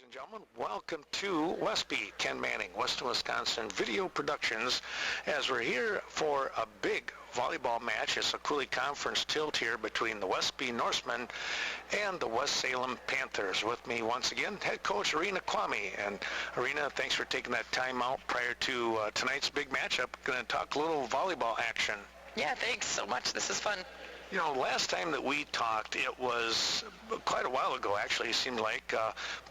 and gentlemen, welcome to Westby, Ken Manning, Western Wisconsin Video Productions, as we're here for a big volleyball match. It's a Coulee Conference tilt here between the Westby Norsemen and the West Salem Panthers. With me once again, head coach Arena Kwame. And Arena, thanks for taking that time out prior to tonight's big matchup. Going to talk a little volleyball action. Yeah, thanks so much. This is fun. You know, last time that we talked, it was quite a while ago, actually, it seemed like,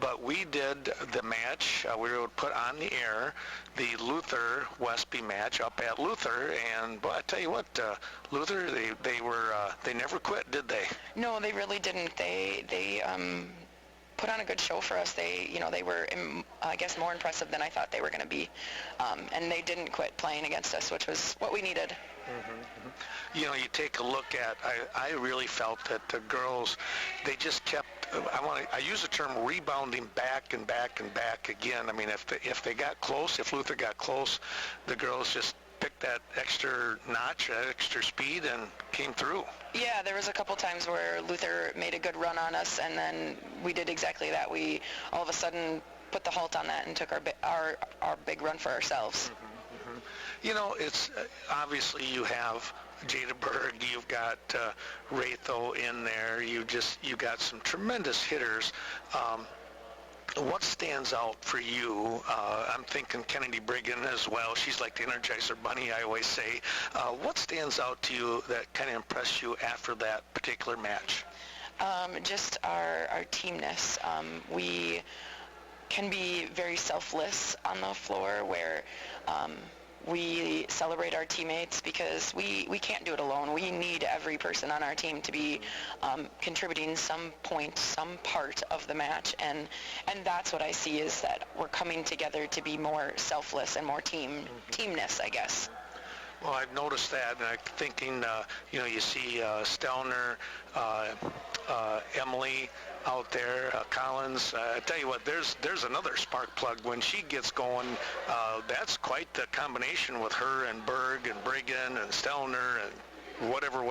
but we did the match. We were able to put on the air the Luther-Westby match up at Luther, and boy, I tell you what, Luther, they never quit, did they? No, they really didn't. They put on a good show for us. They were, I guess, more impressive than I thought they were going to be, and they didn't quit playing against us, which was what we needed. You know, you take a look at, I really felt that the girls, they just kept, I use the term rebounding back and back and back again. I mean, if they got close, if Luther got close, the girls just picked that extra notch, that extra speed, and came through. Yeah, there was a couple times where Luther made a good run on us, and then we did exactly that. We all of a sudden put the halt on that and took our big run for ourselves. You know, it's obviously you have Jada Berg, you've got Ratho in there, you got some tremendous hitters. What stands out for you? I'm thinking Kennedy Brigham as well. She's like the Energizer Bunny, I always say. What stands out to you that kind of impressed you after that particular match? Just our teamness. We can be very selfless on the floor, where we celebrate our teammates because we can't do it alone. We need every person on our team to be contributing some point, some part of the match, and that's what I see, is that we're coming together to be more selfless and more teamness, I guess. Well, I've noticed that, and I'm thinking, you see Stelner, Emily out there, Collins. I tell you what, there's another spark plug. When she gets going, that's quite the combination with her and Berg and Brigham and Stelner and whatever,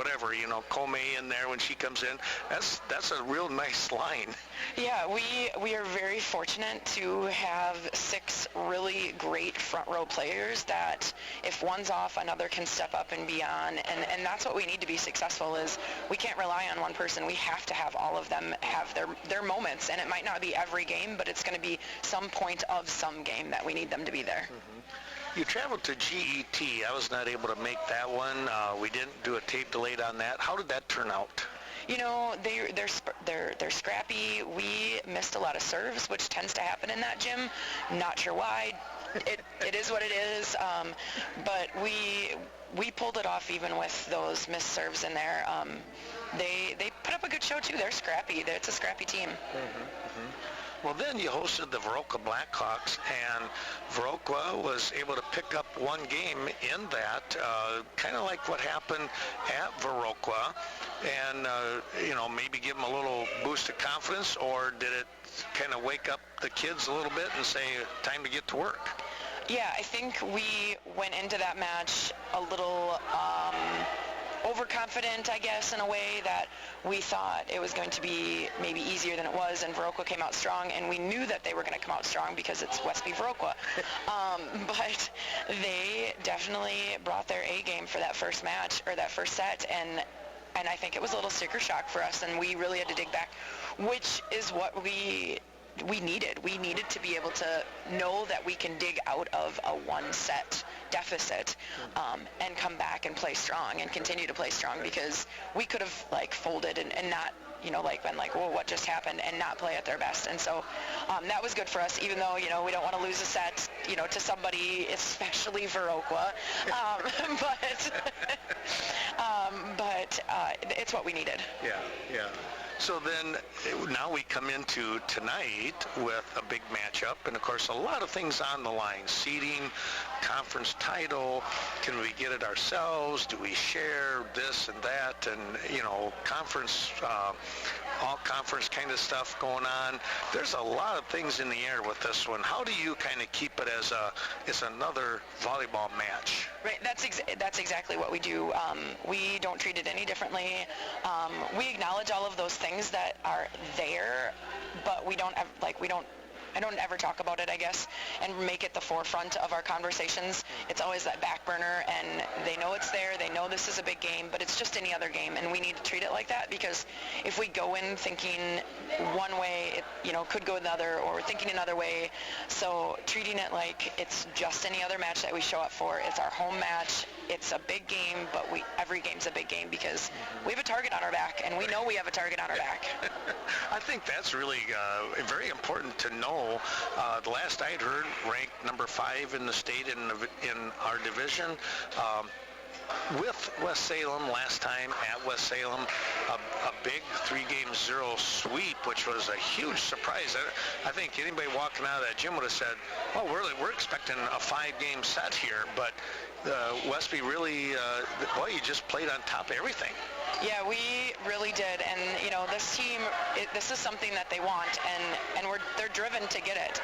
Comey in there when she comes in. That's a real nice line. Yeah, we are very fortunate to have 6 really great front row players that if one's off, another can step up and be on, and that's what we need to be successful. Is we can't rely on one person. We have to have all of them have their moments, and it might not be every game, but it's going to be some point of some game that we need them to be there. You traveled to GET. I was not able to make that one. We didn't do a tape delayed on that. How did that turn out? You know, they're scrappy. We missed a lot of serves, which tends to happen in that gym. Not sure why. It is what it is. But we pulled it off even with those missed serves in there. They put up a good show too. They're scrappy. It's a scrappy team. Well, then you hosted the Viroqua Blackhawks, and Viroqua was able to pick up one game in that, kind of like what happened at Viroqua, and, maybe give them a little boost of confidence, or did it kind of wake up the kids a little bit and say, time to get to work? Yeah, I think we went into that match a little overconfident, I guess, in a way that we thought it was going to be maybe easier than it was, and Viroqua came out strong, and we knew that they were going to come out strong because it's Westby Viroqua. But they definitely brought their A game for that first match, or that first set, and I think it was a little sticker shock for us, and we really had to dig back, which is what we needed. We needed to be able to know that we can dig out of a one-set deficit and come back and play strong and continue to play strong, because we could have folded and not been whoa, what just happened, and not play at their best. And so that was good for us, even though we don't want to lose a set to somebody, especially Viroqua, but it's what we needed. Yeah. So then, now we come into tonight with a big matchup, and of course a lot of things on the line. Seeding, conference title, can we get it ourselves? Do we share this and that? And, conference, all conference kind of stuff going on. There's a lot of things in the air with this one. How do you kind of keep it as another volleyball match? Right, that's exactly what we do. We don't treat it any differently. We acknowledge all of those things that are there, but we don't I don't ever talk about it, I guess, and make it the forefront of our conversations. It's always that back burner, and they know it's there. They know this is a big game, but it's just any other game, and we need to treat it like that, because if we go in thinking one way, it, could go another, or thinking another way. So treating it like it's just any other match that we show up for. It's our home match. It's a big game, but every game's a big game because we have a target on our back, and we know we have a target on our back. I think that's really very important to know. The last I'd heard, ranked number 5 in the state in our division. With West Salem last time at West Salem, a big 3-0 sweep, which was a huge surprise. I think anybody walking out of that gym would have said, "Oh, we're expecting a 5-game set here," but Westby really, you just played on top of everything. Yeah, we really did, and this team, this is something that they want, and they're driven to get it,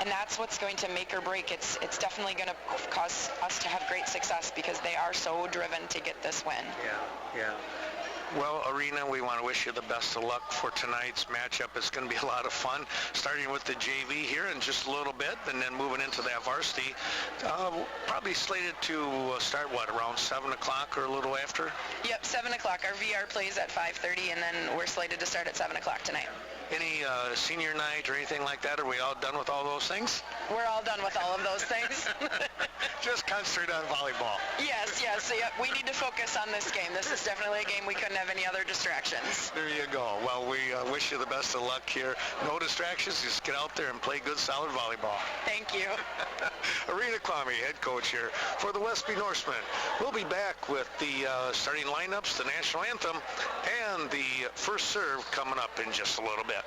and that's what's going to make or break. It's definitely going to cause us to have great success because they are so driven to get this win. Yeah. Well, Arena, we want to wish you the best of luck for tonight's matchup. It's going to be a lot of fun, starting with the JV here in just a little bit, and then moving into that varsity. Probably slated to start, around 7 o'clock or a little after? Yep, 7 o'clock. Our VR plays at 5:30, and then we're slated to start at 7 o'clock tonight. Any senior night or anything like that? Are we all done with all those things? We're all done with all of those things. Just concentrate on volleyball. Yes. Yep. We need to focus on this game. This is definitely a game we couldn't have any other distractions. There you go. Well, we wish you the best of luck here. No distractions. Just get out there and play good, solid volleyball. Thank you. Arena Kwame, head coach here for the Westby Norsemen. We'll be back with the starting lineups, the national anthem, and the first serve coming up in just a little bit.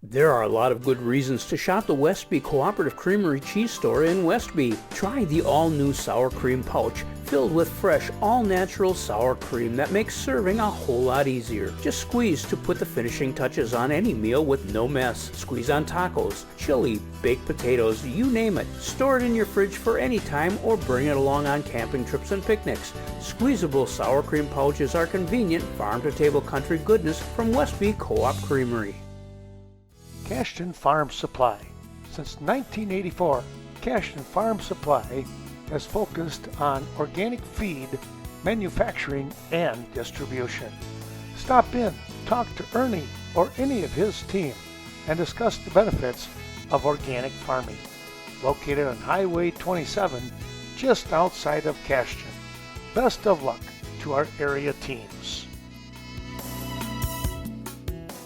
There are a lot of good reasons to shop the Westby Cooperative Creamery Cheese Store in Westby. Try the all-new sour cream pouch filled with fresh, all-natural sour cream that makes serving a whole lot easier. Just squeeze to put the finishing touches on any meal with no mess. Squeeze on tacos, chili, baked potatoes, you name it. Store it in your fridge for any time or bring it along on camping trips and picnics. Squeezable sour cream pouches are convenient farm-to-table country goodness from Westby Co-op Creamery. Cashton Farm Supply. Since 1984, Cashton Farm Supply has focused on organic feed, manufacturing, and distribution. Stop in, talk to Ernie or any of his team, and discuss the benefits of organic farming. Located on Highway 27, just outside of Cashton. Best of luck to our area teams.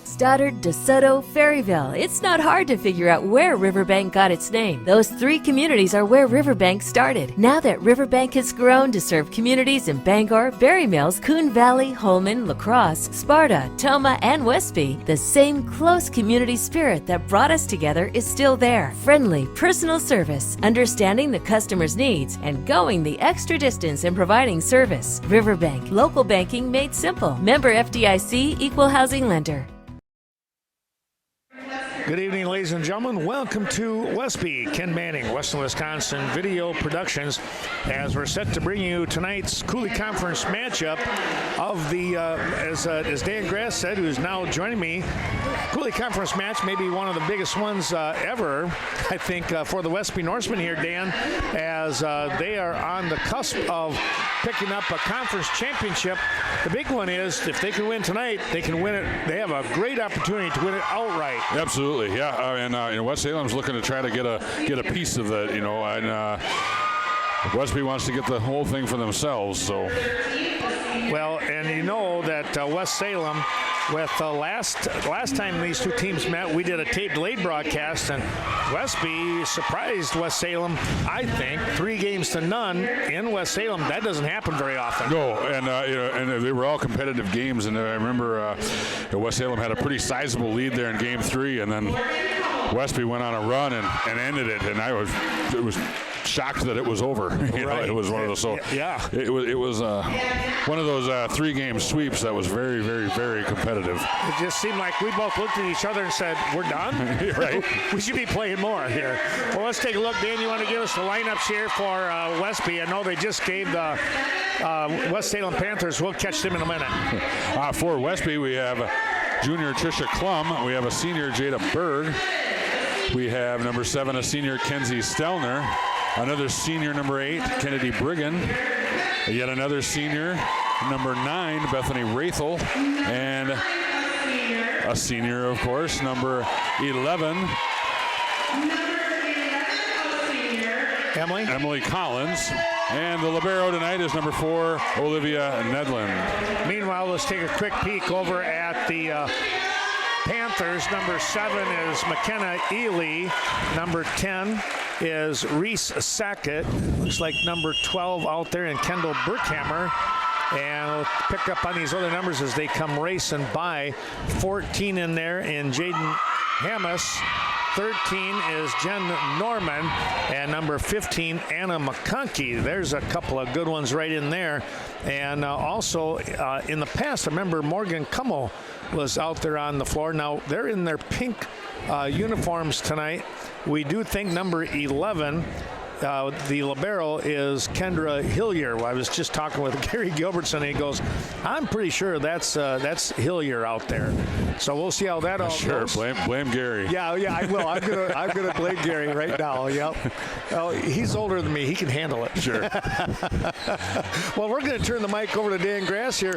Stoddard, DeSoto, Ferryville. It's not hard to figure out where Riverbank got its name. Those 3 communities are where Riverbank started. Now that Riverbank has grown to serve communities in Bangor, Berry Mills, Coon Valley, Holman, La Crosse, Sparta, Toma, and Westby, the same close community spirit that brought us together is still there. Friendly, personal service, understanding the customer's needs, and going the extra distance in providing service. Riverbank, local banking made simple. Member FDIC, equal housing lender. Good evening, ladies and gentlemen. Welcome to Westby. Ken Manning, Western Wisconsin Video Productions, as we're set to bring you tonight's Coulee Conference matchup of the, as Dan Grass said, who's now joining me, Coulee Conference match, maybe one of the biggest ones ever, I think, for the Westby Norsemen here, Dan, as they are on the cusp of picking up a conference championship. The big one is, if they can win tonight, they can win it. They have a great opportunity to win it outright. Absolutely. Yeah, and West Salem's looking to try to get a piece of that, and Westby wants to get the whole thing for themselves. So, well, and you know that West Salem, with last time these two teams met, we did a tape delayed broadcast, and Westby surprised West Salem, I think, 3-0 in West Salem. That doesn't happen very often. No, and they were all competitive games, and I remember West Salem had a pretty sizable lead there in Game 3, and then Westby went on a run and ended it, and it was shocked that it was over. You know, it was one of those. So yeah, it was one of those 3-game sweeps that was very, very, very competitive. It just seemed like we both looked at each other and said, "We're done." Right. We should be playing more here. Well, let's take a look. Dan, you want to give us the lineups here for Westby? I know they just gave the West Salem Panthers. We'll catch them in a minute. For Westby, we have junior Trisha Klum. We have a senior Jada Berg. We have number 7, a senior Kenzie Stelner. Another senior, number 8, Kennedy Brigham. Yet another senior, number 9, Bethany Rathel. And a senior, of course, number 11, Emily Collins. And the libero tonight is number 4, Olivia Nedlin. Meanwhile, let's take a quick peek over at the Panthers. Number 7 is McKenna Ely. Number 10 is Reese Sackett. Looks like number 12 out there in Kendall Burkhammer. And we'll pick up on these other numbers as they come racing by. 14 in there in Jaden Hammis. 13 is Jen Norman, and number 15, Anna McConkey. There's a couple of good ones right in there. And also in the past, I remember Morgan Kummel was out there on the floor. Now they're in their pink uniforms tonight. We do think number 11, the libero, is Kendra Hillier. Well, I was just talking with Gary Gilbertson, and he goes, "I'm pretty sure that's Hillier out there." So we'll see how that all goes. Sure, blame Gary. Yeah, I will. I'm gonna blame Gary right now. Yep. Well, he's older than me. He can handle it. Sure. Well, we're going to turn the mic over to Dan Grass here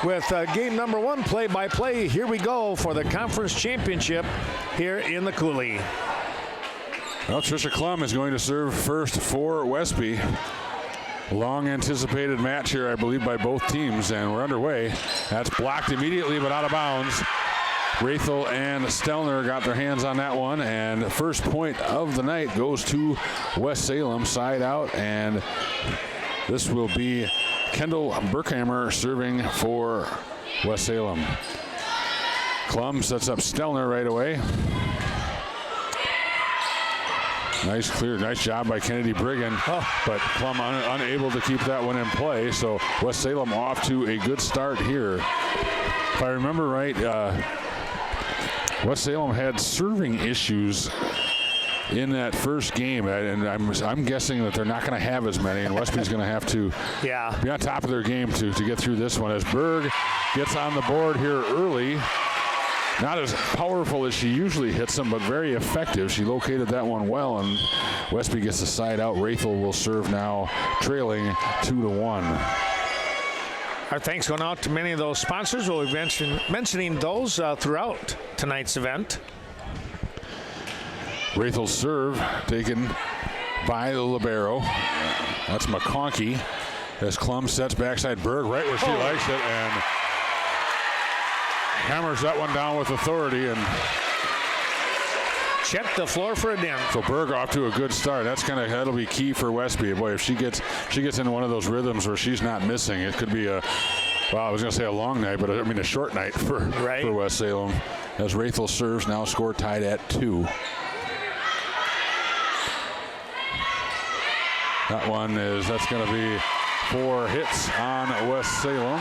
with game number 1, play-by-play. Here we go for the conference championship here in the Coulee. Well, Trisha Klum is going to serve first for Westby. Long anticipated match here, I believe, by both teams, and we're underway. That's blocked immediately, but out of bounds. Rathel and Stelner got their hands on that one, and the first point of the night goes to West Salem, side out, and this will be Kendall Burkhammer serving for West Salem. Klum sets up Stelner right away. Nice job by Kennedy Brigham, but Klum unable to keep that one in play, so West Salem off to a good start here. If I remember right, West Salem had serving issues in that first game, and I'm guessing that they're not going to have as many, and Westby's going to have to be on top of their game to get through this one, as Berg gets on the board here early. Not as powerful as she usually hits them, but very effective. She located that one well, and Westby gets the side out. Rathel will serve now, trailing 2-1. Our thanks going out to many of those sponsors. We'll be mentioning those throughout tonight's event. Rathel's serve taken by the libero. That's McConkey as Klum sets backside Berg right where she likes it, and hammers that one down with authority, and check the floor for a dim. So Berg off to a good start. That'll be key for Westby. Boy, if she gets into one of those rhythms where she's not missing, it could be I was going to say a long night, but I mean a short night for West Salem. As Rathel serves, now score tied at 2. That's going to be 4 hits on West Salem.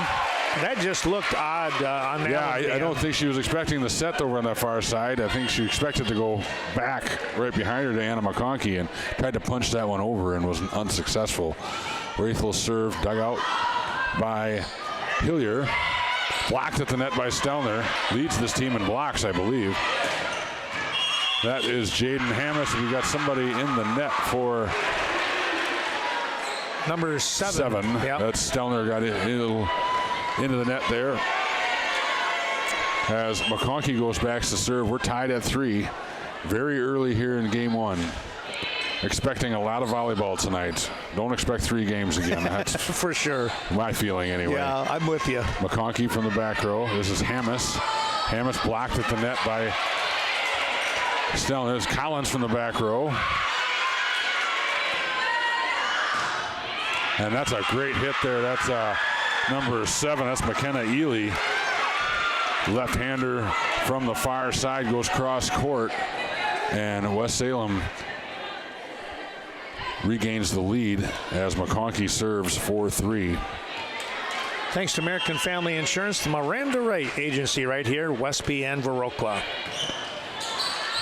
That just looked odd on that. Yeah, I don't think she was expecting the set over on that far side. I think she expected to go back right behind her to Anna McConkey and tried to punch that one over and was unsuccessful. Rathel serve dug out by Hillier. Blocked at the net by Stelner. Leads this team in blocks, I believe. That is Jaden Hammis. We've got somebody in the net for number 7. Yep. That's Stelner got into the net there. As McConkey goes back to serve, we're tied at 3. Very early here in game 1. Expecting a lot of volleyball tonight. Don't expect 3 games again. That's for sure. My feeling anyway. Yeah, I'm with you. McConkey from the back row. This is Hammis. Hammis blocked at the net by Stelner. There's Collins from the back row. And that's a great hit there. That's number 7. That's McKenna Ely. Left-hander from the far side goes cross court. And West Salem regains the lead as McConkey serves 4-3. Thanks to American Family Insurance, the Miranda Wright agency right here, Westby and Viroqua.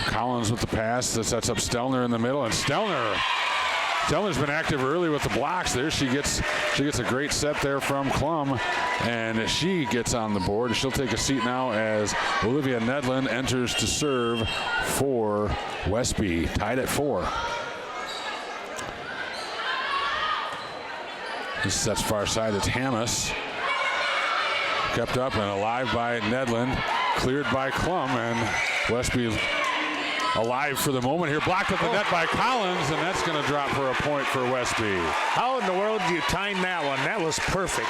Collins with the pass that sets up Stelner in the middle, and Stelner's been active early with the blocks there. She gets a great set there from Klum, and she gets on the board. She'll take a seat now as Olivia Nedlin enters to serve for Westby, tied at 4. This sets far side. It's Hammes. Kept up and alive by Nedlin. Cleared by Klum, and Westby alive for the moment here. Blocked at the net by Collins, and that's going to drop for a point for Westby. How in the world do you time that one? That was perfect.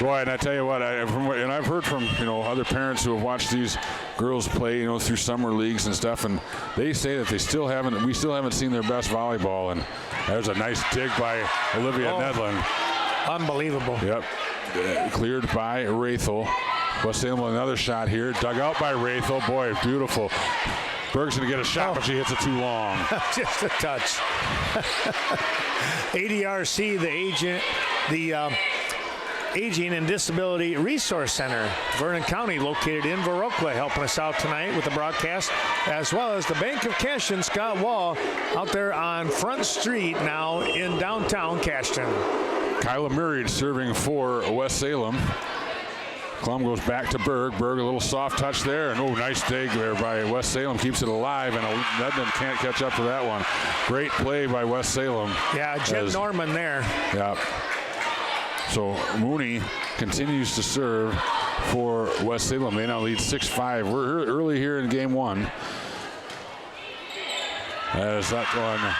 Boy, and I tell you what, I've heard from other parents who have watched these girls play through summer leagues and stuff, and they say that we still haven't seen their best volleyball. And there's a nice dig by Olivia Nedlin. Unbelievable. Yep. Cleared by Rathel. West Salem with another shot here. Dug out by Rathel. Boy, beautiful. Berg's going to get a shot, but she hits it too long. Just a touch. ADRC, the Aging and Disability Resource Center, Vernon County, located in Viroqua, helping us out tonight with the broadcast, as well as the Bank of Cashton, Scott Wall, out there on Front Street now in downtown Cashton. Kyla Murray serving for West Salem. Klum goes back to Berg. Berg, a little soft touch there, and nice dig there by West Salem. Keeps it alive, and Nedlin can't catch up to that one. Great play by West Salem. Yeah, Jen Norman there. Yeah. So Mooney continues to serve for West Salem. They now lead 6-5. We're early here in game 1. As that one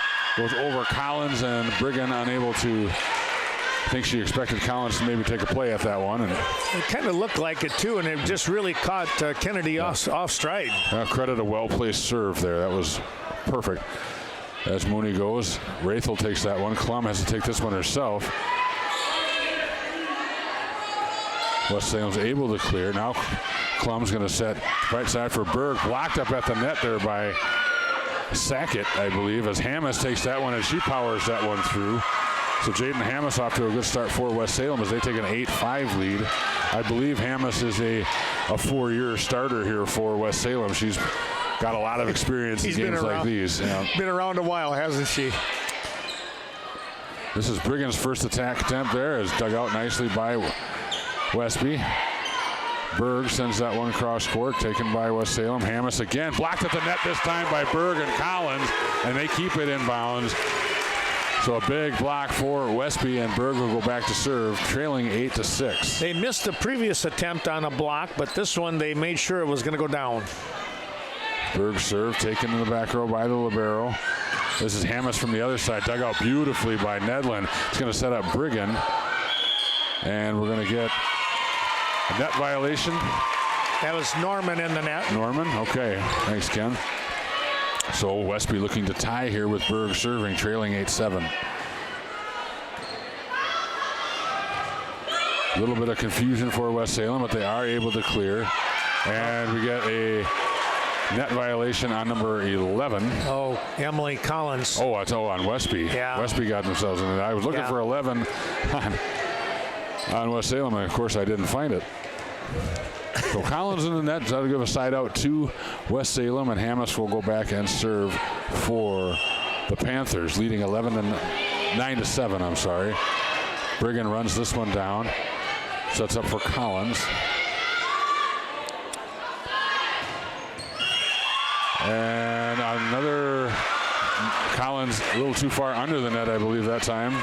goes over Collins, and Brigham unable to. I think she expected Collins to maybe take a play at that one. And it kind of looked like it too, and it just really caught Kennedy off stride. Credit a well-placed serve there. That was perfect. As Mooney goes, Rathel takes that one. Klum has to take this one herself. West Salem's able to clear. Now Klum's going to set right side for Berg. Blocked up at the net there by Sackett, I believe, as Hammes takes that one, and she powers that one through. So Jaden Hammes off to a good start for West Salem as they take an 8-5 lead. I believe Hammes is a 4-year starter here for West Salem. She's got a lot of experience in games like these. Been around a while, hasn't she? This is Brigham's first attack attempt there. Is dug out nicely by Westby. Berg sends that one cross court, taken by West Salem. Hammes again, blocked at the net this time by Berg and Collins, and they keep it in bounds. So a big block for Westby, and Berg will go back to serve, trailing 8-6. They missed the previous attempt on a block, but this one they made sure it was going to go down. Berg serve taken in the back row by the libero. This is Hammes from the other side, dug out beautifully by Nedlin. It's going to set up Brigham, and we're going to get a net violation. That was Norman in the net. Norman, okay. Thanks, Ken. So Westby looking to tie here with Berg serving, trailing 8-7. A little bit of confusion for West Salem, but they are able to clear. And we get a net violation on number 11. Oh, Emily Collins. Oh, it's on Westby. Yeah. Westby got themselves in it. I was looking for 11 on West Salem, and of course I didn't find it. So Collins in the net, that'll give a side out to West Salem, and Hammes will go back and serve for the Panthers, leading 9-7, I'm sorry. Brigham runs this one down, sets up for Collins. And another Collins a little too far under the net, I believe, that time.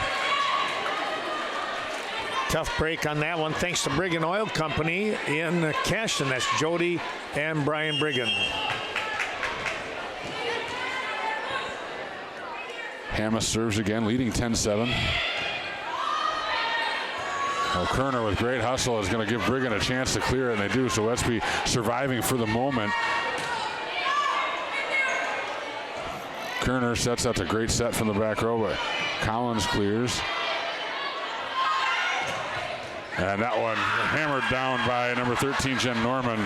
Tough break on that one, thanks to Brigham Oil Company in Cashton. That's Jody and Brian Brigham. Hammes serves again, leading 10-7. Well, Kerner with great hustle is going to give Brigham a chance to clear it, and they do. So Westby surviving for the moment. Kerner sets. That's a great set from the back row, but Collins clears. And that one hammered down by number 13, Jen Norman.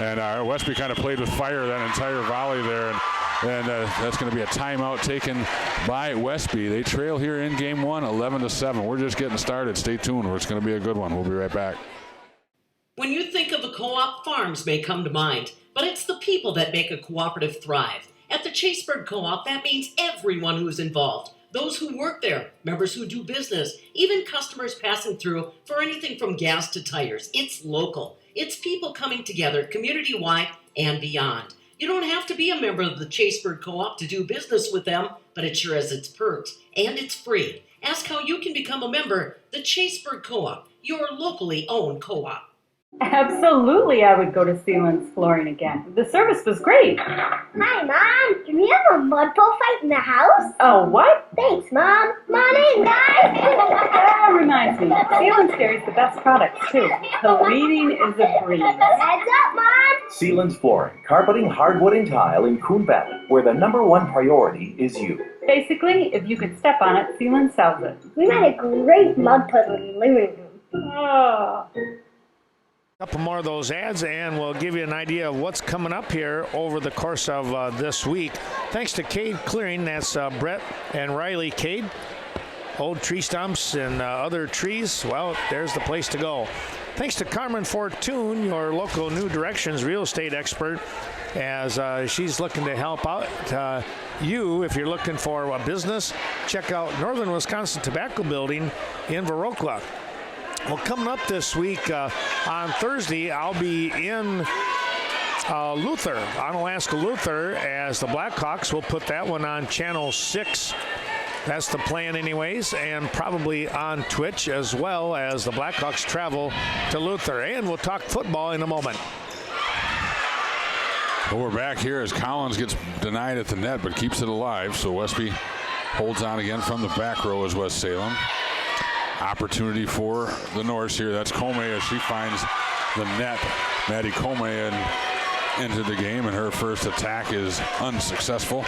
And Westby kind of played with fire that entire volley there. And And that's going to be a timeout taken by Westby. They trail here in game one, 11-7. We're just getting started. Stay tuned. It's going to be a good one. We'll be right back. When you think of a co-op, farms may come to mind, but it's the people that make a cooperative thrive. At the Chaseburg Co-op, that means everyone who's involved. Those who work there, members who do business, even customers passing through for anything from gas to tires. It's local. It's people coming together community-wide and beyond. You don't have to be a member of the Chaseburg Co-op to do business with them, but it sure has its perks, and it's free. Ask how you can become a member. The Chaseburg Co-op, your locally owned co-op. Absolutely, I would go to Sealand's Flooring again. The service was great. Hi, Mom. Can we have a mud ball fight in the house? Oh, what? Thanks, Mom. Come on in, guys. That reminds me, Sealand's carries the best products, too. The leading is a breeze. Heads up, Mom. Sealand's Flooring, carpeting, hardwood, and tile in Coon Valley, where the #1 priority is you. Basically, if you could step on it, Sealand sells it. We made a great mud puddle in the living room. Oh. Couple more of those ads, and we'll give you an idea of what's coming up here over the course of this week. Thanks to Cade Clearing, that's Brett and Riley Cade. Old tree stumps and other trees, well, there's the place to go. Thanks to Carmen Fortune, your local New Directions real estate expert, as she's looking to help out you if you're looking for a business. Check out Northern Wisconsin Tobacco Building in Viroqua. Well, coming up this week on Thursday, I'll be in Luther, Onalaska Luther, as the Blackhawks will put that one on Channel 6. That's the plan anyways, and probably on Twitch as well as the Blackhawks travel to Luther. And we'll talk football in a moment. Well, we're back here as Collins gets denied at the net but keeps it alive. So Westby holds on again from the back row as West Salem. Opportunity for the Norse here. That's Comey as she finds the net. Maddie Comey into the game, and her first attack is unsuccessful.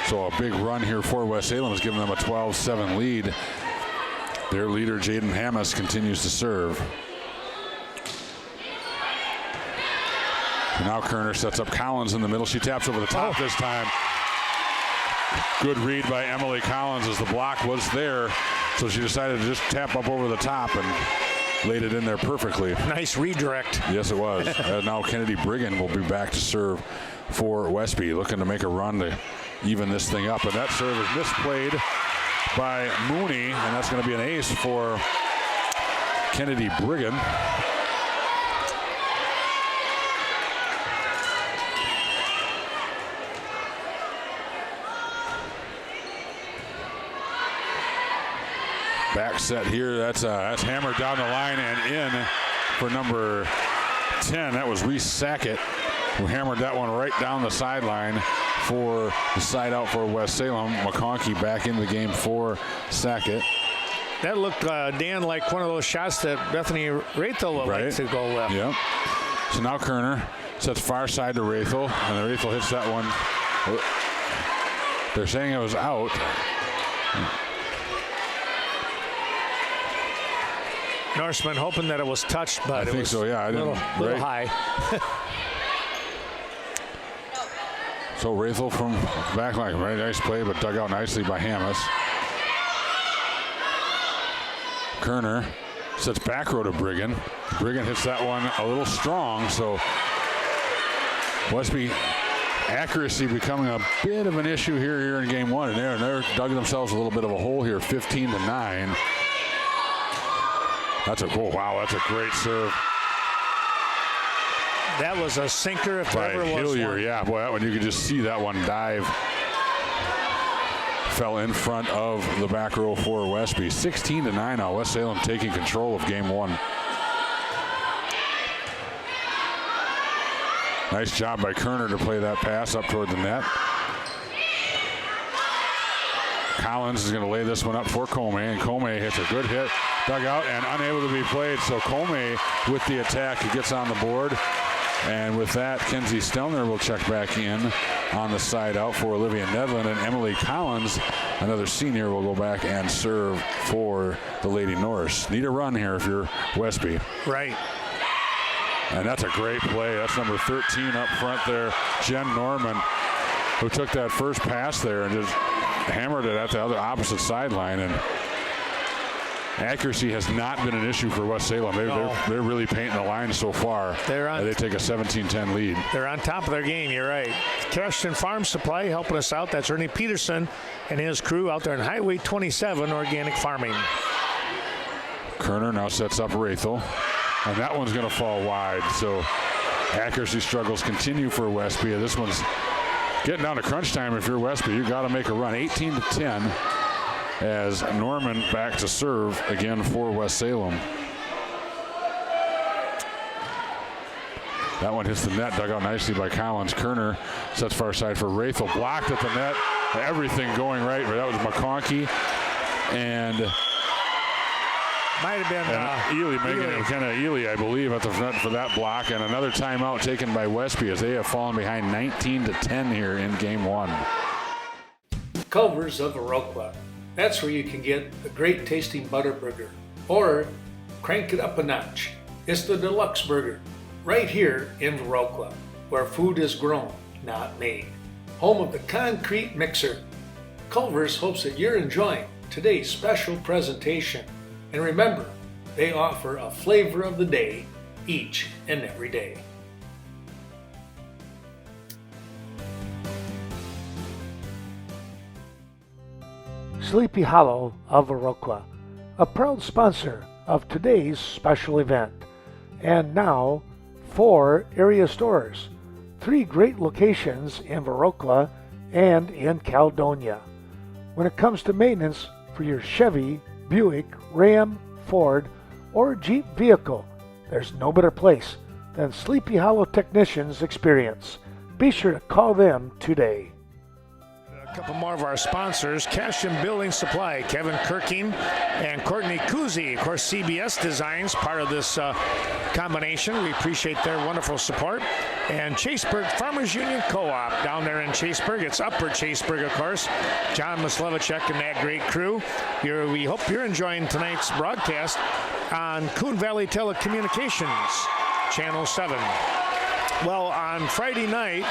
So a big run here for West Salem has given them a 12-7 lead. Their leader, Jaden Hammes, continues to serve. And now Kerner sets up Collins in the middle. She taps over the top this time. Good read by Emily Collins as the block was there. So she decided to just tap up over the top and laid it in there perfectly. Nice redirect. Yes, it was. Now Kennedy Brigham will be back to serve for Westby, looking to make a run to even this thing up. And that serve is misplayed by Mooney, and that's going to be an ace for Kennedy Brigham. Back set here. That's hammered down the line and in for number 10. That was Reese Sackett, who hammered that one right down the sideline for the side out for West Salem. McConkey back in the game for Sackett. That looked, Dan, like one of those shots that Bethany Rathel would like to go with. Yep. So now Kerner sets far side to Rathel, and the Rathel hits that one. They're saying it was out. Norseman hoping that it was touched, but it was so, yeah. I didn't, little high. So Rathel from back line, very nice play, but dug out nicely by Hammes. Kerner sets back row to Brigham. Brigham hits that one a little strong, so Westby accuracy becoming a bit of an issue here in game one, and they're dug themselves a little bit of a hole here, 15-9. That's a great serve. That was a sinker if there ever was Hillier, one. yeah, boy, that one you could just see that one dive. Fell in front of the back row for Westby. 16-9 now. West Salem taking control of game one. Nice job by Kerner to play that pass up toward the net. Collins is going to lay this one up for Comey, and Comey hits a good hit, dug out, and unable to be played. So Comey with the attack, he gets on the board. And with that, Kenzie Stelner will check back in on the side out for Olivia Nedlin, and Emily Collins, another senior, will go back and serve for the Lady Norse. Need a run here if you're Westby. Right. And that's a great play. That's number 13 up front there, Jen Norman. who took that first pass there and just hammered it at the other opposite sideline. And accuracy has not been an issue for West Salem. They're really painting the line so far. They take a 17-10 lead. They're on top of their game, you're right. Cashton Farm Supply helping us out. That's Ernie Peterson and his crew out there in Highway 27 Organic Farming. Kerner now sets up Rathel, and that one's going to fall wide. So accuracy struggles continue for Westby. This one's getting down to crunch time. If you're Westby, you got to make a run. 18-10 as Norman back to serve again for West Salem. That one hits the net, dug out nicely by Collins. Kerner sets far side for Rathel, blocked at the net. Everything going right, but that was McConkey and might have been Ely, Megan McKenna Ely, I believe, at the front for that block, and another timeout taken by Westby as they have fallen behind 19-10 here in game one. Culver's of Viroqua. That's where you can get a great tasting butter burger, or crank it up a notch. It's the deluxe burger, right here in Viroqua, where food is grown, not made. Home of the concrete mixer. Culver's hopes that you're enjoying today's special presentation. And remember, they offer a flavor of the day each and every day. Sleepy Hollow of Viroqua, a proud sponsor of today's special event. And now, 4 area stores, 3 great locations in Viroqua and in Caledonia. When it comes to maintenance for your Chevy, Buick, Ram, Ford, or Jeep vehicle, there's no better place than Sleepy Hollow Technicians Experience. Be sure to call them today. A couple more of our sponsors, Cashton Building Supply, Kevin Kirking and Courtney Kuzi. Of course, CBS Designs, part of this combination. We appreciate their wonderful support. And Chaseburg Farmers Union Co-op down there in Chaseburg. It's Upper Chaseburg, of course. John Mislevicek and that great crew. We hope you're enjoying tonight's broadcast on Coon Valley Telecommunications, Channel 7. Well, on Friday night,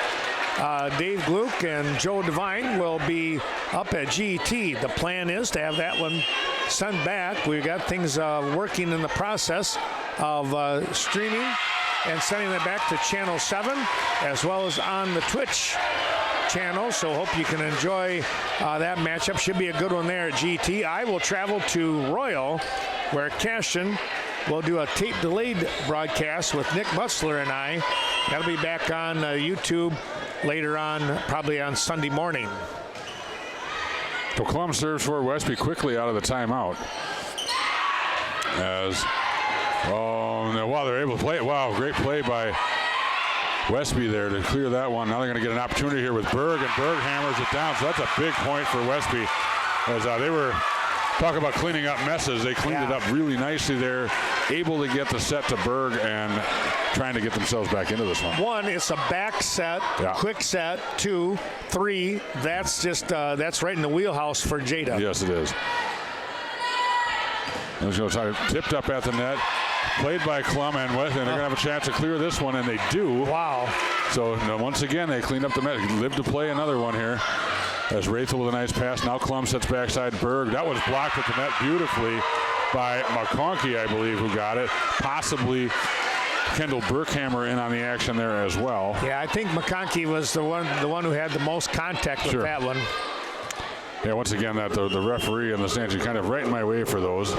Dave Gluck and Joe Devine will be up at GT. The plan is to have that one sent back. We've got things working in the process of streaming and sending it back to Channel 7 as well as on the Twitch channel. So hope you can enjoy that matchup. Should be a good one there at GT. I will travel to Royal, where Cashton will do a tape-delayed broadcast with Nick Butzler and I. That'll be back on YouTube later on, probably on Sunday morning. So Klum serves for Westby quickly out of the timeout. They're able to play it. Wow, great play by Westby there to clear that one. Now they're going to get an opportunity here with Berg, and Berg hammers it down. So that's a big point for Westby. As they were talking about cleaning up messes, they cleaned it up really nicely there. Able to get the set to Berg and trying to get themselves back into this one. 1, it's a back set, quick set. 2, 3, that's just that's right in the wheelhouse for Jada. Yes, it is. Tipped up at the net, played by Klum and they're going to have a chance to clear this one, and they do. Wow. So once again, they cleaned up the net. Live to play another one here. As Rathel with a nice pass. Now Klum sets backside Berg. That was blocked at the net beautifully by McConkey, I believe, who got it. Possibly Kendall Burkhammer in on the action there as well. Yeah, I think McConkey was the one who had the most contact with that one. Yeah, once again, that the referee and the stands are kind of right in my way for those.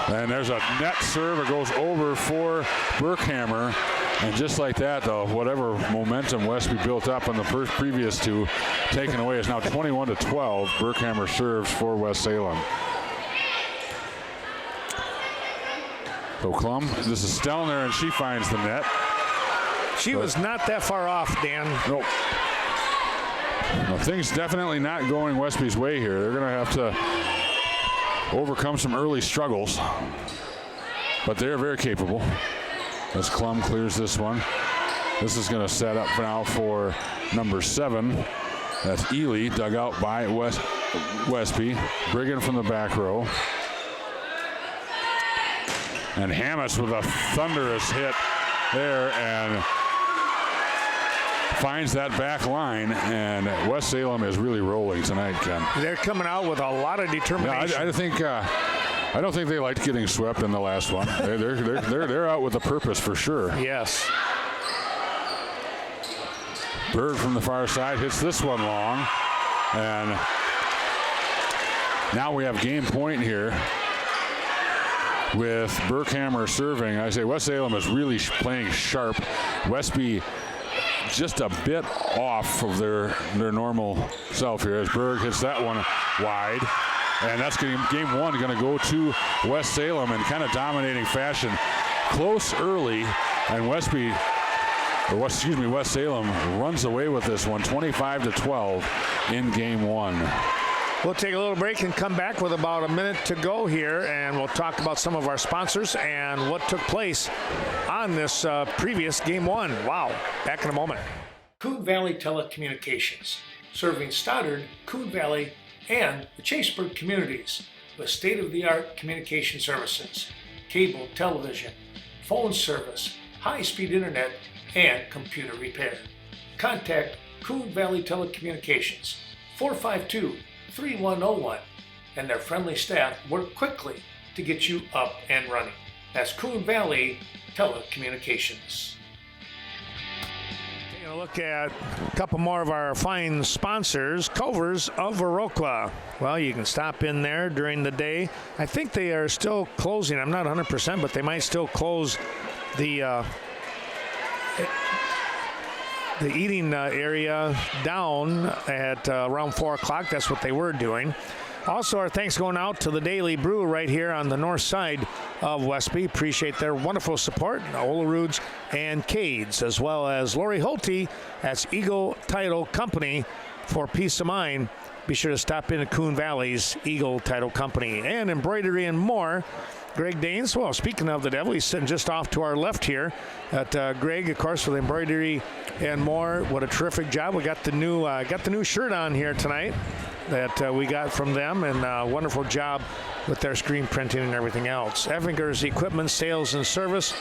And there's a net serve. It goes over for Burkhammer. And just like that, though, whatever momentum Westby built up on the previous two, taken away is now 21-12. Burkhammer serves for West Salem. So Klum, this is Stelner, and she finds the net. She was not that far off, Dan. Nope. Well, things definitely not going Westby's way here. They're going to have to overcome some early struggles, but they're very capable. As Klum clears this one. This is going to set up now for number 7. That's Ely, dug out by Westby. Brigham from the back row. And Hammis with a thunderous hit there, and finds that back line, and West Salem is really rolling tonight, Ken. They're coming out with a lot of determination. Yeah, I don't think they liked getting swept in the last one. They're out with a purpose for sure. Yes. Berg from the far side hits this one long, and now we have game point here with Berghammer serving. I say West Salem is really playing sharp. Westby just a bit off of their normal self here as Berg hits that one wide. And that's game one going to go to West Salem in kind of dominating fashion. Close early, and West Salem runs away with this one, 25-12 in game one. We'll take a little break and come back with about a minute to go here, and we'll talk about some of our sponsors and what took place on this previous game one. Wow, back in a moment. Coon Valley Telecommunications, serving Stoddard, Coon Valley, and the Chaseburg communities with state-of-the-art communication services, cable television, phone service, high-speed internet, and computer repair. Contact Coon Valley Telecommunications, 452-3101, and their friendly staff work quickly to get you up and running. That's Coon Valley Telecommunications. Taking a look at a couple more of our fine sponsors. Culver's of Viroqua. Well, you can stop in there during the day. I think they are still closing. I'm not 100%, but they might still close the eating area down at around 4 o'clock. That's what they were doing. Also, our thanks going out to the Daily Brew right here on the north side of Westby. Appreciate their wonderful support. Olarudes and Cades, as well as Lori Holte. That's Eagle Title Company. For peace of mind, be sure to stop in at Coon Valley's Eagle Title Company. And embroidery and more. Greg Danes, well, speaking of the devil, he's sitting just off to our left here. Greg, of course, with embroidery and more. What a terrific job. We got the new shirt on here tonight that we got from them, and wonderful job with their screen printing and everything else. Evinger's Equipment Sales and Service.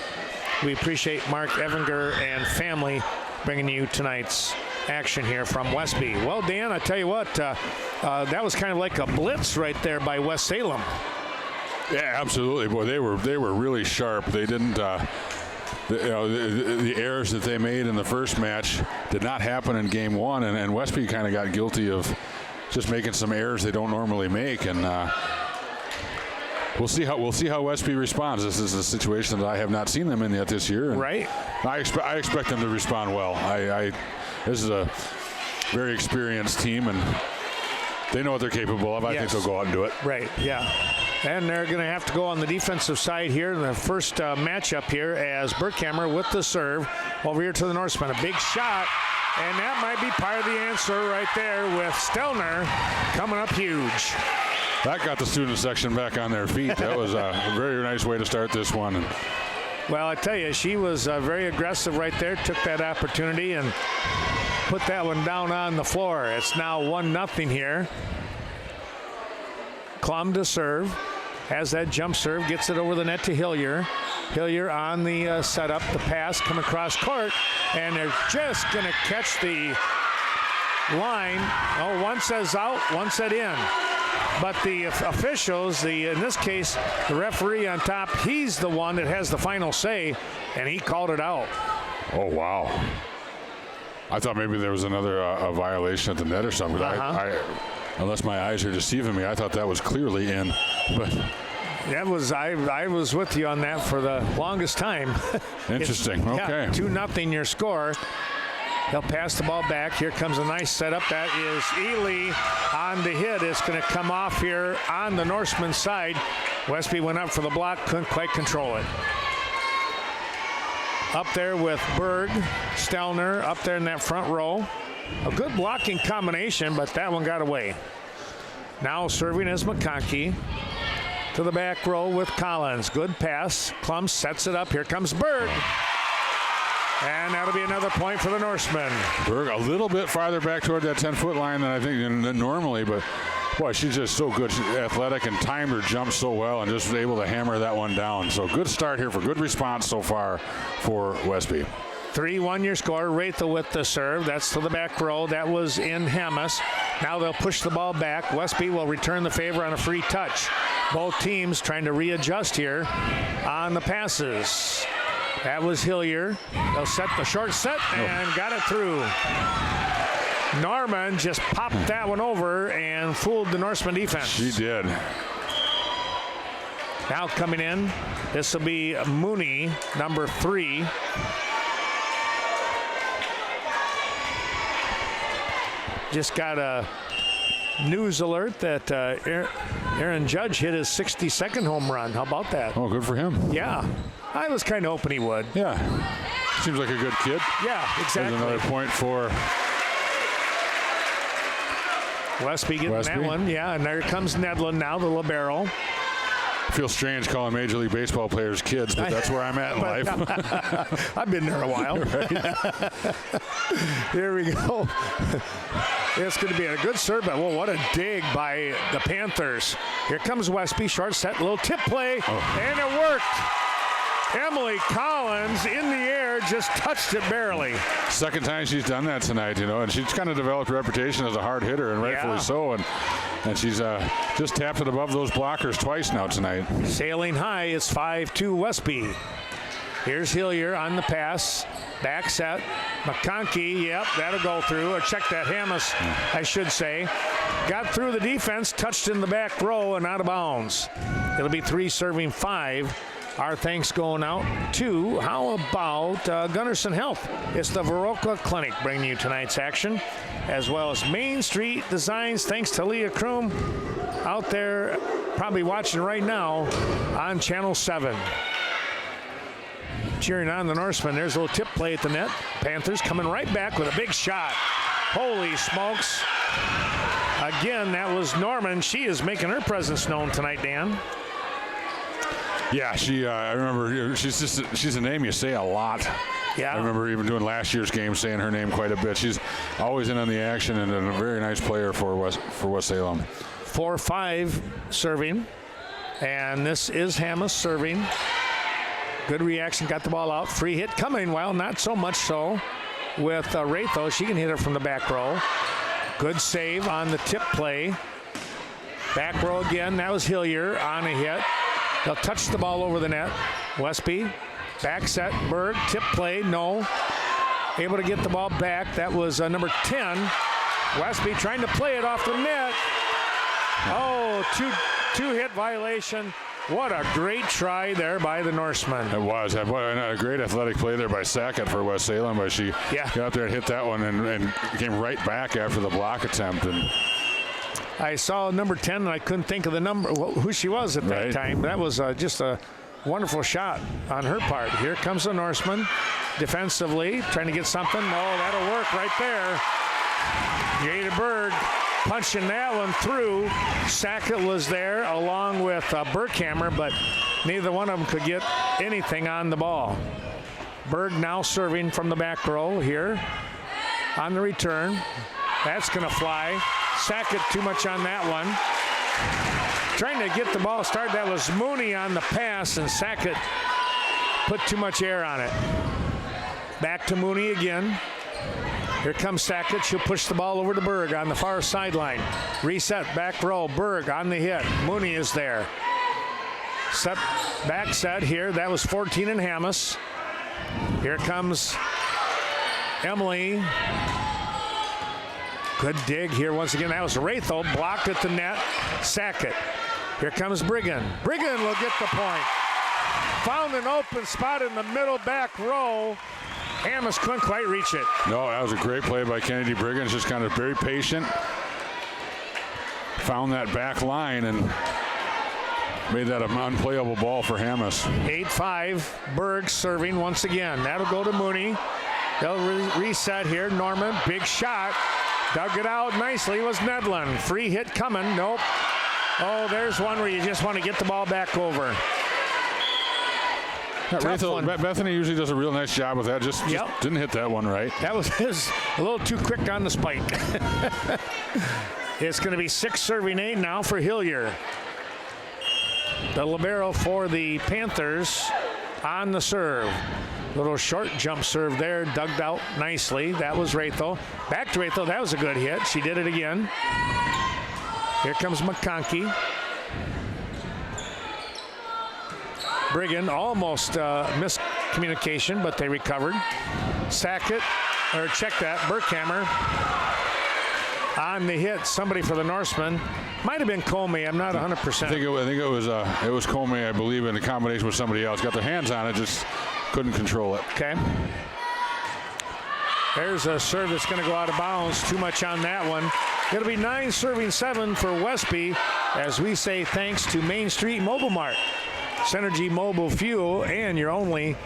We appreciate Mark Evinger and family bringing you tonight's action here from Westby. Well, Dan, I tell you what, that was kind of like a blitz right there by West Salem. Yeah, absolutely. Boy, they were really sharp. They didn't. The errors that they made in the first match did not happen in game one, and Westby kind of got guilty of just making some errors they don't normally make, and we'll see how Westby responds. This is a situation that I have not seen them in yet this year, and right? I expect them to respond well. This is a very experienced team, and they know what they're capable of. I think they'll go out and do it. Right. Yeah. And they're going to have to go on the defensive side here in the first matchup here as Berghammer with the serve over here to the Norsemen. A big shot, and that might be part of the answer right there with Stelner coming up huge. That got the student section back on their feet. That was a very nice way to start this one. Well, I tell you, she was very aggressive right there, took that opportunity and put that one down on the floor. It's now 1-0 here. Klum to serve, has that jump serve, gets it over the net to Hillier. Hillier on the setup, the pass, come across court, and they're just going to catch the line. Oh, one says out, one said in. But the officials, in this case, the referee on top, he's the one that has the final say, and he called it out. Oh, wow. I thought maybe there was another violation at the net or something. Unless my eyes are deceiving me, I thought that was clearly in. But that was I was with you on that for the longest time. Interesting. Okay. 2-0 your score. He'll pass the ball back. Here comes a nice setup. That is Ely on the hit. It's going to come off here on the Norseman side. Westby went up for the block, couldn't quite control it. Up there with Berg, Stelner, up there in that front row. A good blocking combination, but that one got away. Now serving is McConkey. To the back row with Collins. Good pass. Klum sets it up. Here comes Berg. And that'll be another point for the Norsemen. Berg a little bit farther back toward that 10-foot line than I think normally, but boy, she's just so good. She's athletic and timed her jump so well and just was able to hammer that one down. So good start here for good response so far for Westby. 3-1 your score. Wraithel with the serve. That's to the back row. That was in Hamas. Now they'll push the ball back. Westby will return the favor on a free touch. Both teams trying to readjust here on the passes. That was Hillier. They'll set the short set and got it through. Norman just popped that one over and fooled the Norsemen defense. She did. Now coming in, this will be Mooney, number 3. Just got a news alert that Aaron Judge hit his 62nd home run. How about that? Oh, good for him. Yeah. I was kind of hoping he would. Yeah. Seems like a good kid. Yeah, exactly. There's another point for Westby getting that one. Yeah, and there comes Nedlin now, the libero. I feel strange calling Major League Baseball players kids, but that's where I'm at in life. I've been there a while. Here we go. It's going to be a good serve, but what a dig by the Panthers. Here comes Westby, short set, little tip play, and it worked. Emily Collins in the air, just touched it barely. Second time she's done that tonight, and she's kind of developed a reputation as a hard hitter, and rightfully so. And she's just tapped it above those blockers twice now tonight. Sailing high is 5-2 Westby. Here's Hillier on the pass. Back set. McConkey, yep, that'll go through. Or check that, Hamas, I should say. Got through the defense, touched in the back row, and out of bounds. It'll be 3 serving 5. Our thanks going out to, how about Gunnarsson Health? It's the Viroqua Clinic bringing you tonight's action, as well as Main Street Designs. Thanks to Leah Kroom out there, probably watching right now on Channel 7. Cheering on the Norsemen. There's a little tip play at the net. Panthers coming right back with a big shot. Holy smokes. Again, that was Norman. She is making her presence known tonight, Dan. Yeah, I remember she's a name you say a lot. Yeah. I remember even doing last year's game saying her name quite a bit. She's always in on the action and a very nice player for West Salem. 4-5 serving. And this is Hamas serving. Good reaction, got the ball out. Free hit coming, well, not so much so with Wraithel. She can hit it from the back row. Good save on the tip play. Back row again, that was Hillier on a hit. They'll touch the ball over the net. Westby, back set, Berg, tip play, no. Able to get the ball back. That was number 10. Westby trying to play it off the net. Oh, two-hit violation. What a great try there by the Norsemen. It was. A great athletic play there by Sackett for West Salem, but she got up there and hit that one and came right back after the block attempt. And I saw number 10, and I couldn't think of the number, who she was at that time. That was just a wonderful shot on her part. Here comes the Norseman defensively, trying to get something. Oh, that'll work right there. Jada Berg punching that one through. Sackett was there along with Berghammer, but neither one of them could get anything on the ball. Berg now serving from the back row here on the return. That's going to fly. Sackett too much on that one. Trying to get the ball started. That was Mooney on the pass, and Sackett put too much air on it. Back to Mooney again. Here comes Sackett. She'll push the ball over to Berg on the far sideline. Reset, back row. Berg on the hit. Mooney is there. Back set here. That was 14 in Hamas. Here comes Emily. Good dig here once again. That was Wraithel. Blocked at the net. Sackett. Here comes Briggan. Briggan will get the point. Found an open spot in the middle back row. Hamas couldn't quite reach it. No, that was a great play by Kennedy Briggan. Just kind of very patient. Found that back line and made that an unplayable ball for Hamas. 8-5. Berg serving once again. That'll go to Mooney. They'll reset here. Norman, big shot. Dug it out nicely was Nedlin. Free hit coming. Nope. Oh, there's one where you just want to get the ball back over. Bethany usually does a real nice job with that. Just didn't hit that one right. That was a little too quick on the spike. It's going to be 6 serving 8 now for Hillier. The libero for the Panthers on the serve. Little short jump serve there, dug out nicely. That was Ratho. Back to Ratho. That was a good hit. She did it again. Here comes McConkey. Brigham almost missed communication, but they recovered. Sackett, or check that, Burkhammer on the hit. Somebody for the Norsemen. Might have been Comey. I'm not 100%. I think it was Comey, I believe, in a combination with somebody else. Got their hands on it, just couldn't control it. Okay. There's a serve that's going to go out of bounds. Too much on that one. It'll be 9-7 for Westby, as we say thanks to Main Street Mobile Mart, Synergy Mobile Fuel, and your only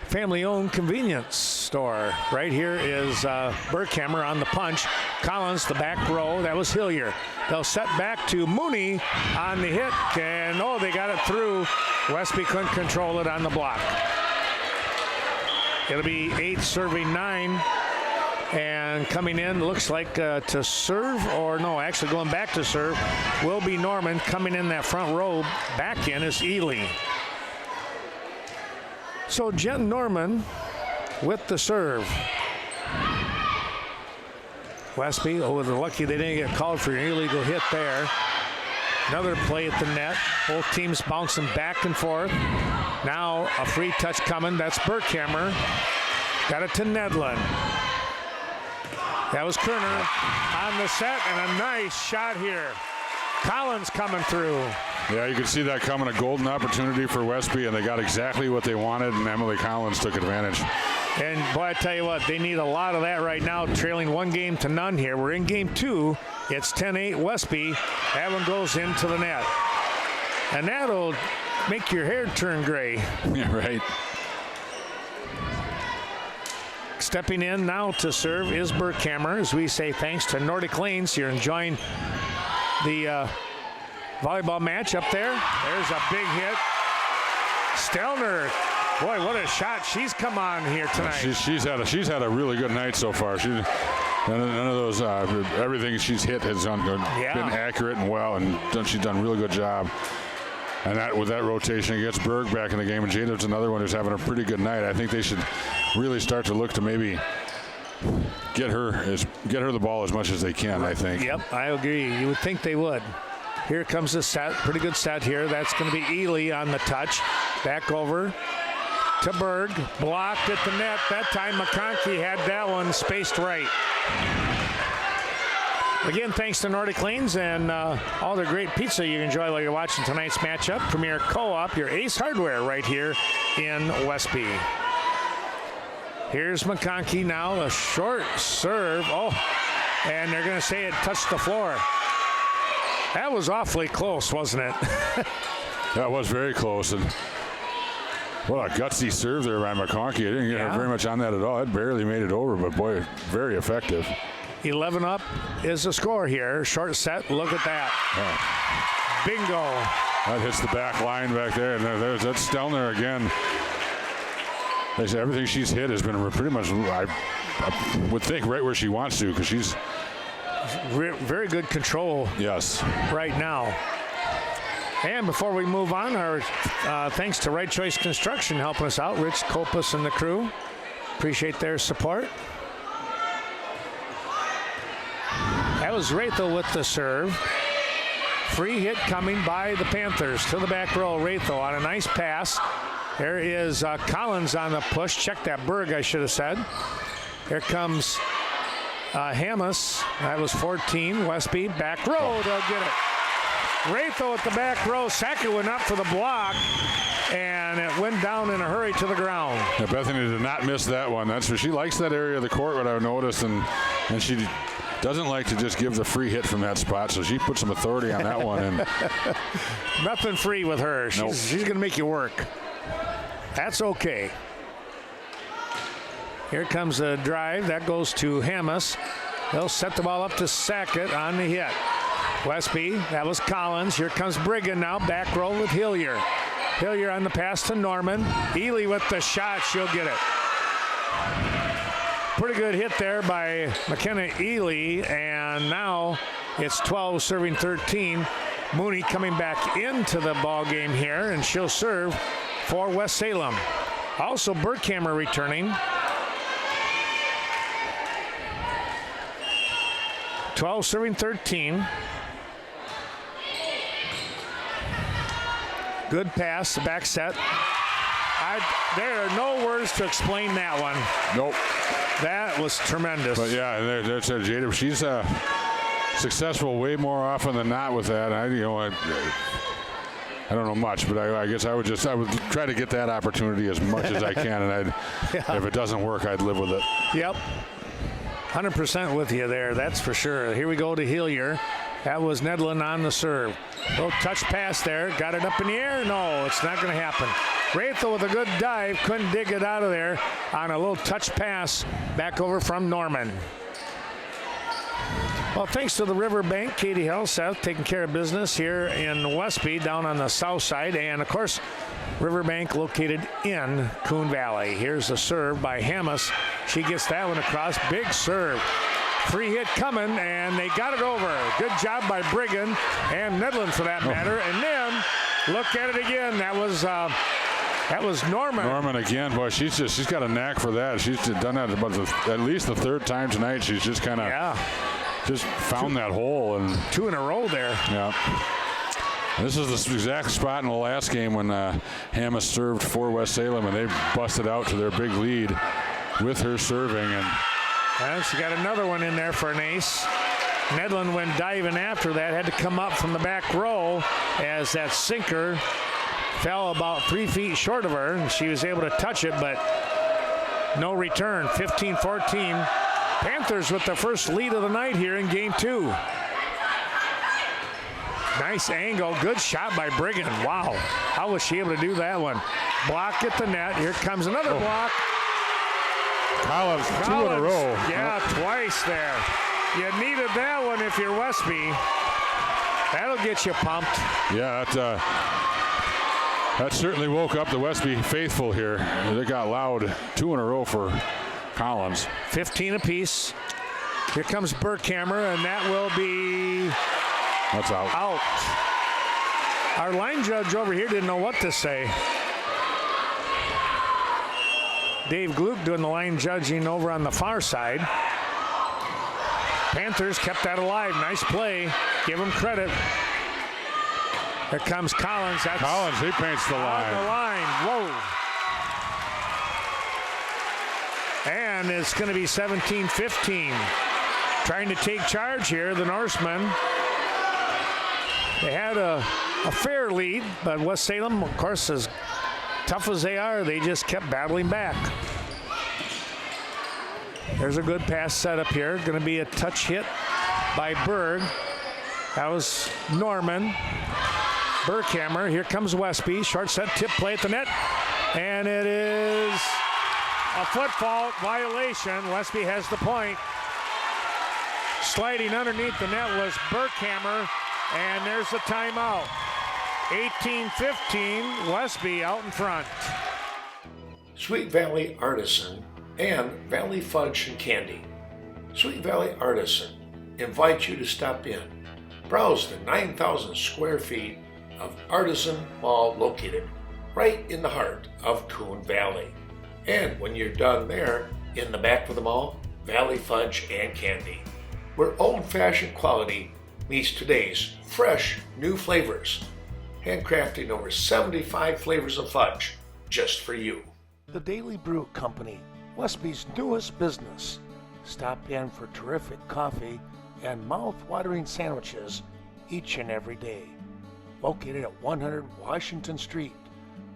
family-owned convenience store. Right here is Burkhammer on the punch. Collins, the back row. That was Hillier. They'll set back to Mooney on the hit, and they got it through. Westby couldn't control it on the block. It'll be 8-9, and coming in looks like to serve, or no, actually going back to serve will be Norman. Coming in that front row, back in is Ely. So Jen Norman with the serve. Westby, they're lucky they didn't get called for an illegal hit there. Another play at the net. Both teams bouncing back and forth. Now a free touch coming. That's Burkhammer. Got it to Nedlin. That was Kerner on the set, and a nice shot here. Collins coming through. Yeah, you could see that coming, a golden opportunity for Westby, and they got exactly what they wanted, and Emily Collins took advantage. And boy, I tell you what, they need a lot of that right now, trailing 1-0 here. We're in game 2. It's 10-8 Westby. That one goes into the net. And that'll make your hair turn gray. Yeah, right. Stepping in now to serve is Burkhammer, as we say thanks to Nordic Lanes. You're enjoying the volleyball match up there. There's a big hit. Stelner, boy, what a shot she's come on here tonight. She's had a really good night so far. None of those everything she's hit has been accurate and well, and she's done a really good job. And that with that rotation against Berg back in the game, and Jacob's another one who's having a pretty good night. I think they should really start to look to maybe get her the ball as much as they can. I think. Yep, I agree. You would think they would. Here comes the set. Pretty good set here. That's going to be Ely on the touch. Back over to Berg. Blocked at the net. That time McConkey had that one spaced right. Again, thanks to Nordic Lanes and all their great pizza you enjoy while you're watching tonight's matchup. Premier Co-op, your Ace Hardware right here in Westby. Here's McConkey now, a short serve. And they're going to say it touched the floor. That was awfully close, wasn't it? That was very close. And what a gutsy serve there by McConkey. I didn't get very much on that at all. It barely made it over, but boy, very effective. 11 up is the score here. Short set, look at that. Oh. Bingo. That hits the back line back there, and that's Stelner again. They say everything she's hit has been pretty much, I would think, right where she wants to, because she's very good control. Yes. Right now. And before we move on, our thanks to Right Choice Construction helping us out, Rich Kopus and the crew. Appreciate their support. That was Ratho with the serve. Free hit coming by the Panthers to the back row. Ratho on a nice pass. There is Collins on the push. Check that, Berg, I should have said. Here comes Hamas. That was 14. Westby, back row. They'll get it. Ratho at the back row. Sackett went up for the block, and it went down in a hurry to the ground. Yeah, Bethany did not miss that one. That's for, she likes that area of the court, what I've noticed, and she doesn't like to just give the free hit from that spot, so she put some authority on that one. And nothing free with her. She's going to make you work. That's okay. Here comes a drive. That goes to Hamas. They'll set the ball up to Sackett on the hit. Westby, that was Collins. Here comes Brigham now. Back row with Hillier. Hillier on the pass to Norman. Ely with the shot. She'll get it. Pretty good hit there by McKenna Ely, and now it's 12 serving 13. Mooney coming back into the ball game here, and she'll serve for West Salem. Also, Berghammer returning. 12 serving 13. Good pass, the back set. There are no words to explain that one. Nope. That was tremendous. But yeah, there's Jada. She's successful way more often than not with that. I don't know much, but I guess I would try to get that opportunity as much as I can, and if it doesn't work, I'd live with it. Yep. 100% with you there, that's for sure. Here we go to Hillier. That was Nedlin on the serve. Little touch pass there. Got it up in the air. No, it's not going to happen. Raythel with a good dive. Couldn't dig it out of there on a little touch pass back over from Norman. Well, thanks to the Riverbank, Katie Helseth taking care of business here in Westby down on the south side. And, of course, Riverbank located in Coon Valley. Here's a serve by Hammes. She gets that one across. Big serve. Free hit coming, and they got it over. Good job by Brigham and Nedlin for that matter. And then look at it again. That was Norman. Norman again, boy. She's got a knack for that. She's done that about at least the third time tonight. She's just kind of just found that hole, and 2 in a row there. Yeah. And this is the exact spot in the last game when Hammes served for West Salem, and they busted out to their big lead with her serving. And she got another one in there for an ace. Nedlin went diving after that, had to come up from the back row as that sinker fell about 3 feet short of her, and she was able to touch it, but no return. 15-14. Panthers with the first lead of the night here in game 2. Nice angle, good shot by Brigham. Wow, how was she able to do that one? Block at the net. Here comes another block. Collins, 2 in a row. Yeah, twice there. You needed that one if you're Westby. That'll get you pumped. Yeah, that certainly woke up the Westby faithful here. They got loud. 2 in a row for Collins. 15 apiece. Here comes Berghammer, and that will be... That's out. Our line judge over here didn't know what to say. Dave Gluck doing the line judging over on the far side. Panthers kept that alive. Nice play. Give them credit. Here comes Collins. Collins, he paints the line. On the line. Whoa. And it's going to be 17-15. Trying to take charge here, the Norsemen. They had a fair lead, but West Salem, of course, as tough as they are, they just kept battling back. There's a good pass set up here. Going to be a touch hit by Berg. That was Norman. Berghammer. Here comes Westby. Short set tip play at the net. And it is a foot fault violation. Westby has the point. Sliding underneath the net was Berghammer. And there's the timeout. 18-15, Westby out in front. Sweet Valley Artisan and Valley Fudge and Candy. Sweet Valley Artisan invites you to stop in. Browse the 9,000 square feet of Artisan Mall located right in the heart of Coon Valley. And when you're done there, in the back of the mall, Valley Fudge and Candy, where old-fashioned quality meets today's fresh new flavors. Handcrafting over 75 flavors of fudge just for you. The Daily Brew Company, Westby's newest business. Stop in for terrific coffee and mouth-watering sandwiches each and every day. Located at 100 Washington Street.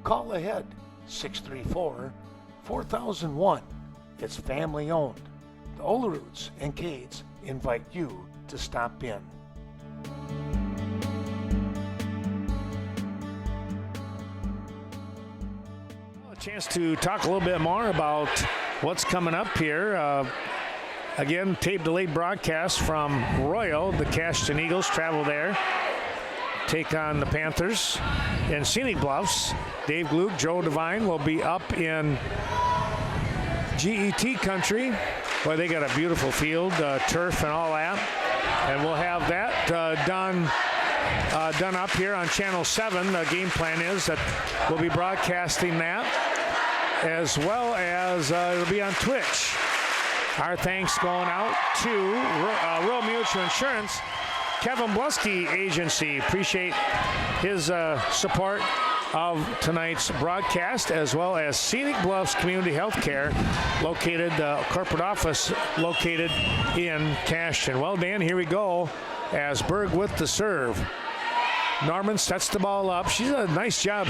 Call ahead, 634-4001. It's family owned. The Oleroots and Cades invite you to stop in. Chance to talk a little bit more about what's coming up here. Again, tape delayed broadcast from Royal. The Cashton Eagles travel there, take on the Panthers in Scenic Bluffs. Dave Gluck, Joe Devine will be up in GET country, where they got a beautiful field, turf and all that. And we'll have that done up here on Channel 7. The game plan is that we'll be broadcasting that. as well as it'll be on Twitch. Our thanks going out to Rural Mutual Insurance, Kevin Blusky Agency. Appreciate his support of tonight's broadcast, as well as Scenic Bluffs Community Healthcare, located, corporate office located in Cashton. Well, Dan, here we go as Berg with the serve. Norman sets the ball up. She's a nice job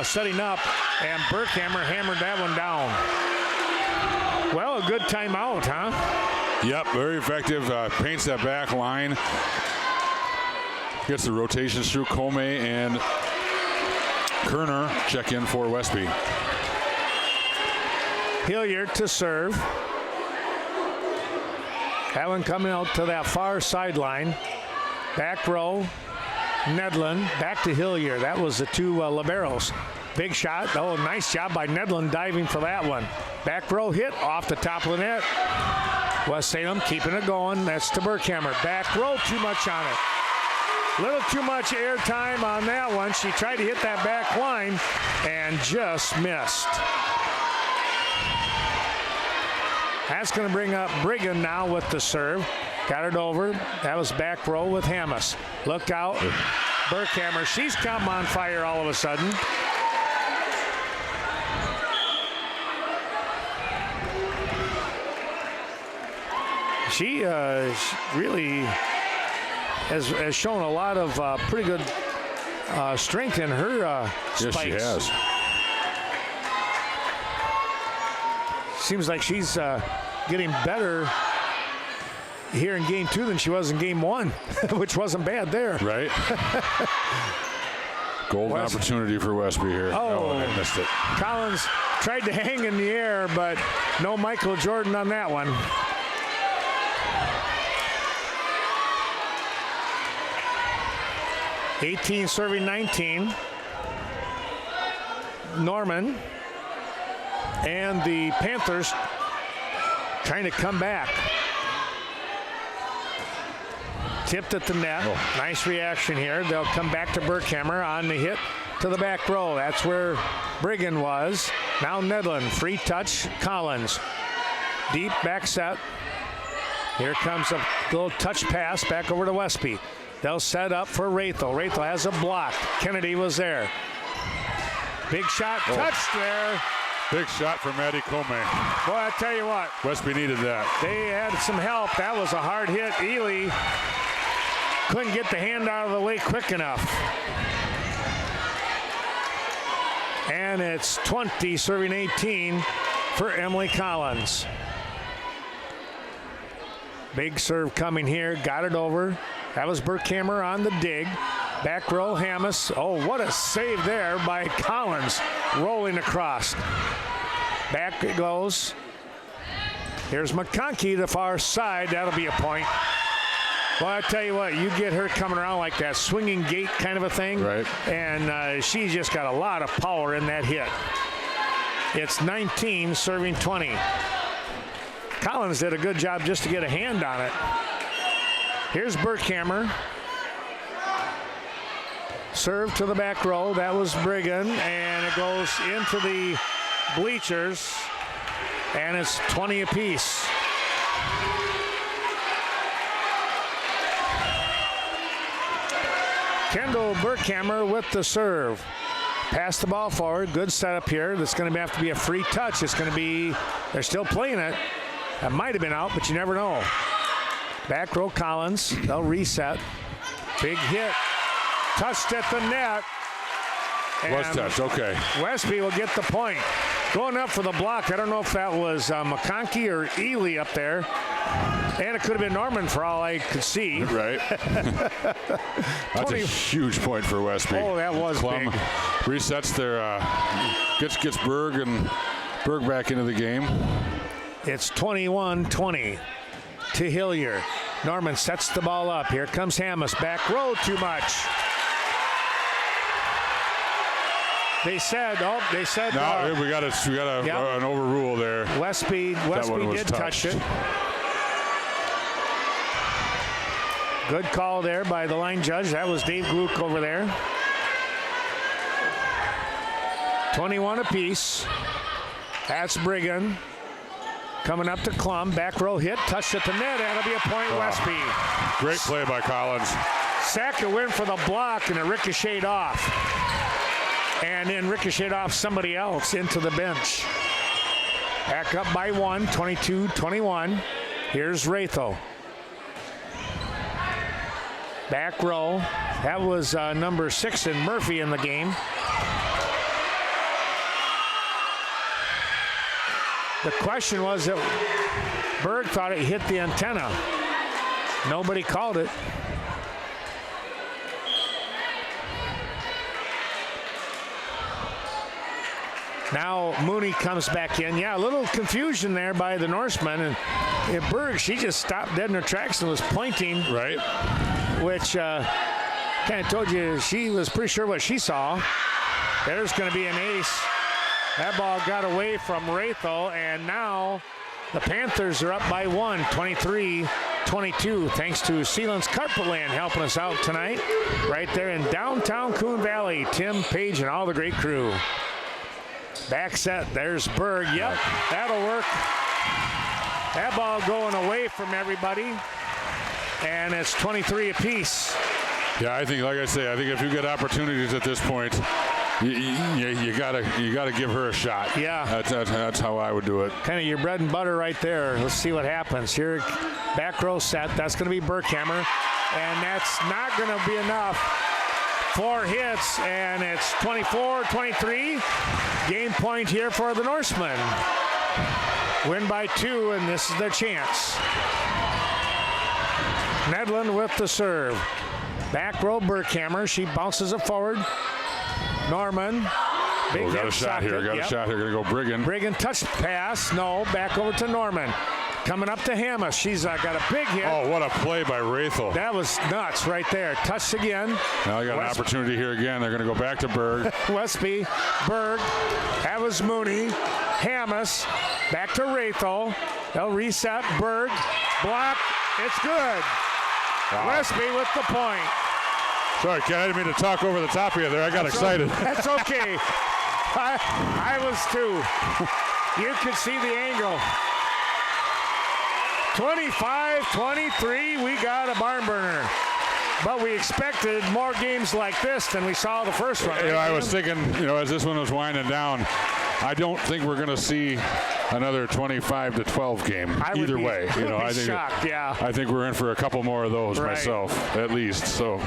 setting up, and Berghammer hammered that one down. Well, a good timeout, huh? Yep, very effective. Paints that back line. Gets the rotations through. Comey and Kerner check in for Westby. Hilliard to serve. That one coming out to that far sideline. Back row, Nedlin. Back to Hilliard. That was the two liberos. Big shot. Oh, nice job by Nedlin diving for that one. Back row hit off the top of the net. West Salem keeping it going. That's to Berghammer. Back row, too much on it. Little too much air time on that one. She tried to hit that back line and just missed. That's going to bring up Brigham now with the serve. Got it over. That was back row with Hammes. Look out. Berghammer. She's come on fire all of a sudden. She really has shown a lot of pretty good strength in her spikes. Yes, she has. Seems like she's getting better here in game 2 than she was in game 1, which wasn't bad there. Right. Golden opportunity for Westby here. Oh, I missed it. Collins tried to hang in the air, but no Michael Jordan on that one. (18 serving 19). Norman and the Panthers trying to come back. Tipped at the net. Oh. Nice reaction here. They'll come back to Berghammer on the hit to the back row. That's where Brigham was. Now Nedlin. Free touch. Collins. Deep back set. Here comes a little touch pass back over to Westby. They'll set up for Rathel. Rathel has a block. Kennedy was there. Big shot. Touch there. Big shot from Maddie Comey. Boy, I tell you what. Westby needed that. They had some help. That was a hard hit. Ely couldn't get the hand out of the way quick enough. And it's 20 serving 18 for Emily Collins. Big serve coming here. Got it over. That was Berghammer on the dig. Back row, Hammes. Oh, what a save there by Collins, rolling across. Back it goes. Here's McConkey, the far side. That'll be a point. Well, I tell you what, you get her coming around like that swinging gate kind of a thing. Right. And she's just got a lot of power in that hit. It's 19 serving 20. Collins did a good job just to get a hand on it. Here's Berghammer. Serve to the back row. That was Brigham, and it goes into the bleachers, and it's 20 apiece. Kendall Berghammer with the serve. Pass the ball forward. Good setup here. That's going to have to be a free touch. It's going to be, they're still playing it. That might have been out, but you never know. Back row Collins. They'll reset. Big hit. Touched at the net. Was touched, okay. Westby will get the point. Going up for the block. I don't know if that was McConkey or Ely up there. And it could have been Norman for all I could see. Right. That's a huge point for Westby. Oh, that was Klum big. Resets their, gets Berg back into the game. It's 21-20 to Hilliard. Norman sets the ball up. Here comes Hammes. Back row, too much. They said. No, we got an overrule there. Westby did touch it. Good call there by the line judge. That was Dave Gluck over there. 21 apiece. That's Brigham. Coming up to Klum. Back row hit. Touched at the net. That'll be a point, Westby. Great play by Collins. Saka went for the block, and it ricocheted off. And then ricocheted off somebody else into the bench. Back up by 1, 22-21. Here's Rathel. Back row. That was number 6 in Murphy in the game. The question was that Berg thought it hit the antenna. Nobody called it. Now Mooney comes back in. Yeah, a little confusion there by the Norsemen. And Berg, she just stopped dead in her tracks and was pointing. Right. Which kind of told you she was pretty sure what she saw. There's going to be an ace. That ball got away from Rathel, and now the Panthers are up by 1, 23-22, thanks to Sealand's Carpetland helping us out tonight. Right there in downtown Coon Valley, Tim, Page, and all the great crew. Back set, there's Berg. Yep, that'll work. That ball going away from everybody, and it's 23 apiece. Yeah, I think, like I say, I think if you get opportunities at this point, you gotta give her a shot. Yeah, that's how I would do it. Kind of your bread and butter right there. Let's see what happens here. Back row set. That's going to be Berkhammer, and that's not going to be enough. 4 hits, and it's 24-23. Game point here for the Norsemen. Win by 2, and this is their chance. Nedlund with the serve. Back row Berkhammer. She bounces it forward. Norman. Big got a shot here. Got a shot here. Gonna go Brigham. Brigham touch pass. No. Back over to Norman. Coming up to Hammer. She's got a big hit. Oh, what a play by Rathel. That was nuts right there. Touched again. Now I got an opportunity here again. They're going to go back to Berg. Westby, Berg. That was Mooney. Hammes. Back to Rathel. They'll reset. Berg. Block. It's good. Wow. Westby with the point. Sorry, Ken, I didn't mean to talk over the top of you there. I got excited. That's okay. I was too. You could see the angle. 25-23, we got a barn burner. But we expected more games like this than we saw the first one. You know, I was thinking, as this one was winding down, I don't think we're going to see another 25-12 game either way. I think shocked, yeah. I think we're in for a couple more of those myself, at least. So,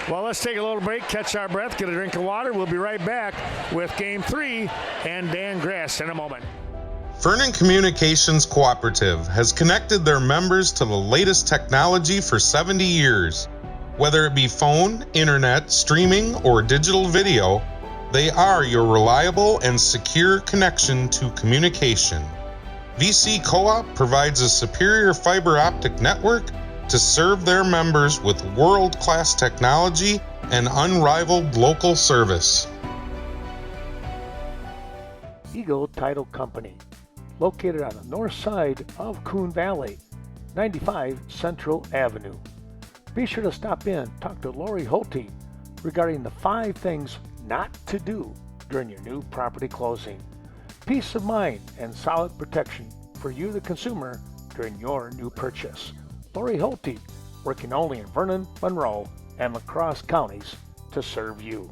well, let's take a little break, catch our breath, get a drink of water. We'll be right back with Game 3 and Dan Grass in a moment. Vernon Communications Cooperative has connected their members to the latest technology for 70 years. Whether it be phone, internet, streaming, or digital video, they are your reliable and secure connection to communication. VC Co-op provides a superior fiber optic network to serve their members with world-class technology and unrivaled local service. Eagle Title Company, located on the north side of Coon Valley, 95 Central Avenue. Be sure to stop in, talk to Lori Holte regarding the 5 things not to do during your new property closing. Peace of mind and solid protection for you, the consumer, during your new purchase. Lori Holte, working only in Vernon, Monroe, and La Crosse counties to serve you.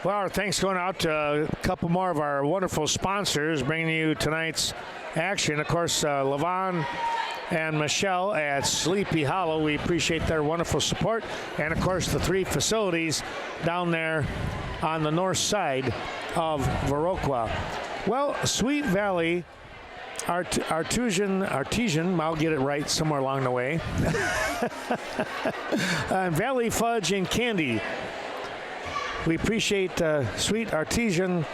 Well, our thanks going out to a couple more of our wonderful sponsors bringing you tonight's action. Of course, Levon and Michelle at Sleepy Hollow. We appreciate their wonderful support. And, of course, the 3 facilities down there on the north side of Viroqua. Well, Sweet Valley Artesian, I'll get it right somewhere along the way. Valley Fudge and Candy. We appreciate Sweet Artesian,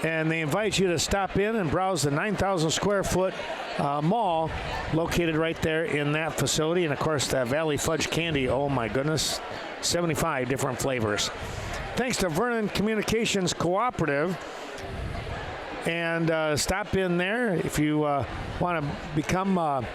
and they invite you to stop in and browse the 9,000 square foot mall located right there in that facility. And of course, that Valley Fudge Candy, oh my goodness, 75 different flavors. Thanks to Vernon Communications Cooperative. And stop in there if you want to become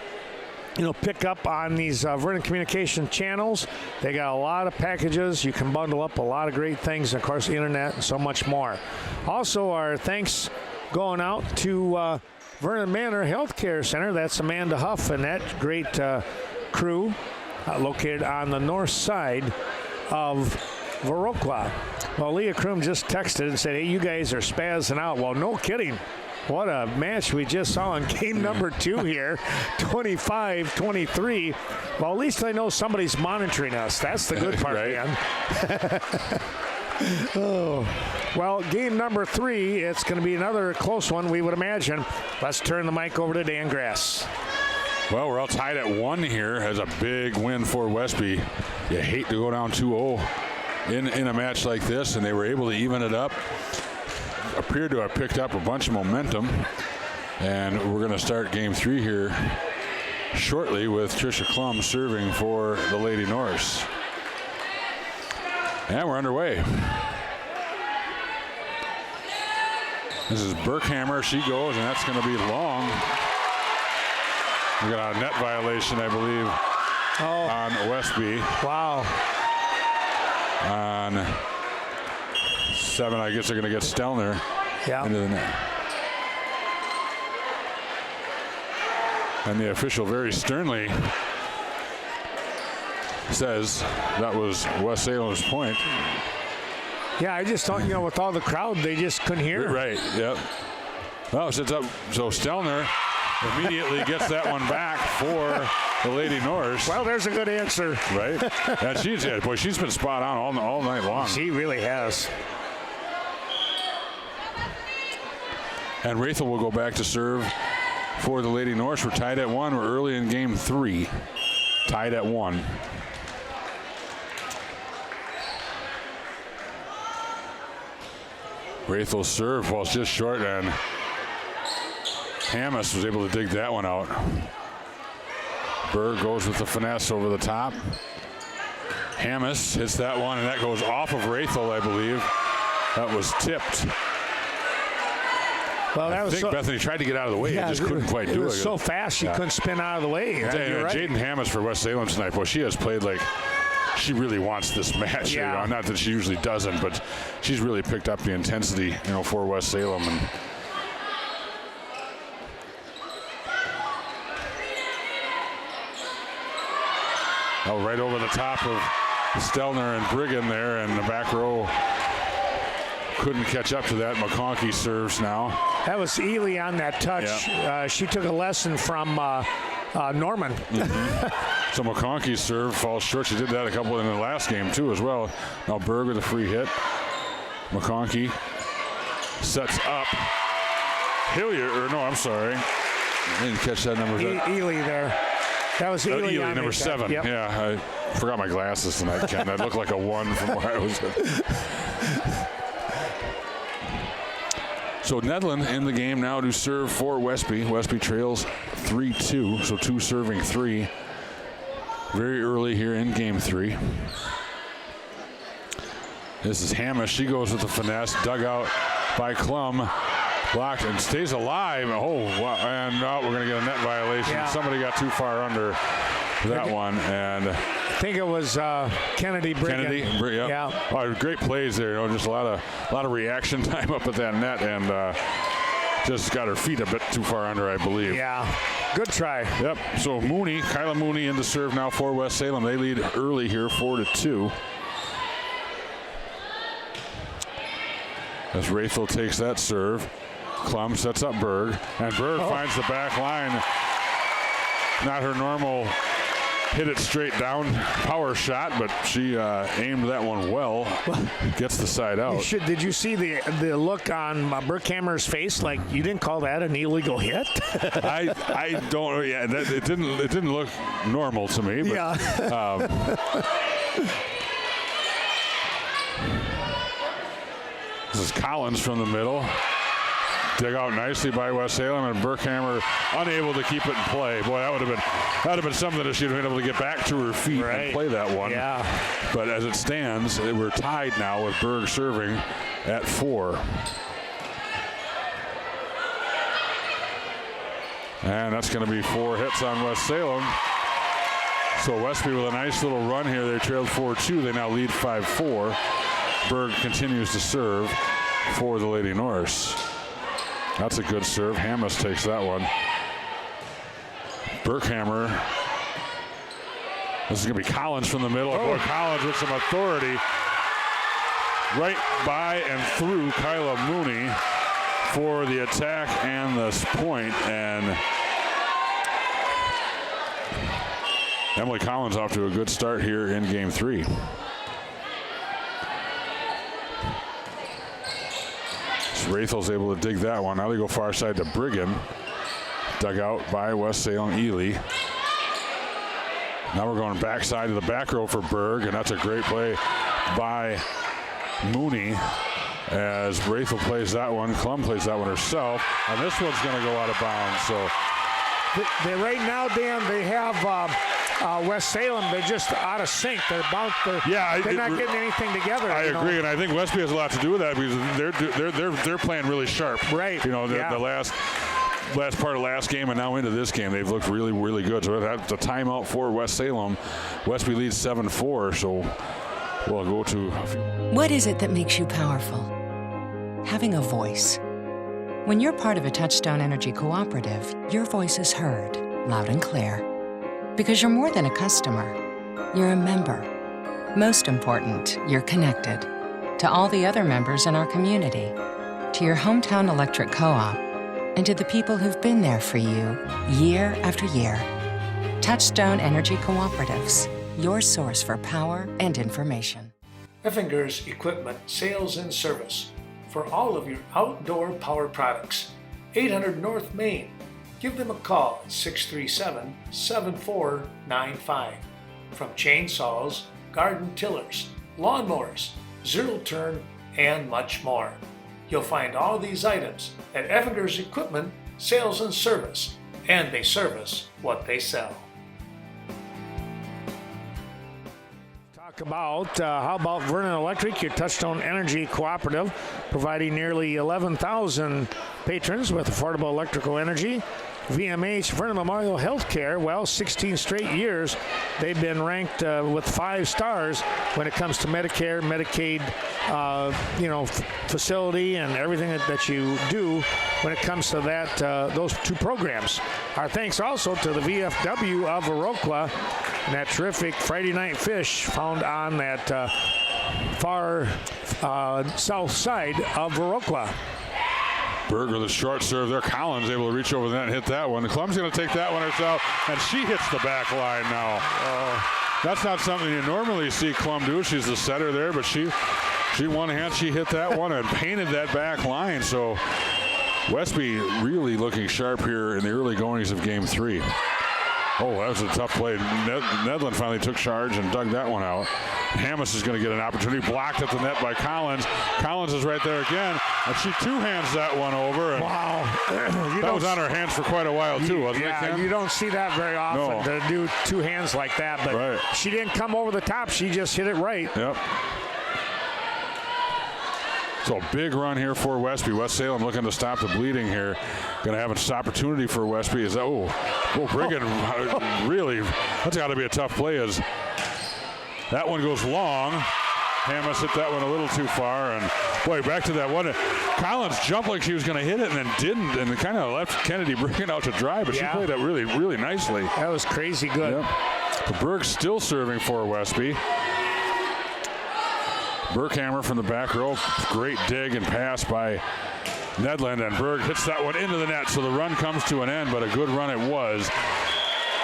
pick up on these Vernon Communication channels. They got a lot of packages. You can bundle up a lot of great things, and of course, the internet and so much more. Also, our thanks going out to Vernon Manor Healthcare Center. That's Amanda Huff and that great crew located on the north side of Viroqua. Well, Leah Kroom just texted and said, hey, you guys are spazzing out. Well, no kidding. What a match we just saw in game number 2 here, 25-23. Well, at least I know somebody's monitoring us. That's the good part, man. Oh. Well, game number 3, it's going to be another close one, we would imagine. Let's turn the mic over to Dan Grass. Well, we're all tied at 1 here as a big win for Westby. You hate to go down 2-0 in a match like this, and they were able to even it up. Appeared to have picked up a bunch of momentum, and we're going to start game 3 here shortly with Trisha Klum serving for the Lady Norse. And we're underway. This is Berkhammer. She goes, and that's going to be long. We got a net violation, I believe, on Westby. Wow. On 7, I guess they're going to get Stelner into the net. And the official very sternly says that was West Salem's point. Yeah, I just thought, with all the crowd, they just couldn't hear. Right, yep. Well, sets up, so Stelner immediately gets that one back for the Lady Norse. Well, there's a good answer. Right? And she's been spot on all night long. She really has. And Raythel will go back to serve for the Lady Norse. We're tied at 1. We're early in game 3. Tied at 1. Raythel's serve was just short, and Hammis was able to dig that one out. Berg goes with the finesse over the top. Hammis hits that one, and that goes off of Raythel, I believe. That was tipped. Well, I think Bethany tried to get out of the way. Yeah, just couldn't quite do it. It was so fast she couldn't spin out of the way. You're right. Jaden Hammis for West Salem tonight. Well, she has played like she really wants this match. Yeah. Not that she usually doesn't, but she's really picked up the intensity, for West Salem. And right over the top of Stelner and Brigham there, and the back row couldn't catch up to that. McConkey serves now. That was Ely on that touch. Yeah. She took a lesson from Norman. Mm-hmm. So McConkey's serve falls short. She did that a couple in the last game too as well. Now Berg with a free hit. McConkey sets up Hilliard, I didn't catch that number. Ely there. That was Ely, Ely number 7. Yep. Yeah, I forgot my glasses tonight, Ken. That looked like a 1 from where I was. So Nedlin in the game now to serve for Westby. Westby trails 3-2, so 2 serving 3. Very early here in game 3. This is Hammis. She goes with the finesse. Dug out by Klum. Blocked and stays alive. Oh, wow. And we're going to get a net violation. Yeah. Somebody got too far under that one. And I think it was Kennedy Brigham. Yeah. Oh, great plays there. Just a lot of reaction time up at that net, and just got her feet a bit too far under, I believe. Yeah. Good try. Yep. So Kyla Mooney in the serve now for West Salem. They lead early here, 4-2. As Raythel takes that serve. Klum sets up Berg, and Berg finds the back line. Not her normal hit it straight down power shot, but she aimed that one well. Gets the side out. Did you see the look on Berkhammer's face? Like, you didn't call that an illegal hit? I don't. Yeah, it didn't look normal to me. But, yeah. This is Collins from the middle. Dig out nicely by West Salem, and Berkhammer unable to keep it in play. Boy, that would have been something that she'd have been able to get back to her feet and play that one. Yeah. But as it stands, we're tied now with Berg serving at 4. And that's going to be 4 hits on West Salem. So Westby with a nice little run here. They trailed 4-2. They now lead 5-4. Berg continues to serve for the Lady Norse. That's a good serve. Hammes takes that one. Berghammer. This is going to be Collins from the middle. Oh. Boy, Collins with some authority. Right by and through Kyla Mooney for the attack and the point. And Emily Collins off to a good start here in game 3. Wrathel's able to dig that one. Now they go far side to Brigham. Dug out by West Salem Ely. Now we're going backside to the back row for Berg, and that's a great play by Mooney as Wrathel plays that one. Klum plays that one herself, and this one's going to go out of bounds. So they right now, Dan, they have West Salem. They're just out of sync. They're not getting anything together. I agree, and I think Westby has a lot to do with that because they're playing really sharp. Right. You know, the last part of last game and now into this game, they've looked really, really good. So that's a timeout for West Salem. Westby leads 7-4. So we'll go to. What is it that makes you powerful? Having a voice. When you're part of a Touchstone Energy cooperative, your voice is heard, loud and clear. Because you're more than a customer, you're a member. Most important, you're connected to all the other members in our community, to your hometown electric co-op, and to the people who've been there for you year after year. Touchstone Energy Cooperatives, your source for power and information. Effinger's Equipment Sales and Service for all of your outdoor power products. 800 North Main. Give them a call at 637-7495. From chainsaws, garden tillers, lawnmowers, zero turn, and much more. You'll find all these items at Effinger's Equipment Sales and Service, and they service what they sell. About how about Vernon Electric, your Touchstone Energy cooperative, providing nearly 11,000 patrons with affordable electrical energy. VMH, Vernon Memorial Healthcare, well, 16 straight years they've been ranked with 5 stars when it comes to Medicare, Medicaid, facility and everything that you do when it comes to that, those 2 programs. Our thanks also to the VFW of Viroqua and that terrific Friday Night Fish found on that far south side of Viroqua. Berg with a short serve there. Collins able to reach over the net and hit that one. Klum's going to take that one herself, and she hits the back line now. That's not something you normally see Klum do. She's the setter there, but she one hand, she hit that one and painted that back line. So Westby really looking sharp here in the early goings of game 3. Oh, that was a tough play. Nedlund finally took charge and dug that one out. Hammes is going to get an opportunity. Blocked at the net by Collins. Collins is right there again, and she two-hands that one over. And wow. That was on her hands for quite a while, too, wasn't it, Ken? You don't see that very often, to do 2 hands like that. But she didn't come over the top. She just hit it right. Yep. So a big run here for Westby. West Salem looking to stop the bleeding here. Going to have an opportunity for Westby. Brigham really, that's got to be a tough play as that one goes long. Hammes hit that one a little too far. And boy, back to that one. Collins jumped like she was going to hit it and then didn't, and kind of left Kennedy Brigham out to dry, but she played that really, really nicely. That was crazy good. Yep. The Berg's still serving for Westby. Berghammer from the back row. Great dig and pass by Nedlund, and Berg hits that one into the net, so the run comes to an end, but a good run it was.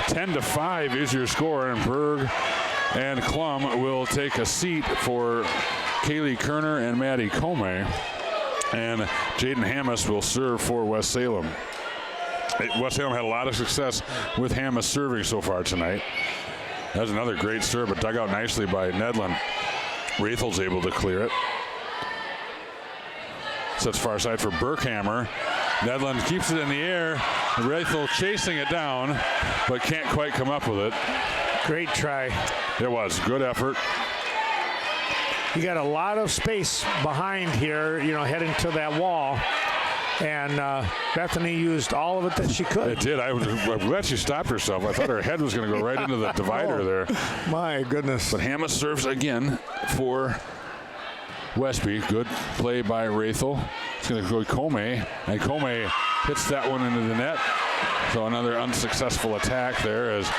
10-5 is your score, and Berg and Klum will take a seat for Kaylee Kerner and Maddie Comey, and Jaden Hammes will serve for West Salem. West Salem had a lot of success with Hammes serving so far tonight. That's another great serve, but dug out nicely by Nedlund. Wrathel's able to clear it. Sets far side for Berghammer. Nedlund keeps it in the air. Wrathel chasing it down, but can't quite come up with it. Great try. It was. Good effort. You got a lot of space behind here, heading to that wall. And Bethany used all of it that she could. It did. I'm glad she stopped herself. I thought her head was going to go right into the divider there. My goodness. But Hamas serves again for Westby. Good play by Rathel. It's going to go to Comey, and Comey hits that one into the net. So another unsuccessful attack there as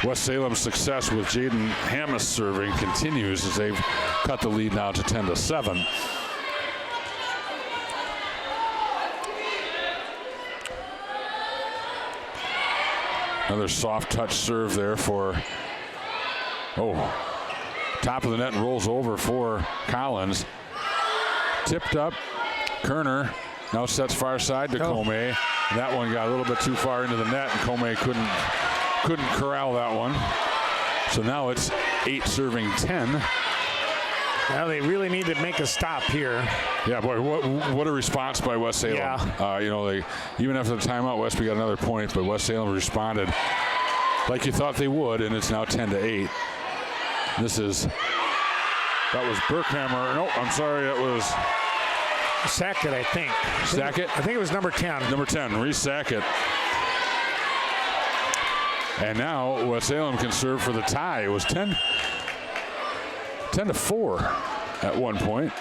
West Salem's success with Jaden Hamas serving continues as they've cut the lead now to 10-7. Another soft touch serve there for, top of the net and rolls over for Collins. Tipped up, Kerner now sets far side to Comey. That one got a little bit too far into the net and Comey couldn't corral that one. So now it's 8 serving 10. Now they really need to make a stop here. Yeah, boy, what a response by West Salem. Yeah. They even after the timeout, Westby got another point, but West Salem responded like you thought they would, and it's now 10-8. That was Burkhammer. No, I'm sorry, that was Sackett, I think. Sackett? I think it was number 10. Number 10, Reese Sackett. And now West Salem can serve for the tie. It was 10-4 at one point.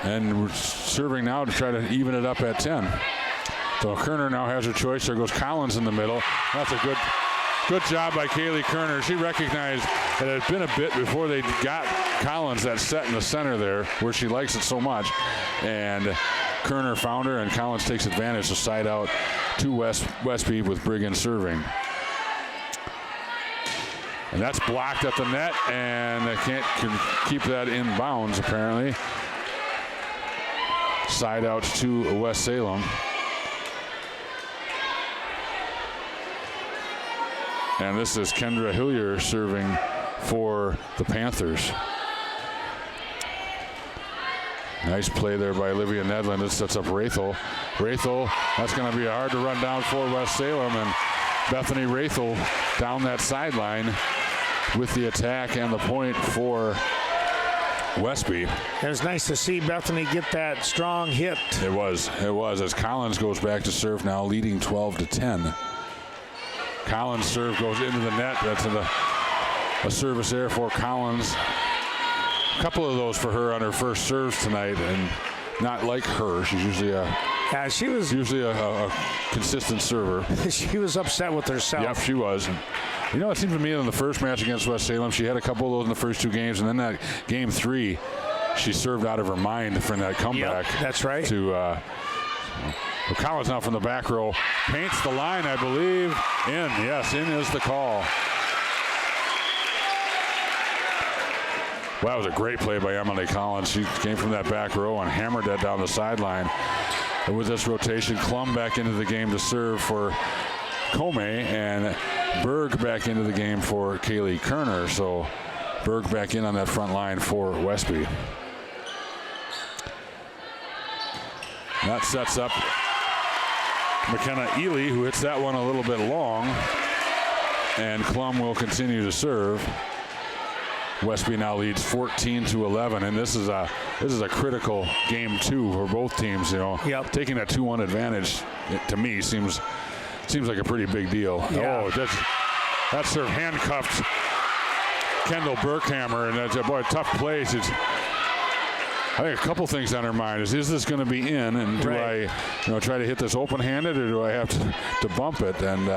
And we're serving now to try to even it up at 10. So Kerner now has her choice. There goes Collins in the middle. That's a good job by Kaylee Kerner. She recognized that it had been a bit before they got Collins that set in the center there where she likes it so much. And Kerner found her, and Collins takes advantage to side out to Westby with Brigham serving. And that's blocked at the net, and they can keep that in bounds, apparently. Side out to West Salem. And this is Kendra Hillier serving for the Panthers. Nice play there by Olivia Nedlin. This sets up Rathel. Rathel, that's going to be hard to run down for West Salem. And Bethany Rathel down that sideline with the attack and the point for Westby. It was nice to see Bethany get that strong hit. It was as Collins goes back to serve now, leading 12-10. Collins' serve goes into the net. That's a service there for Collins. A couple of those for her on her first serves tonight, and not like her. She's usually a consistent server. She was upset with herself. Yep, she was. And, it seemed to me in the first match against West Salem, she had a couple of those in the first 2 games, and then that game 3, she served out of her mind from that comeback. Yep, that's right. Collins now from the back row paints the line, I believe. In. Yes, in is the call. Well, that was a great play by Emily Collins. She came from that back row and hammered that down the sideline. And with this rotation, Klum back into the game to serve for Comey, and Berg back into the game for Kaylee Kerner. So Berg back in on that front line for Westby. That sets up McKenna Ely, who hits that one a little bit long, and Klum will continue to serve. Westby now leads 14-11, and this is a critical game 2 for both teams. Yep. Taking that 2-1 advantage to me seems like a pretty big deal. Yeah. That serve handcuffed Kendall Burkhammer, and that's a tough play. I think a couple things on her mind is this going to be in, and do I try to hit this open-handed, or do I have to bump it? And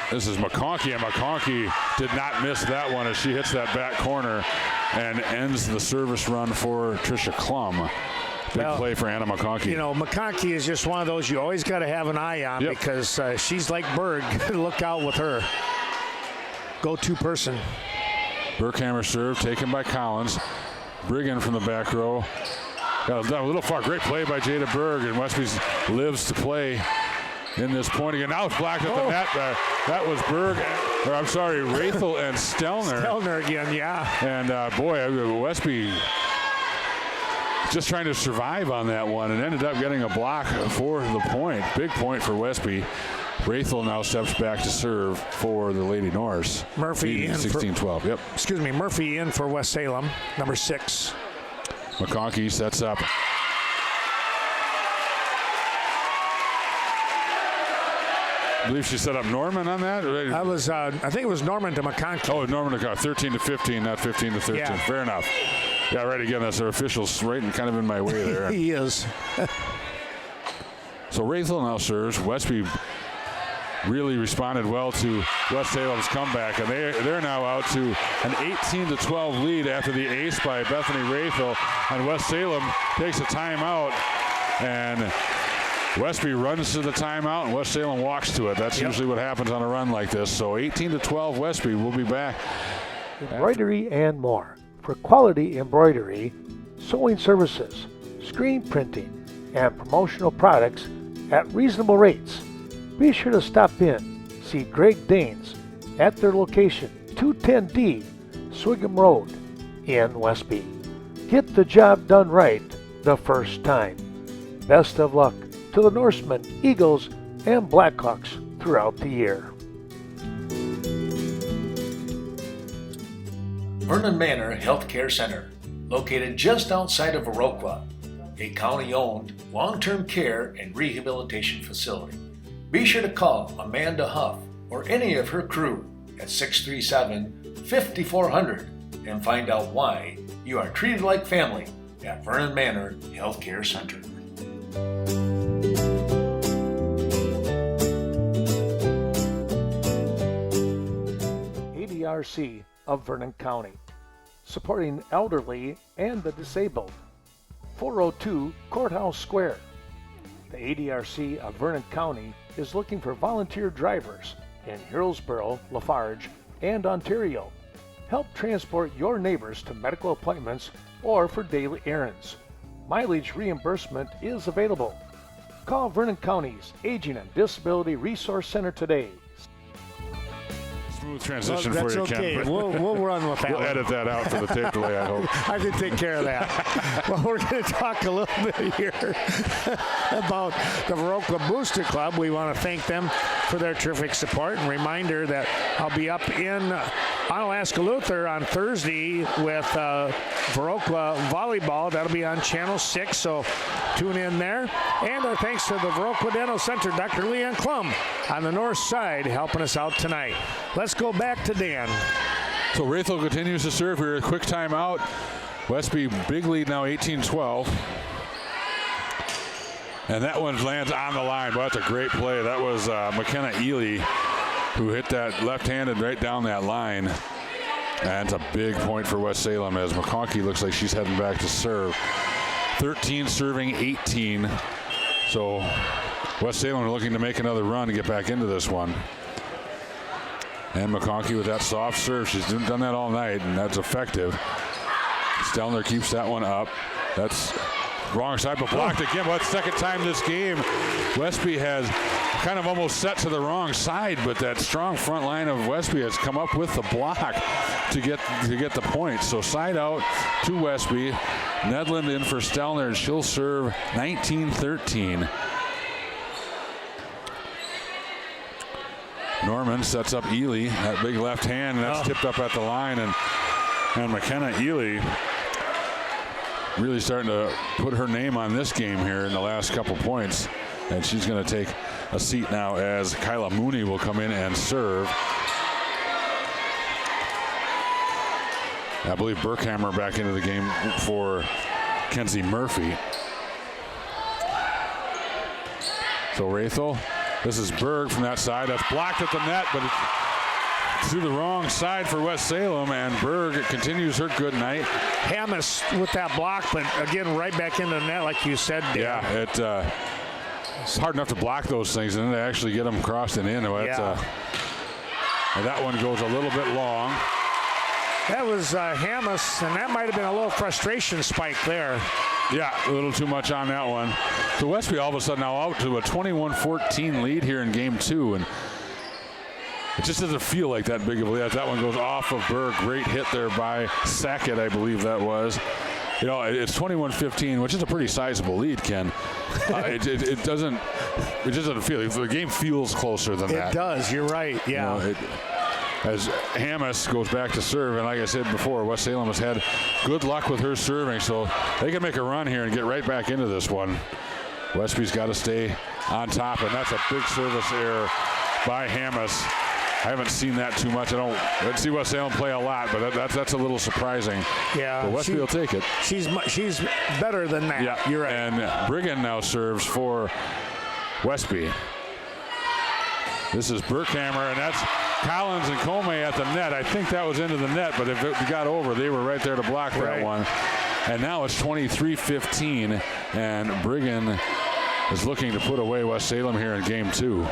this is McConkey, and McConkey did not miss that one as she hits that back corner and ends the service run for Tricia Klum. Big play for Anna McConkey. McConkey is just one of those you always got to have an eye on, because she's like Berg. Look out with her. Go-to person. Burkhammer serve taken by Collins. Brigham from the back row. Got a little far. Great play by Jada Berg, and Westby lives to play in this point again. Now it's blocked at the net. That was Rathel and Stelner. Stelner again, yeah. And Westby just trying to survive on that one and ended up getting a block for the point. Big point for Westby. Wrathel now steps back to serve for the Lady Norse. Murphy in 16-12. Yep. Excuse me, Murphy in for West Salem, number 6. McConkey sets up. I believe she set up Norman on that. That was, I think it was Norman to McConkey. Oh, Norman to 13-15, not 15-13. Yeah. Fair enough. Yeah, right again. That's our officials right and kind of in my way there. He is. So Wrathel now serves. Westby really responded well to West Salem's comeback, and they're now out to an 18-12 lead after the ace by Bethany Wrathel, and West Salem takes a timeout, and Westby runs to the timeout, and West Salem walks to it. That's usually what happens on a run like this. So 18-12 Westby. We'll be back. Embroidery and more. For quality embroidery, sewing services, screen printing, and promotional products at reasonable rates. Be sure to stop in, see Greg Danes at their location, 210D Swigum Road in Westby. Get the job done right the first time. Best of luck to the Norsemen, Eagles, and Blackhawks throughout the year. Vernon Manor Healthcare Center, located just outside of Viroqua, a county-owned long-term care and rehabilitation facility. Be sure to call Amanda Huff or any of her crew at 637-5400 and find out why you are treated like family at Vernon Manor Healthcare Center. ADRC of Vernon County, supporting elderly and the disabled. 402 Courthouse Square. The ADRC of Vernon County is looking for volunteer drivers in Hillsborough, Lafarge, and Ontario. Help transport your neighbors to medical appointments or for daily errands. Mileage reimbursement is available. Call Vernon County's Aging and Disability Resource Center today. Smooth transition That's for you, okay. Ken. We'll run with that. We'll edit that out for the tape delay, I hope. I can take care of that. Well, we're going to talk a little bit here about the Viroqua Booster Club. We want to thank them for their terrific support. And reminder that I'll be up in Onalaska Luther on Thursday with Viroqua Volleyball. That'll be on Channel 6, so tune in there. And our thanks to the Viroqua Dental Center, Dr. Leanne Klum on the north side helping us out tonight. Let's go back to Dan. So Wrathel continues to serve here. A quick timeout. Westby big lead now, 18-12. And that one lands on the line. But that's a great play. That was McKenna Ely who hit that left-handed right down that line. And it's a big point for West Salem as McConkey looks like she's heading back to serve. 13 serving 18. So West Salem are looking to make another run to get back into this one. And McConkey with that soft serve. She's done that all night, and that's effective. Stelner keeps that one up. That's wrong side, but blocked again. Well, that's the second time this game. Westby has kind of almost set to the wrong side, but that strong front line of Westby has come up with the block to get the point. So side out to Westby. Nedlund in for Stelner, and she'll serve 19-13. Norman sets up Ely, that big left hand, and that's tipped up at the line. And McKenna Ely really starting to put her name on this game here in the last couple points. And she's going to take a seat now as Kyla Mooney will come in and serve. I believe Burkhammer back into the game for Kenzie Murphy. So Wrathel. This is Berg from that side. That's blocked at the net, but it's through the wrong side for West Salem, and Berg continues her good night. Hammes with that block, but again, right back into the net, like you said. Yeah, it's hard enough to block those things, and then to actually get them crossed and in. And that one goes a little bit long. That was Hammes, and that might have been a little frustration spike there. Yeah, a little too much on that one. So Westby all of a sudden now out to a 21-14 lead here in game 2, and it just doesn't feel like that big of a lead. That one goes off of Berg. Great hit there by Sackett, I believe that was. You know, it's 21-15, which is a pretty sizable lead, Ken. It doesn't feel. The game feels closer than that. It does. You're right. Yeah. You know, as Hamas goes back to serve, and like I said before, West Salem has had good luck with her serving, so they can make a run here and get right back into this one. Westby's got to stay on top, and that's a big service error by Hamas. I haven't seen that too much. I didn't see West Salem play a lot, but that's a little surprising. Yeah, but Westby will take it. She's better than that. Yeah, you're right. And Brigham now serves for Westby. This is Burkhammer, and that's Collins and Comey at the net. I think that was into the net, but if it got over, they were right there to block that one. And now it's 23-15, and Brigham is looking to put away West Salem here in game 2.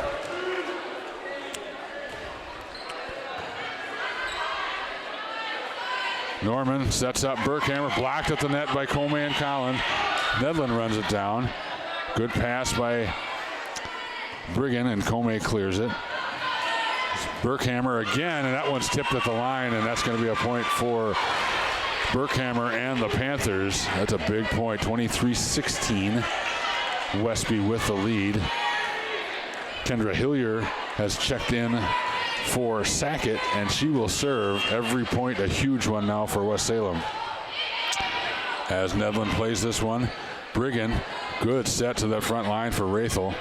Norman sets up Burkhammer, blocked at the net by Comey and Collins. Nedlin runs it down. Good pass by Brigham, and Comey clears it. Burkhammer again, and that one's tipped at the line, and that's going to be a point for Burkhammer and the Panthers. That's a big point, 23-16. Westby with the lead. Kendra Hillier has checked in for Sackett, and she will serve every point, a huge one now for West Salem. As Nedlin plays this one, Brigham, good set to the front line for Rathel,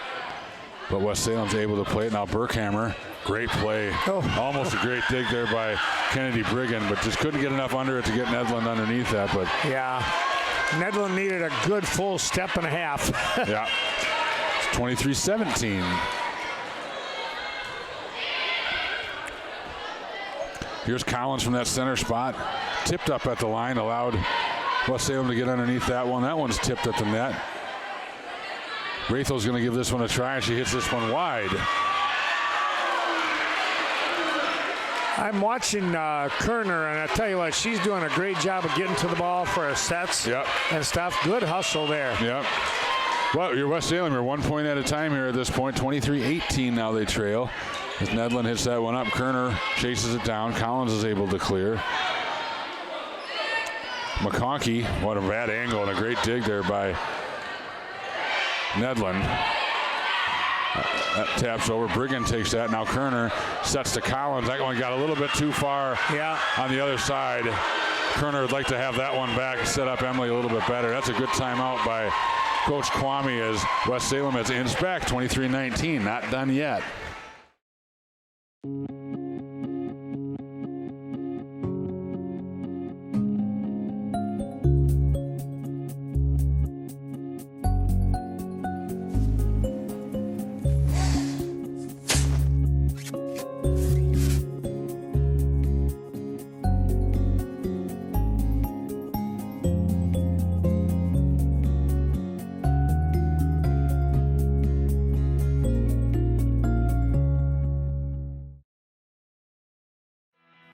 but West Salem's able to play it now. Burkhammer, great play. Almost a great dig there by Kennedy Brigham, but just couldn't get enough under it to get Nedlin underneath that. But yeah, Nedlin needed a good full step and a half. Yeah, it's 23-17. Here's Collins from that center spot. Tipped up at the line, allowed West Salem to get underneath that one. That one's tipped at the net. Rathel's going to give this one a try, and she hits this one wide. I'm watching Kerner, and I tell you what, she's doing a great job of getting to the ball for her sets and stuff. Good hustle there. Yep. Well, you're West Salem. You're 1 point at a time here at this point. 23-18 now they trail. As Nedlin hits that one up, Kerner chases it down. Collins is able to clear. McConkey, what a bad angle and a great dig there by Nedlin. That taps over. Brigham takes that. Now Kerner sets to Collins. That one got a little bit too far on the other side. Kerner would like to have that one back and set up Emily a little bit better. That's a good timeout by Coach Kwame as West Salem has inched back 23-19. Not done yet.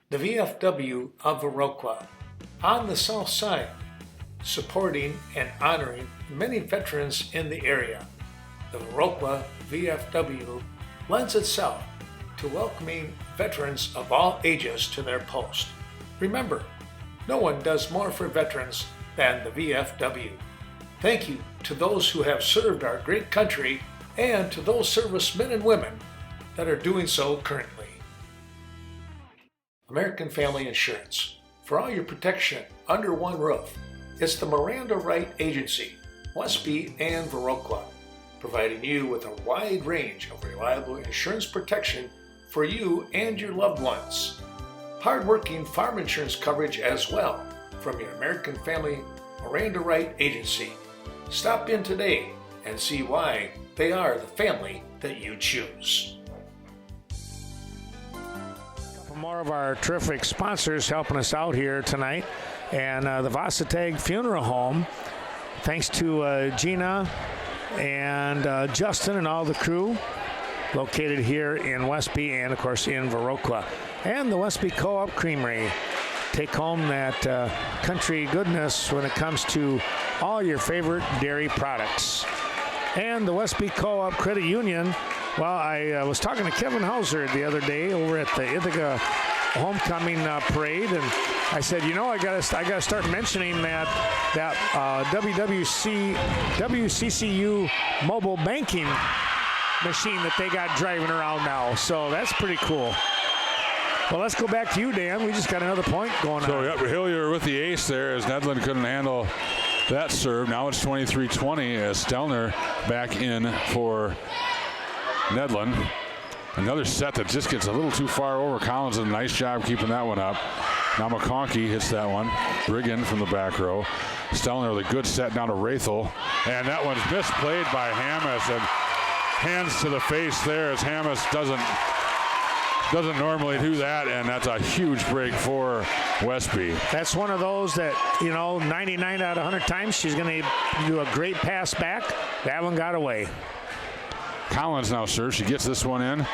The VFW of Viroqua, on the south side, supporting and honoring many veterans in the area. The Viroqua VFW lends itself to welcoming veterans of all ages to their post. Remember, no one does more for veterans than the VFW. Thank you to those who have served our great country and to those servicemen and women that are doing so currently. American Family Insurance. For all your protection under one roof, it's the Miranda Wright Agency, Westby and Viroqua, providing you with a wide range of reliable insurance protection for you and your loved ones. Hard-working farm insurance coverage as well from your American Family Miranda Wright Agency. Stop in today and see why they are the family that you choose. More of our terrific sponsors helping us out here tonight, and the Varsity Funeral Home, thanks to Gina and Justin and all the crew, located here in Westby and of course in Viroqua, and the Westby Co-op Creamery. Take home that country goodness when it comes to all your favorite dairy products. And the Westby Co-op Credit Union. Well, I was talking to Kevin Hauser the other day over at the Ithaca Homecoming Parade, and I said, you know, I gotta start mentioning that WCCU mobile banking machine that they got driving around now. So that's pretty cool. Well, let's go back to you, Dan. We just got another point going on. So, yep, Hillier with the ace there as Nedlin couldn't handle that serve. Now it's 23-20 as Stelner back in for Nedlin. Another set that just gets a little too far over. Collins did a nice job keeping that one up. Now McConkey hits that one. Brigham from the back row. Stelner with a good set down to Rathel. And that one's misplayed by Hammes, and hands to the face there as Hammes doesn't normally do that, and that's a huge break for Westby. That's one of those that, you know, 99 out of 100 times she's going to do a great pass back. That one got away. Collins now serves. She gets this one in.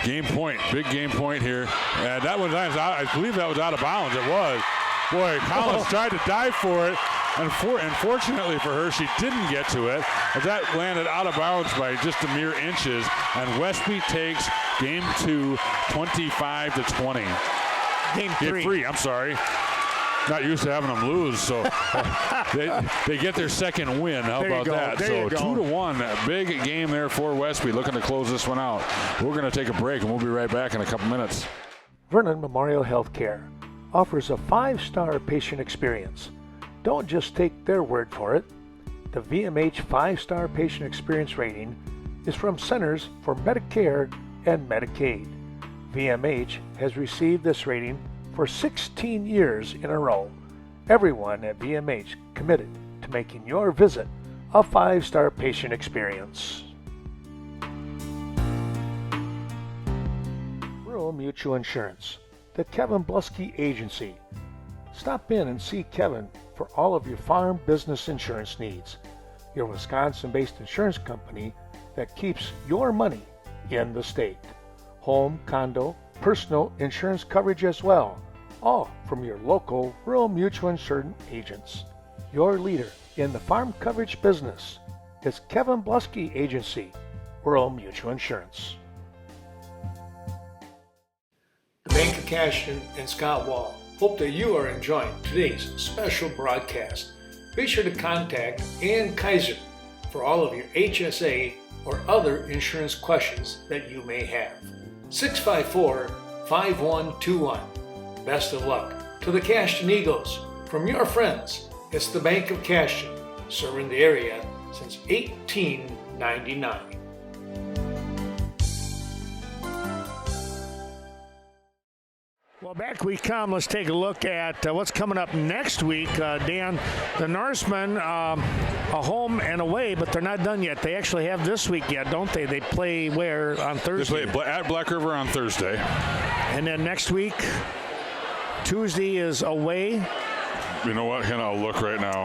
Game point, big game point here. And that one, I believe that was out of bounds. It was. Boy, Collins tried to dive for it. Unfortunately for her, she didn't get to it. But that landed out of bounds by just a mere inches. And Westby takes game 2, 25-20. Game three. I'm sorry. Not used to having them lose, so they get their second win. How about that? So 2-1, a big game there for Westby, looking to close this one out. We're going to take a break, and we'll be right back in a couple minutes. Vernon Memorial Healthcare offers a 5-star patient experience. Don't just take their word for it. The VMH 5-star patient experience rating is from Centers for Medicare and Medicaid. VMH has received this rating for 16 years in a row. Everyone at VMH committed to making your visit a 5-star patient experience. Rural Mutual Insurance, the Kevin Blusky Agency. Stop in and see Kevin for all of your farm business insurance needs. Your Wisconsin-based insurance company that keeps your money in the state. Home, condo, personal insurance coverage as well, all from your local Rural Mutual Insurance agents. Your leader in the farm coverage business is Kevin Blusky Agency, Rural Mutual Insurance. The Bank of Cashton and Scott Wall hope that you are enjoying today's special broadcast. Be sure to contact Ann Kaiser for all of your HSA or other insurance questions that you may have. 654-5121. Best of luck to the Cashton Eagles. From your friends, it's the Bank of Cashton, serving the area since 1899. Well, back we come. Let's take a look at what's coming up next week. Dan, the Norsemen, a home and away, but they're not done yet. They actually have this week yet, don't they? They play where on Thursday? They play at Black River on Thursday. And then next week, Tuesday is away. You know what? I'll look right now.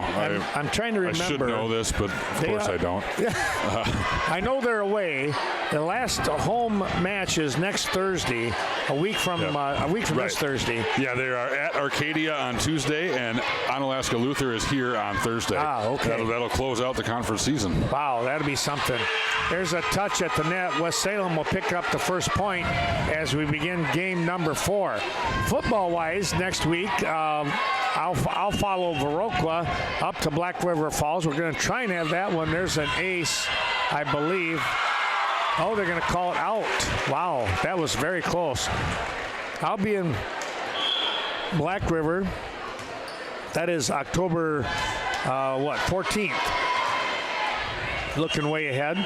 I'm trying to remember. I should know this, but of course I don't. I know they're away. The last home match is next Thursday, a week from this Thursday. Yeah, they are at Arcadia on Tuesday, and Onalaska Luther is here on Thursday. Okay. That'll close out the conference season. Wow, that'll be something. There's a touch at the net. West Salem will pick up the first point as we begin game number 4. Football-wise, next week, I'll follow Viroqua up to Black River Falls. We're going to try and have that one. There's an ace, I believe. Oh, they're going to call it out. Wow, that was very close. I'll be in Black River. That is October, 14th. Looking way ahead.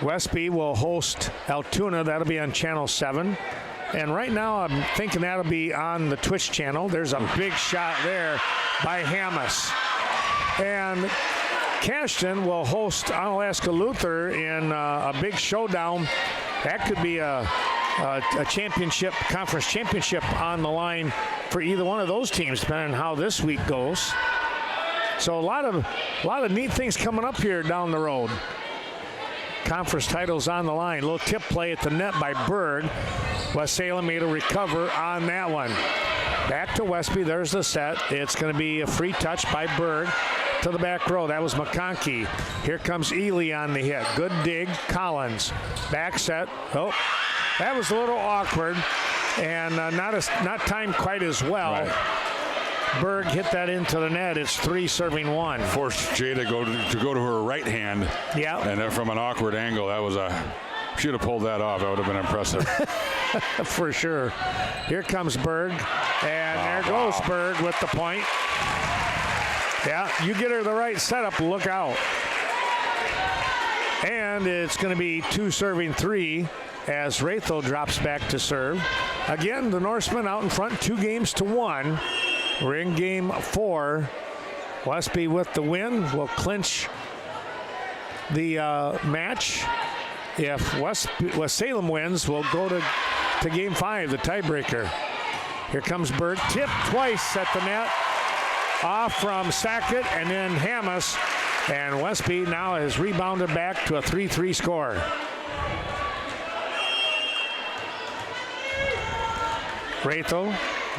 Westby will host Altoona. That'll be on Channel 7. And right now, I'm thinking that'll be on the Twitch channel. There's a big shot there by Hammes. And Cashton will host Onalaska Luther in a big showdown. That could be a championship, conference championship on the line for either one of those teams, depending on how this week goes. So a lot of neat things coming up here down the road. Conference titles on the line. Little tip play at the net by Berg. West Salem made a recover on that one. Back to Westby. There's the set. It's going to be a free touch by Berg to the back row. That was McConkey. Here comes Ely on the hit. Good dig. Collins. Back set. Oh, that was a little awkward. and not timed quite as well. Right. Berg hit that into the net. It's 3 serving 1. Forced Jay to go to her right hand. Yeah. And then from an awkward angle, that was should have pulled that off. That would have been impressive. For sure. Here comes Berg, and there goes Berg with the point. Yeah, you get her the right setup, look out. And it's going to be 2 serving 3 as Raythel drops back to serve. Again, the Norsemen out in front, 2-1. We're in game 4. Westby with the win will clinch the match. If West Salem wins, we'll go to game 5, the tiebreaker. Here comes Berg, tipped twice at the net, off from Sackett and then Hammes, and Westby now has rebounded back to a 3-3 score. Raythel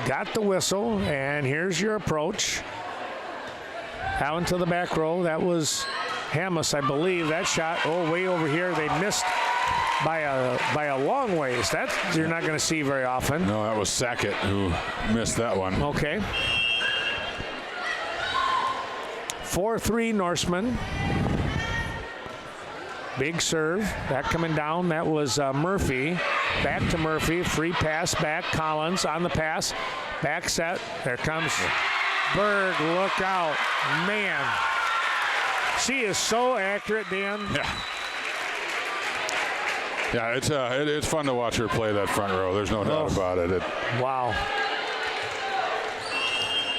got the whistle, and here's your approach. Out into the back row. That was Hammes, I believe. That shot, way over here. They missed by a long ways. That you're not going to see very often. No, that was Sackett who missed that one. Okay. 4-3 Norsemen. Big serve. That coming down. That was Murphy. Back to Murphy. Free pass back. Collins on the pass. Back set. There comes Berg. Look out. Man. She is so accurate, Dan. Yeah, it's fun to watch her play that front row. There's no doubt about it. Wow.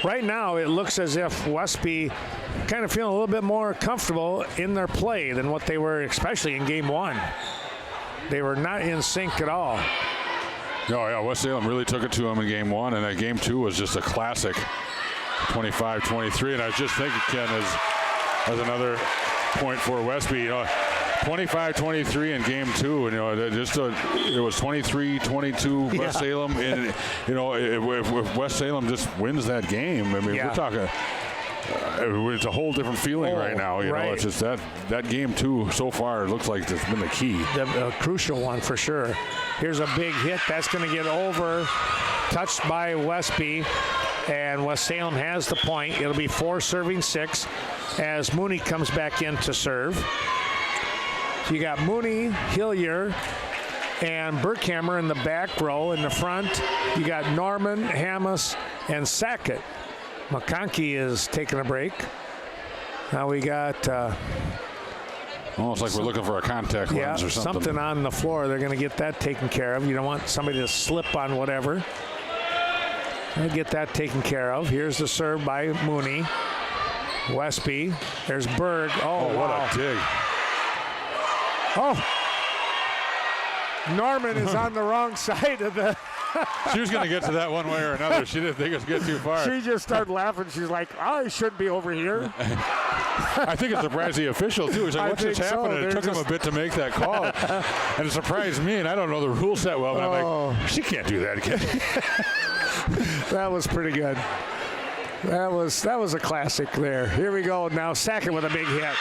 Right now, it looks as if Westby kind of feeling a little bit more comfortable in their play than what they were, especially in game 1. They were not in sync at all. No, yeah, West Salem really took it to them in game 1, and that game 2 was just a classic, 25-23. And I was just thinking, Ken, as another point for Westby, 25-23 in game 2, and it was 23-22 West Salem, and if West Salem just wins that game, I mean, we're talking. It's a whole different feeling right now. You know, it's just that game 2 so far looks like it's been the key. The crucial one for sure. Here's a big hit that's going to get over, touched by Westby, and West Salem has the point. It'll be 4-6 as Mooney comes back in to serve. So you got Mooney, Hillier, and Berkhammer in the back row. In the front, you got Norman, Hammes, and Sackett. McConkey is taking a break. Now we got... almost like we're looking for a contact lens or something. Something on the floor. They're going to get that taken care of. You don't want somebody to slip on whatever. They'll get that taken care of. Here's the serve by Mooney. Westby. There's Berg. Oh, what wow. a dig. Oh. Norman is on the wrong side of the... She was going to get to that one way or another. She didn't think it was get too far. She just started laughing. She's like, I should be over here. I think it surprised the official, too. He's like, what's just happening? It took him a bit to make that call. And it surprised me, and I don't know the rules that well. But I'm like, she can't do that again. That was pretty good. That was a classic there. Here we go now. Sackett with a big hit.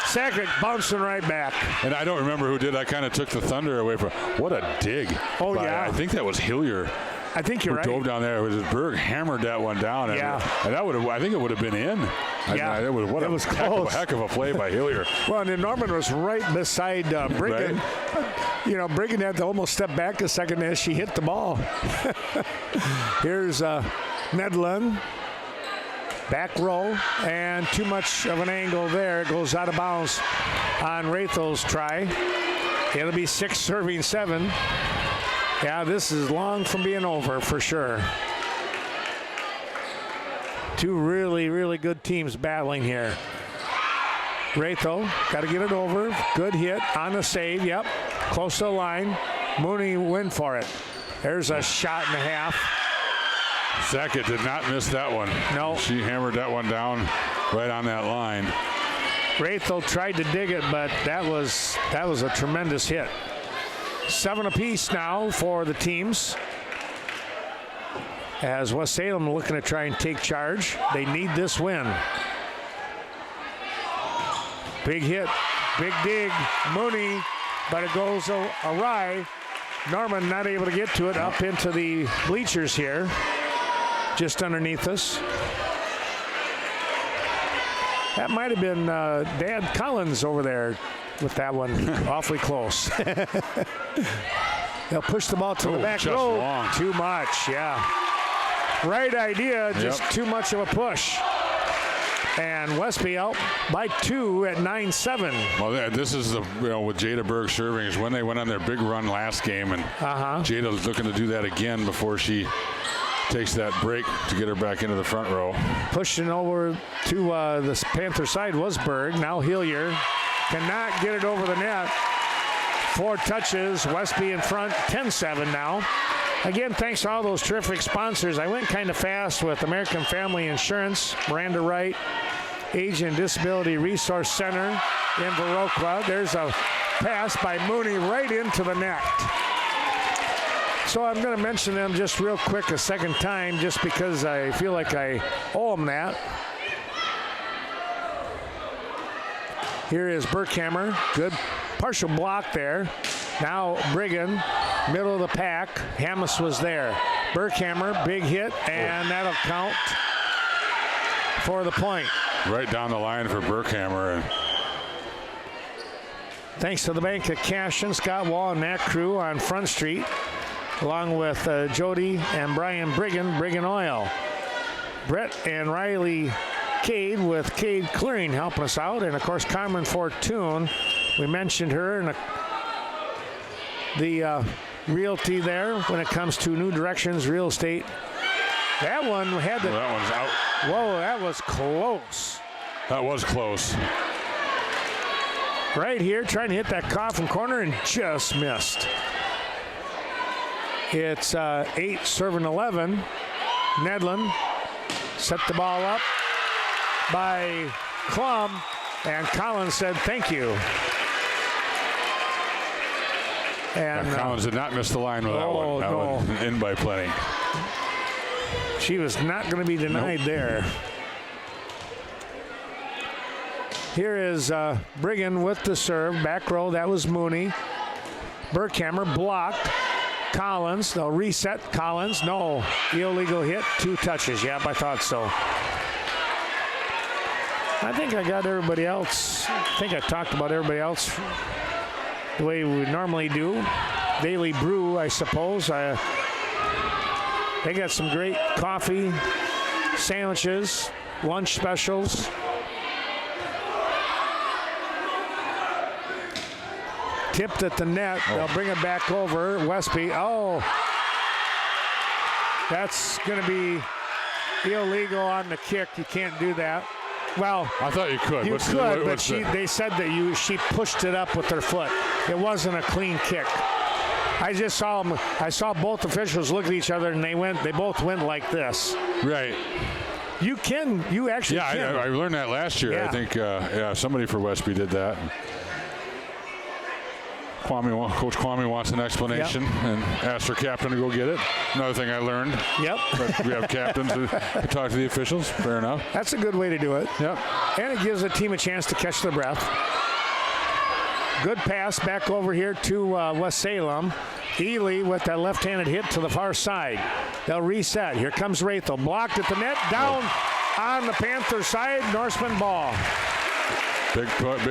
Sackett bouncing right back. And I don't remember who did. I kind of took the thunder away from. What a dig. Oh, yeah. I think that was Hillier. I think you're right. Dove down there. It was Berg hammered that one down. And that would have. I think it would have been in. It was close. Heck of a play by Hillier. Well, and Norman was right beside Briggan. Right. Briggan had to almost step back a second as she hit the ball. Here's Nedlund. Back row, and too much of an angle there. It goes out of bounds on Raythel's try. It'll be 6-7. Yeah, this is long from being over for sure. Two really, really good teams battling here. Raythel, got to get it over. Good hit on the save, yep. Close to the line. Mooney win for it. There's a shot and a half. Sackett did not miss that one. No. She hammered that one down right on that line. Raythel tried to dig it, but that was a tremendous hit. 7 apiece now for the teams. As West Salem looking to try and take charge. They need this win. Big hit, big dig, Mooney, but it goes awry. Norman not able to get to it up into the bleachers here, just underneath us. That might have been Dad Collins over there with that one, awfully close. They'll push the ball to the back row. Long. Too much, yeah. Right idea, just too much of a push. And Westby out by 2 at 9-7. Well, this is the with Jada Berg serving is when they went on their big run last game, and Jada's looking to do that again before she takes that break to get her back into the front row. Pushing over to the Panther side was Berg. Now Hillier cannot get it over the net. 4 touches. Westby in front, 10-7 now. Again, thanks to all those terrific sponsors. I went kind of fast with American Family Insurance, Miranda Wright, Age and Disability Resource Center in Viroqua. There's a pass by Mooney right into the net. So I'm going to mention them just real quick a second time just because I feel like I owe them that. Here is Burkhammer. Good partial block there. Now Brigham, middle of the pack. Hammes was there. Burkhammer, big hit, and that'll count for the point. Right down the line for Burkhammer. Thanks to the Bank of Cashion, Scott Wall and that crew on Front Street, along with Jody and Brian Brigham, Brigham Oil. Brett and Riley Cade with Cade Clearing helping us out. And, of course, Carmen Fortune. We mentioned her in the realty there when it comes to New Directions Real Estate. That one had to... Well, that one's out. Whoa, that was close. That was close. Right here, trying to hit that coffin corner and just missed. It's 8 serving 11. Nedlin set the ball up by Klum, and Collins said thank you. And Collins did not miss the line with that one. That was in by plenty. She was not going to be denied there. Here is Brigham with the serve. Back row, that was Mooney. Burkhammer blocked. Collins, they'll reset Collins. No, illegal hit, 2 touches. Yep, I thought so. I think I got everybody else. I think I talked about everybody else the way we normally do. Daily Brew, I suppose. They got some great coffee, sandwiches, lunch specials. Tipped at the net. They'll bring it back over. Westby. Oh, that's going to be illegal on the kick. You can't do that. Well, I thought you could. You could, but they said that she pushed it up with her foot. It wasn't a clean kick. I just saw them. I saw both officials look at each other, and they both went like this. Right. You actually can. Yeah, I learned that last year. Yeah. I think somebody for Westby did that. Coach Kwame wants an explanation and asked her captain to go get it. Another thing I learned. Yep. But we have captains who talk to the officials. Fair enough. That's a good way to do it. Yep. And it gives the team a chance to catch their breath. Good pass back over here to West Salem. Ely with that left-handed hit to the far side. They'll reset. Here comes Rathel. Blocked at the net. Down on the Panther side. Norseman ball. Big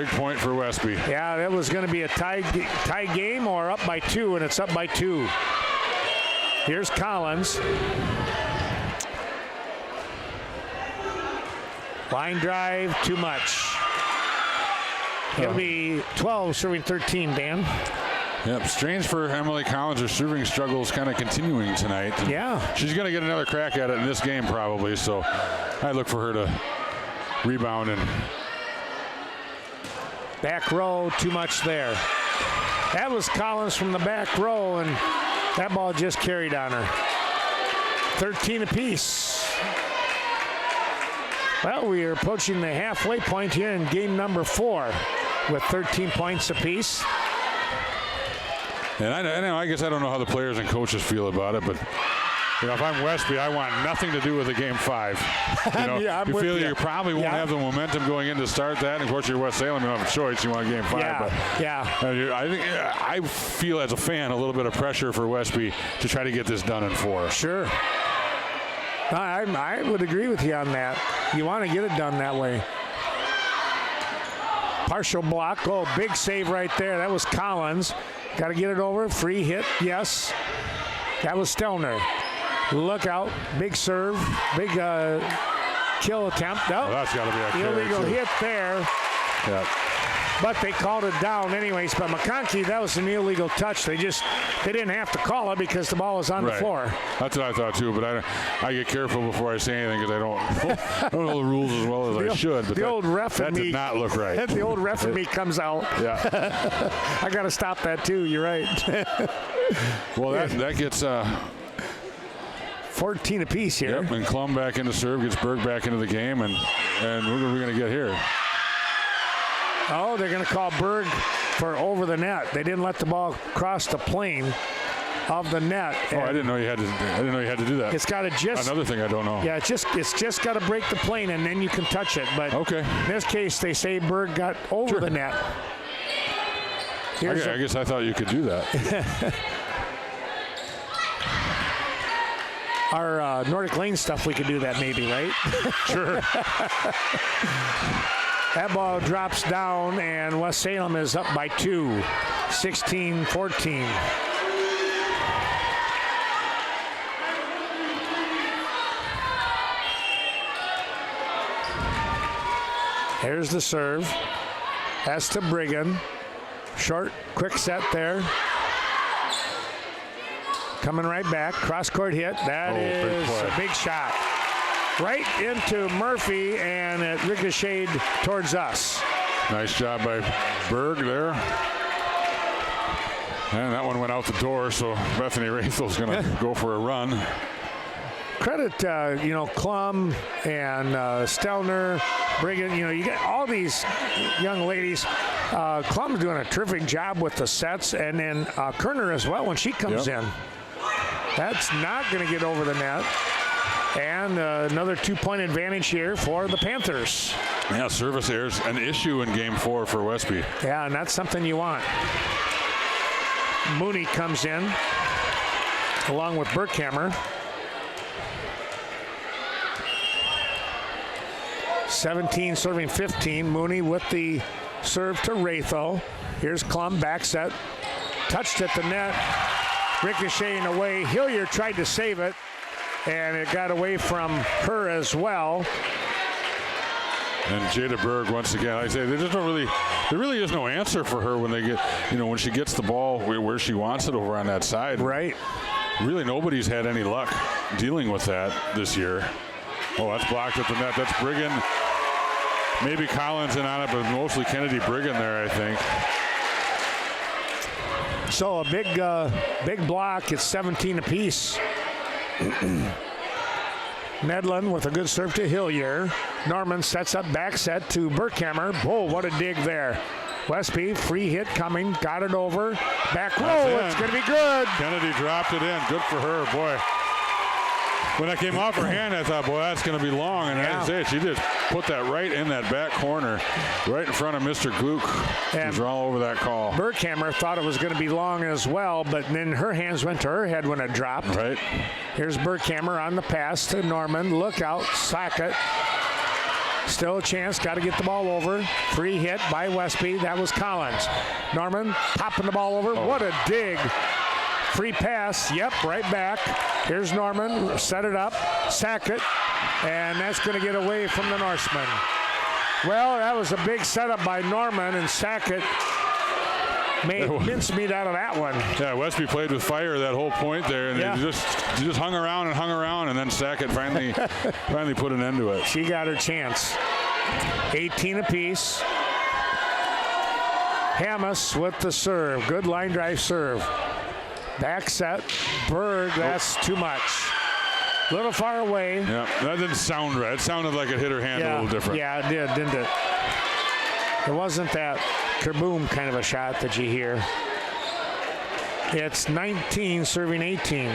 point for Westby. Yeah, that was going to be a tie game or up by 2, and it's up by 2. Here's Collins. Line drive, too much. It'll be 12 serving 13, Dan. Yep, strange for Emily Collins. Her serving struggles kind of continuing tonight. Yeah. She's going to get another crack at it in this game probably, so I look for her to rebound and... Back row, too much there. That was Collins from the back row, and that ball just carried on her. 13 apiece. Well, we are approaching the halfway point here in game number 4 with 13 points apiece. And I guess I don't know how the players and coaches feel about it, but if I'm Westby, I want nothing to do with the game 5. Yeah, you feel you probably won't have the momentum going in to start that. And of course, you're West Salem. You don't have a choice. You want game 5. I feel as a fan a little bit of pressure for Westby to try to get this done in 4. Sure. I would agree with you on that. You want to get it done that way. Partial block. Oh, big save right there. That was Collins. Got to get it over. Free hit. Yes. That was Stelner. Look out. Big serve. Big kill attempt. Oh, well, that's got to be a illegal hit there. Yeah. But they called it down anyways. But McConkey, that was an illegal touch. They didn't have to call it because the ball was on the floor. That's what I thought too. But I get careful before I say anything because I don't know the rules as well as I should. But old ref that did not look right. The old ref in me comes out. Yeah. I got to stop that too. You're right. Well, that gets 14 apiece here. Yep. And Klum back into serve, gets Berg back into the game, and what are we going to get here? Oh, they're going to call Berg for over the net. They didn't let the ball cross the plane of the net. Oh, I didn't know you had to. I didn't know you had to do that. It's got to just another thing I don't know. Yeah, it's just got to break the plane and then you can touch it. But okay. In this case, they say Berg got over the net. I guess I thought you could do that. Our Nordic Lane stuff, we could do that maybe, right? Sure. That ball drops down, and West Salem is up by 2, 16-14. Here's the serve. That's to Brigham. Short, quick set there. Coming right back. Cross-court hit. That is a big shot. Right into Murphy, and it ricocheted towards us. Nice job by Berg there. And that one went out the door, so Bethany Rathel's going to go for a run. Credit, Klum and Stelner, Brigham. You get all these young ladies. Klum's doing a terrific job with the sets, and then Kerner as well when she comes in. That's not going to get over the net. And another 2-point advantage here for the Panthers. Yeah, service errors an issue in game 4 for Westby. Yeah, and that's something you want. Mooney comes in along with Berkhammer. 17 serving 15. Mooney with the serve to Rathel. Here's Klum, back set. Touched at the net. Ricocheting away. Hillier tried to save it, and it got away from her as well. And Jada Berg, once again, I say there really is no answer for her when they get, when she gets the ball where she wants it over on that side. Right. Really, nobody's had any luck dealing with that this year. Oh, that's blocked at the net. That's Brigham. Maybe Collins in on it, but mostly Kennedy Brigham there, I think. So a big block. It's 17 apiece. Medlin with a good serve to Hillier. Norman sets up back set to Berkhammer. Oh, what a dig there. Westby, free hit coming. Got it over. Back row. It's going to be good. Kennedy dropped it in. Good for her, boy. When that came off her hand, I thought, boy, that's going to be long. And I didn't say it. She just put that right in that back corner, right in front of Mr. Gluck. Who's all over that call. Berkhammer thought it was going to be long as well, but then her hands went to her head when it dropped. Right. Here's Berkhammer on the pass to Norman. Look out. Sackett. Still a chance. Got to get the ball over. Free hit by Westby. That was Collins. Norman popping the ball over. What a dig. Free pass. Yep, right back. Here's Norman. Set it up. Sackett. And that's going to get away from the Norsemen. Well, that was a big setup by Norman, and Sackett made mincemeat out of that one. Yeah, Westby played with fire that whole point there, and he just hung around, and then Sackett finally put an end to it. She got her chance. 18 apiece. Hamas with the serve. Good line drive serve. Back set. Berg, that's too much. A little far away. Yeah, that didn't sound right. It sounded like it hit her hand a little different. Yeah, it did, didn't it? It wasn't that kaboom kind of a shot that you hear. It's 19 serving 18.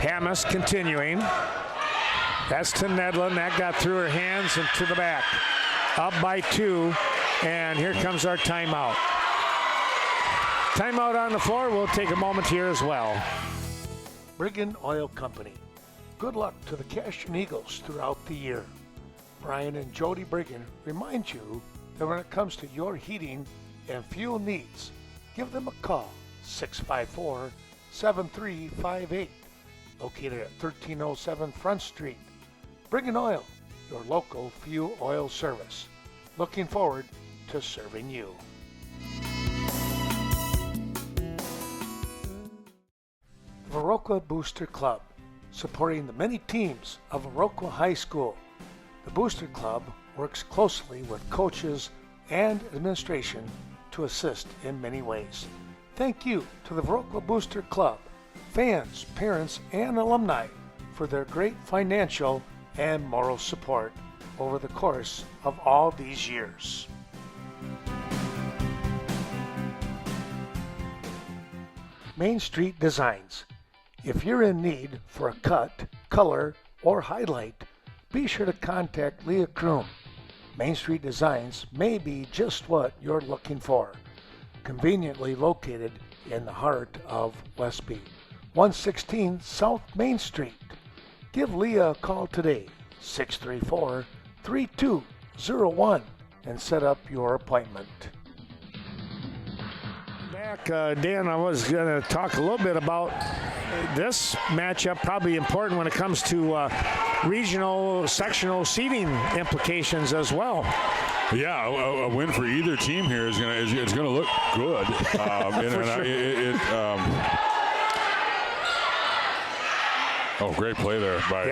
Hammes continuing. That's to Nedlin. That got through her hands and to the back. Up by 2, and here comes our timeout. Timeout on the floor. We'll take a moment here as well. Brigham Oil Company. Good luck to the Cashton Eagles throughout the year. Brian and Jody Brigham remind you that when it comes to your heating and fuel needs, give them a call, 654-7358, located at 1307 Front Street. Brigham Oil, your local fuel oil service. Looking forward to serving you. Viroqua Booster Club, supporting the many teams of Viroqua High School. The Booster Club works closely with coaches and administration to assist in many ways. Thank you to the Viroqua Booster Club, fans, parents, and alumni for their great financial and moral support over the course of all these years. Main Street Designs. If you're in need for a cut, color, or highlight, be sure to contact Leah Kroom. Main Street Designs may be just what you're looking for. Conveniently located in the heart of Westby, 116 South Main Street. Give Leah a call today, 634-3201, and set up your appointment. Back, Dan, I was going to talk a little bit about this matchup, probably important when it comes to regional, sectional seeding implications as well. Yeah, a win for either team here is going to look good. Oh, great play there by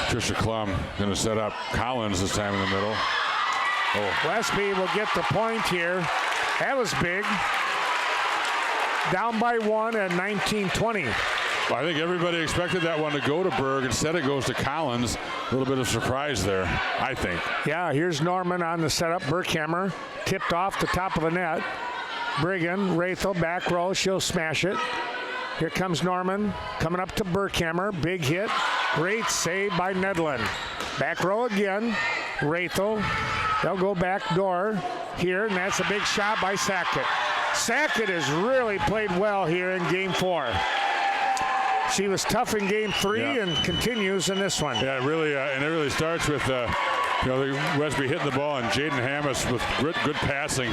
Trisha Klum. Going to set up Collins this time in the middle. Oh. Westby will get the point here. That was big. Down by 1 at 19-20. Well, I think everybody expected that one to go to Berg. Instead, it goes to Collins. A little bit of surprise there, I think. Yeah, here's Norman on the setup. Burkhammer tipped off the top of the net. Brigham, Rathel, back row. She'll smash it. Here comes Norman coming up to Burkhammer. Big hit. Great save by Nedlin. Back row again. Rathel. They'll go back door here, and that's a big shot by Sackett. Sackett has really played well here in Game 4. She was tough in Game 3 and continues in this one. Yeah, really, and it really starts with Westby hitting the ball and Jaden Hammes with good passing.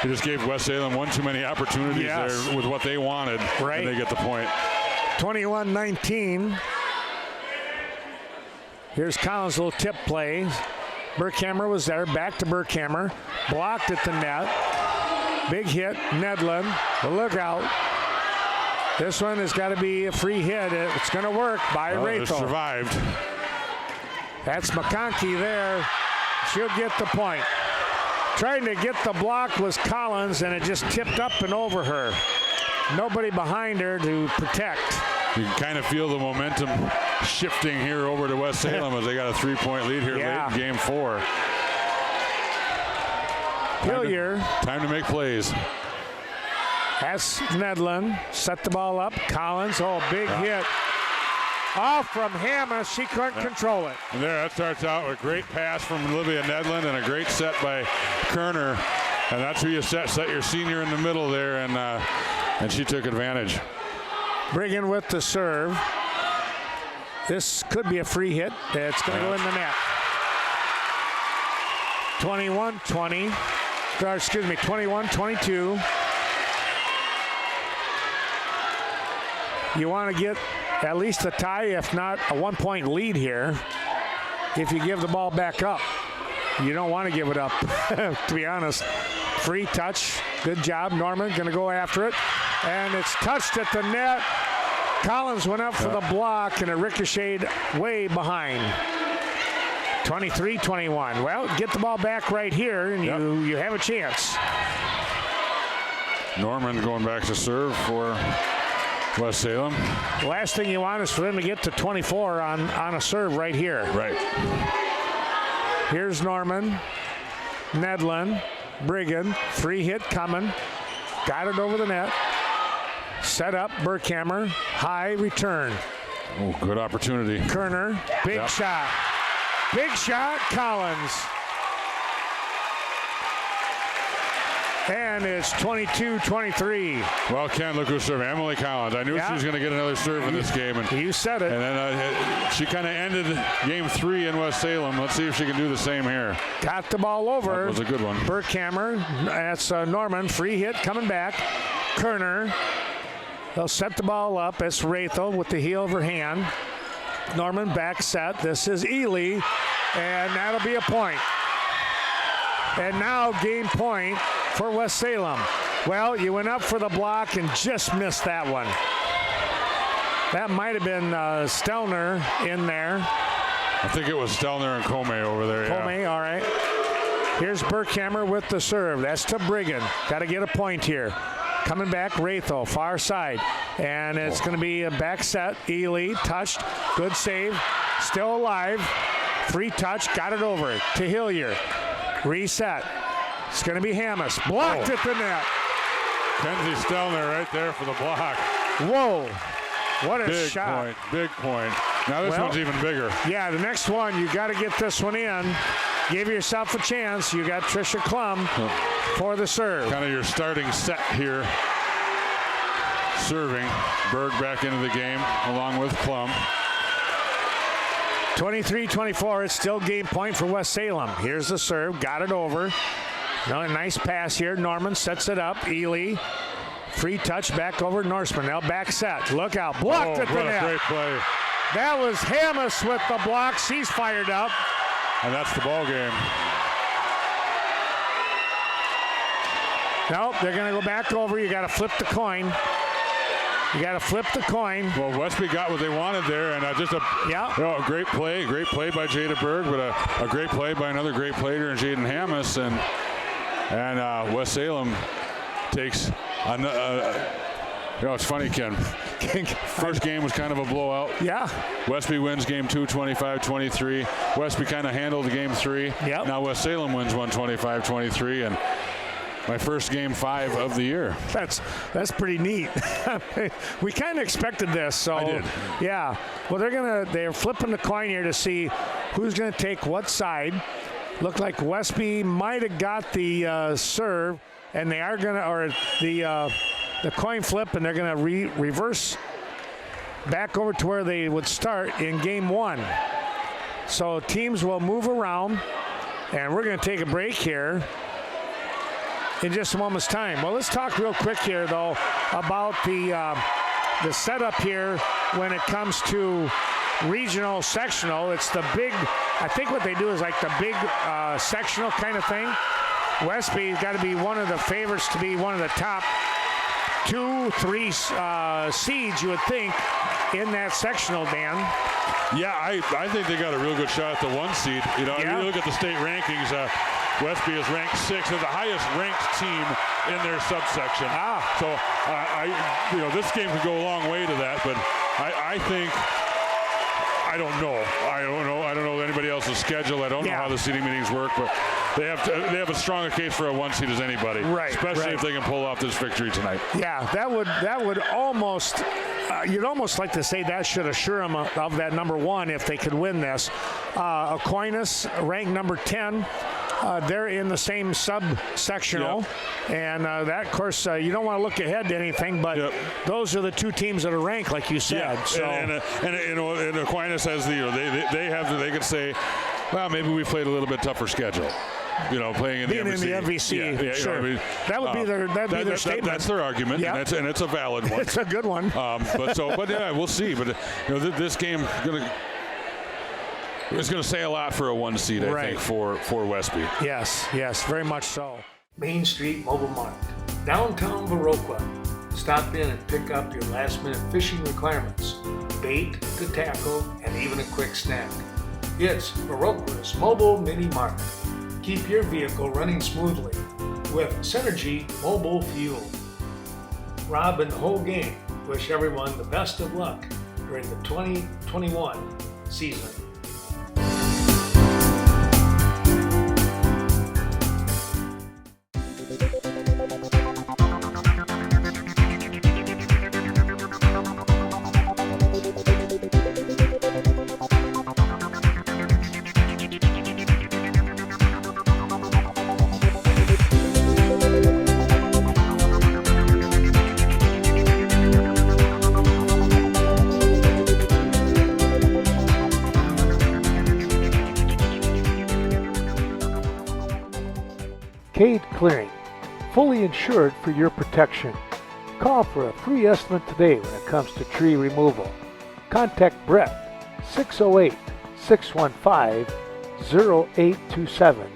He just gave West Salem one too many opportunities there with what they wanted, and they get the point. 21-19. Here's Collins' little tip play. Burkhammer was there, back to Burkhammer, blocked at the net. Big hit, Nedlin, look out. This one has got to be a free hit. It's going to work by Rathel. Survived. That's McConkey there. She'll get the point. Trying to get the block was Collins, and it just tipped up and over her. Nobody behind her to protect. You can kind of feel the momentum shifting here over to West Salem as they got a 3-point lead here late in Game 4. Hillier. Time to make plays. That's Nedlin. Set the ball up. Collins, big hit. Off from Hammes. She couldn't control it. And there, that starts out with a great pass from Olivia Nedlin and a great set by Kerner. And that's who you set your senior in the middle there, and she took advantage. Brigham with the serve. This could be a free hit. It's going to go in the net. 21-20. 21-22. You want to get at least a tie, if not a 1-point lead here, if you give the ball back up. You don't want to give it up, to be honest. Free touch. Good job. Norman going to go after it. And it's touched at the net. Collins went up for the block, and it ricocheted way behind. 23-21. Well, get the ball back right here, and you have a chance. Norman going back to serve for West Salem. Last thing you want is for them to get to 24 on a serve right here. Right. Here's Norman. Nedlin. Brigham. Free hit coming. Got it over the net. Set up. Burkhammer. High return. Oh, good opportunity. Kerner, big shot. Big shot, Collins. And it's 22-23. Well, Ken, look who's serving. Emily Collins. I knew she was going to get another serve in this game. And you said it. And then she kind of ended game 3 in West Salem. Let's see if she can do the same here. Got the ball over. That was a good one. Berghammer. That's Norman. Free hit coming back. Kerner. They'll set the ball up. It's Rathel with the heel of her hand. Norman back set. This is Ely. And that'll be a point. And now game point for West Salem. Well, you went up for the block and just missed that one. That might have been Stelner in there. I think it was Stelner and Comey over there. Comey, all right. Here's Berghammer with the serve. That's to Briggen. Got to get a point here. Coming back, Rathel, far side. And it's going to be a back set. Ely touched. Good save. Still alive. Free touch. Got it over to Hillier. Reset. It's going to be Hammes. Blocked at the net. Kenzie Stelner right there for the block. Whoa. What a big shot. Point, big point. Now this one's even bigger. Yeah, the next one, you got to get this one in. Give yourself a chance. You got Tricia Klum for the serve. Kind of your starting set here. Serving. Berg back into the game along with Klum. 23-24, it's still game point for West Salem. Here's the serve, got it over. A nice pass here. Norman sets it up. Ely, free touch back over Norsemen. Now back set. Look out, blocked at the net. What a great play. That was Hammes with the block. She's fired up. And that's the ball game. Nope, they're going to go back over. You got to flip the coin. You got to flip the coin. Well, Westby got what they wanted there, and just a a great play by Jada Berg, but a great play by another great player in Jaden Hammes, and West Salem takes it's funny, Ken. First game was kind of a blowout. Yeah. Westby wins game 2, 25-23. Westby kind of handled game 3. Yep. Now West Salem wins 125-23, and my first game 5 of the year. That's pretty neat. We kind of expected this, so I did. Yeah. Well, they're flipping the coin here to see who's going to take what side. Looked like Westby might have got the serve, and they are going to, or the coin flip, and they're going to reverse back over to where they would start in game 1. So teams will move around, and we're going to take a break here in just a moment's time. Well, let's talk real quick here, though, about the setup here when it comes to regional sectional. It's the big, I think what they do is like the big sectional kind of thing. Westby's got to be one of the favorites to be one of the top 2-3 seeds, you would think, in that sectional, Dan. Yeah, I think they got a real good shot at the 1 seed. You look at the state rankings. Westby is ranked 6th. They're the highest ranked team in their subsection. So, this game could go a long way to that. But I think, I don't know. I don't know anybody else's schedule. I don't know how the seeding meetings work. But they have as strong a case for a 1 seed as anybody. Right. Especially if they can pull off this victory tonight. Yeah, that would almost. You'd almost like to say that should assure them of that number 1 if they could win this. Aquinas ranked number 10. They're in the same subsectional, and that, of course, you don't want to look ahead to anything, but those are the 2 teams that are ranked, like you said. Yeah. So. And Aquinas has they could say, well, maybe we played a little bit tougher schedule. Playing in being the MVC. in the MVC, sure. That would be their statement. That's their argument, and it's a valid one. It's a good one. We'll see. But this game it's going to say a lot for a 1 seed, I think, for Westby. Yes, very much so. Main Street Mobile Mart, downtown Viroqua. Stop in and pick up your last-minute fishing requirements, bait to tackle, and even a quick snack. It's Viroqua's Mobile Mini Mart. Keep your vehicle running smoothly with Synergy Mobile Fuel. Rob and the whole gang wish everyone the best of luck during the 2021 season. Cade Clearing, fully insured for your protection. Call for a free estimate today when it comes to tree removal. Contact Brett 608-615-0827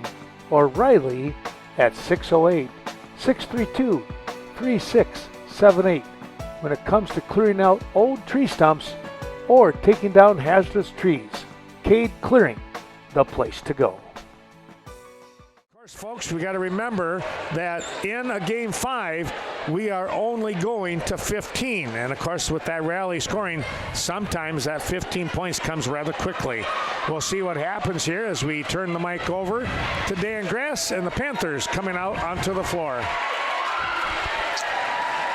or Riley at 608-632-3678 when it comes to clearing out old tree stumps or taking down hazardous trees. Cade Clearing, the place to go. Folks, we got to remember that in a game 5, we are only going to 15. And of course, with that rally scoring, sometimes that 15 points comes rather quickly. We'll see what happens here as we turn the mic over to Dan Grass and the Panthers coming out onto the floor.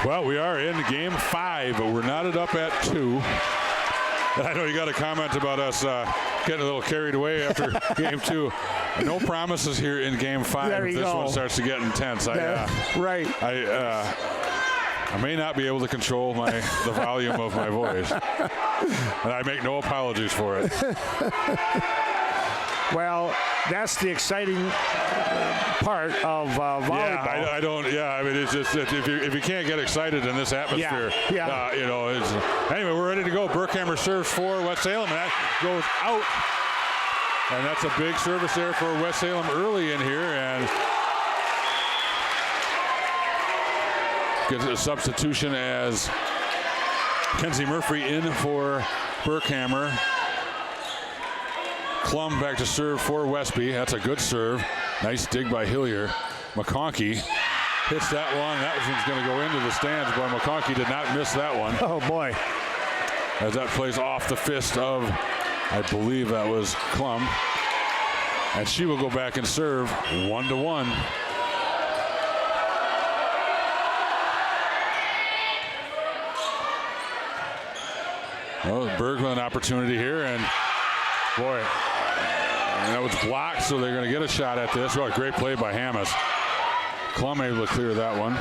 Well, we are in game 5, but we're knotted up at 2. I know you got a comment about us getting a little carried away after game 2. No promises here in game 5 if this one starts to get intense. Right. I may not be able to control the volume of my voice. And I make no apologies for it. Well, that's the exciting part of volleyball. I mean, it's just that if you can't get excited in this atmosphere, anyway, we're ready to go. Berkhammer serves for West Salem, and that goes out. And that's a big service there for West Salem early in here, and gets a substitution as Kenzie Murphy in for Berkhammer. Klum back to serve for Westby. That's a good serve. Nice dig by Hillier. McConkey hits that one. That one's going to go into the stands, but McConkey did not miss that one. Oh, boy. As that plays off the fist of, I believe that was Klum. And she will go back and serve 1-1. Well, Bergman opportunity here, and boy, that was blocked, so they're going to get a shot at this. Well, great play by Hammes. Klum able to clear that one.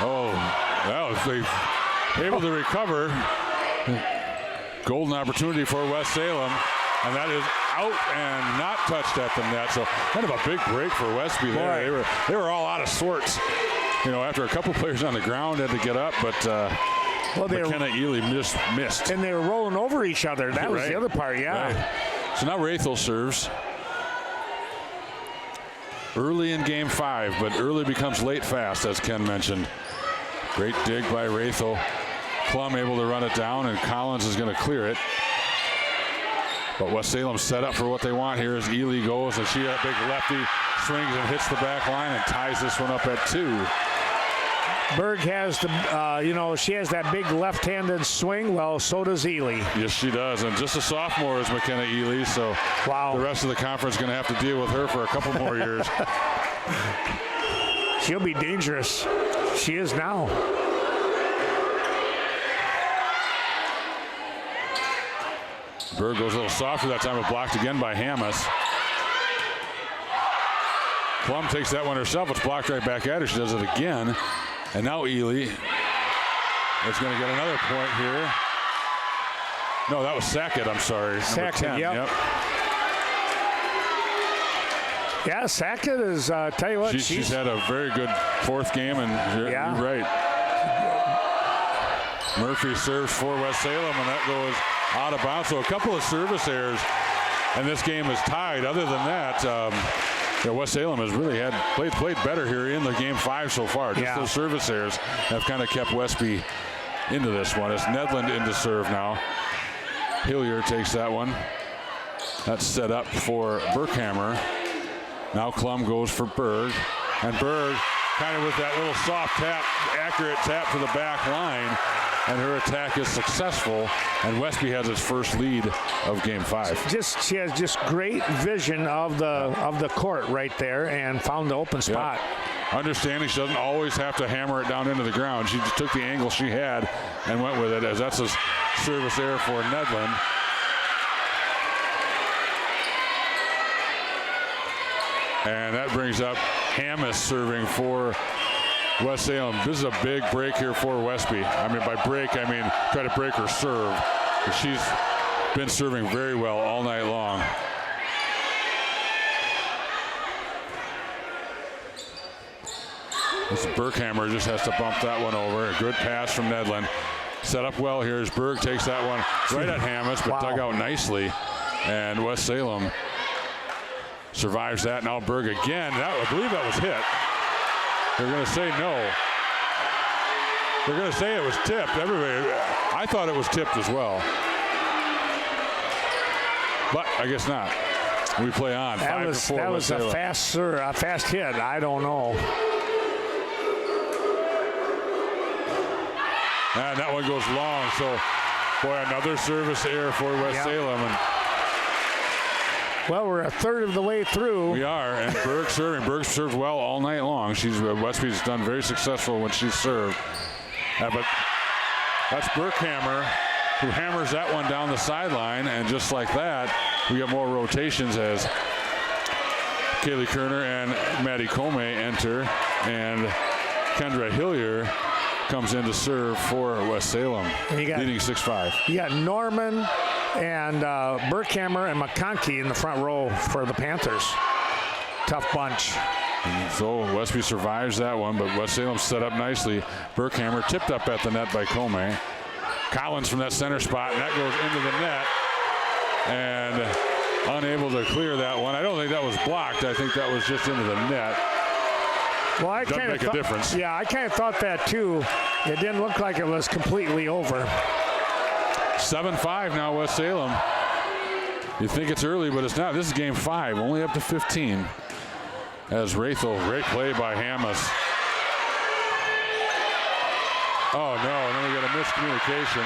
Oh, that was able to recover. Golden opportunity for West Salem, and that is out and not touched at the net. So kind of a big break for Westby there. They were all out of sorts. You know, after a couple players on the ground had to get up, but McKenna Ely just missed. And they were rolling over each other. That was the other part, Right. So now Rathel serves. Early in game 5, but early becomes late fast, as Ken mentioned. Great dig by Rathel. Klum able to run it down, and Collins is going to clear it. But West Salem set up for what they want here as Ely goes, and she, a big lefty, swings and hits the back line and ties this one up at 2. Berg has the, she has that big left-handed swing. Well, so does Ely. Yes, she does. And just a sophomore is McKenna Ely, so the rest of the conference is going to have to deal with her for a couple more years. She'll be dangerous. She is now. Berg goes a little softer that time, but blocked again by Hammes. Klum takes that one herself. It's blocked right back at her. She does it again. And now Ely is going to get another point here. No, that was Sackett, I'm sorry. Sackett, yep. Yeah, Sackett is, tell you what. She's had a very good 4th game, and you're right. Murphy serves for West Salem, and that goes out of bounds. So a couple of service errors, and this game is tied. Other than that, West Salem has really played better here in the game 5 so far. Just those service errors have kind of kept Westby into this one. It's Nedland into serve now. Hillier takes that one. That's set up for Berkhammer. Now Klum goes for Berg, and Berg kind of with that little soft tap, accurate tap to the back line, and her attack is successful, and Westby has its first lead of game 5. She has just great vision of the court right there and found the open spot. Understanding she doesn't always have to hammer it down into the ground. She just took the angle she had and went with it, as that's a service error for Nedland. And that brings up Hammes serving for West Salem. This is a big break here for Westby. I mean, by break, I mean try to break her serve. She's been serving very well all night long. This Berghammer just has to bump that one over. A good pass from Nedlin. Set up well here as Berg takes that one right at Hammes, but dug out nicely. And West Salem survives that. Now Berg again. I believe that was hit. They're going to say no. They're going to say it was tipped. Everybody, I thought it was tipped as well. But I guess not. We play on. That was a fast hit. I don't know. And that one goes long. So, boy, another service error for West Salem. And well, we're a third of the way through. we are, and Berg serving. Berg served well all night long. Westby's done very successful when she's served. But that's Berghammer, who hammers that one down the sideline, and just like that, we get more rotations as Kaylee Kerner and Maddie Comey enter, and Kendra Hillier comes in to serve for West Salem, leading 6-5. You got Norman and Berghammer and McConkey in the front row for the Panthers. Tough bunch. And so Westby survives that one, but West Salem set up nicely. Berghammer tipped up at the net by Comey. Collins from that center spot, and that goes into the net. And unable to clear that one. I don't think that was blocked. I think that was just into the net. Well, I doesn't make a difference. Yeah, I kind of thought that too. It didn't look like it was completely over. 7-5 now, West Salem. You think it's early, but it's not. This is game 5, only up to 15. As Rathel, great play by Hammes. Oh no, and then we got a miscommunication.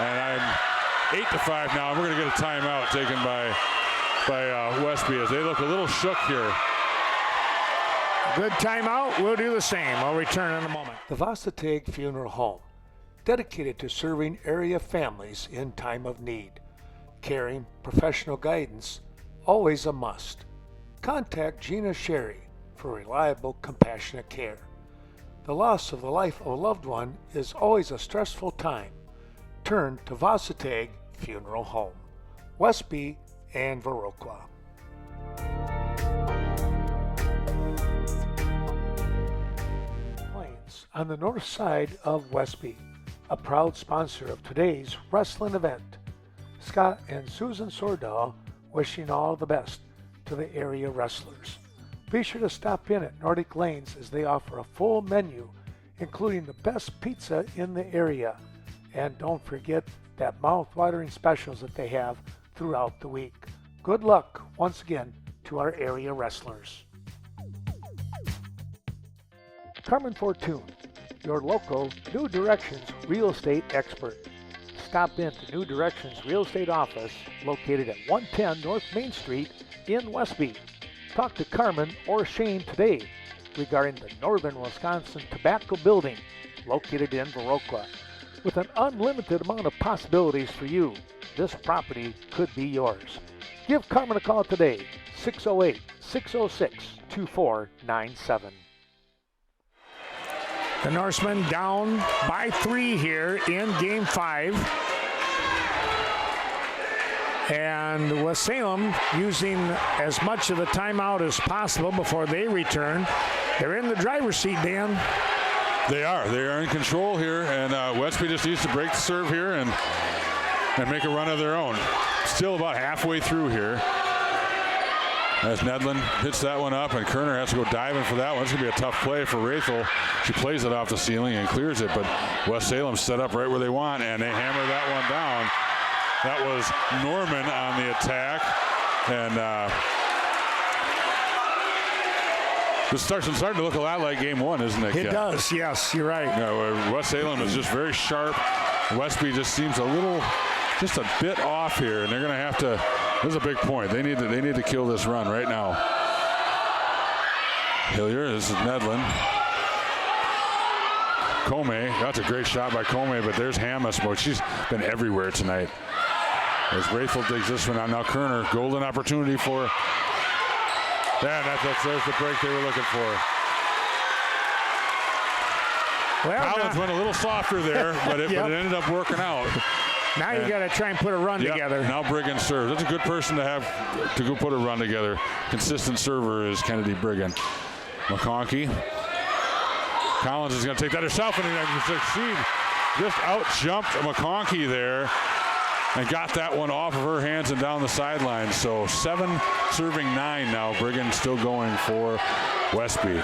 And I'm 8-5 now. We're going to get a timeout taken by Westby as they look a little shook here. Good timeout. We'll do the same. I'll return in a moment. The Varsity Funeral Home, dedicated to serving area families in time of need. Caring, professional guidance, always a must. Contact Gina Sherry for reliable, compassionate care. The loss of the life of a loved one is always a stressful time. Turn to Varsity Funeral Home, Westby and Viroqua. Plains on the north side of Westby, a proud sponsor of today's wrestling event. Scott and Susan Sordahl wishing all the best to the area wrestlers. Be sure to stop in at Nordic Lanes as they offer a full menu, including the best pizza in the area. And don't forget that mouth-watering specials that they have throughout the week. Good luck once again to our area wrestlers. Carmen Fortune, your local New Directions real estate expert. Stop in to New Directions Real Estate Office located at 110 North Main Street in Westby. Talk to Carmen or Shane today regarding the Northern Wisconsin Tobacco Building located in Viroqua. With an unlimited amount of possibilities for you, this property could be yours. Give Carmen a call today, 608-606-2497. The Norsemen down by 3 here in game 5. And West Salem using as much of the timeout as possible before they return. They're in the driver's seat, Dan. They are in control here, and Westby just needs to break the serve here and make a run of their own. Still about halfway through here. As Nedlin hits that one up, and Kerner has to go diving for that one. It's going to be a tough play for Rathel. She plays it off the ceiling and clears it, but West Salem set up right where they want, and they hammer that one down. That was Norman on the attack, and this starting to look a lot like game 1, isn't it? It does, yes, you're right. West Salem is just very sharp. Westby just seems just a bit off here, and they're going to have to. This is a big point. They need to kill this run right now. Hillier, this is Nedlin. Comey, that's a great shot by Comey, but there's Hammes. Boy, she's been everywhere tonight. As Rathel digs this one out. Now Kerner, golden opportunity for. There's the break they were looking for. Well, Collins went a little softer there, but it ended up working out. Now you got to try and put a run together. Now Briggan serves. That's a good person to have to go put a run together. Consistent server is Kennedy Briggan. McConkey. Collins is going to take that herself and succeed. Just out-jumped McConkey there and got that one off of her hands and down the sideline. So 7 serving 9 now. Briggan still going for Westby.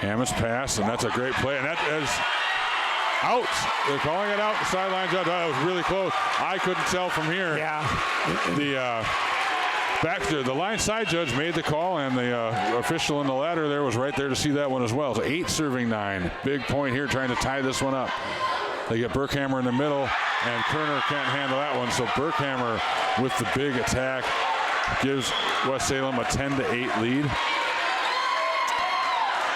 Hammond's pass, and that's a great play. And that is out. They're calling it out. The sideline judge. That was really close. I couldn't tell from here. Yeah. The line side judge made the call, and the official in the ladder there was right there to see that one as well. So 8 serving 9. Big point here, trying to tie this one up. They get Berkhammer in the middle, and Kerner can't handle that one. So Berkhammer with the big attack gives West Salem a 10-8 lead.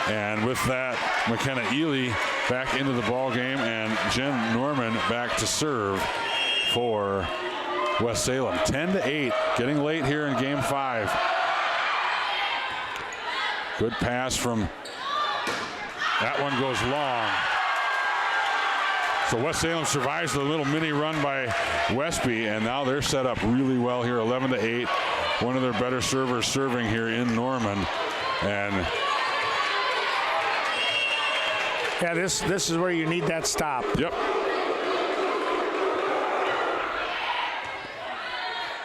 And with that, McKenna Ely back into the ball game, and Jen Norman back to serve for West Salem. 10-8, getting late here in game 5. Good pass from, that one goes long. So West Salem survives the little mini run by Westby, and now they're set up really well here, 11-8. One of their better servers serving here in Norman. And yeah, this is where you need that stop. Yep.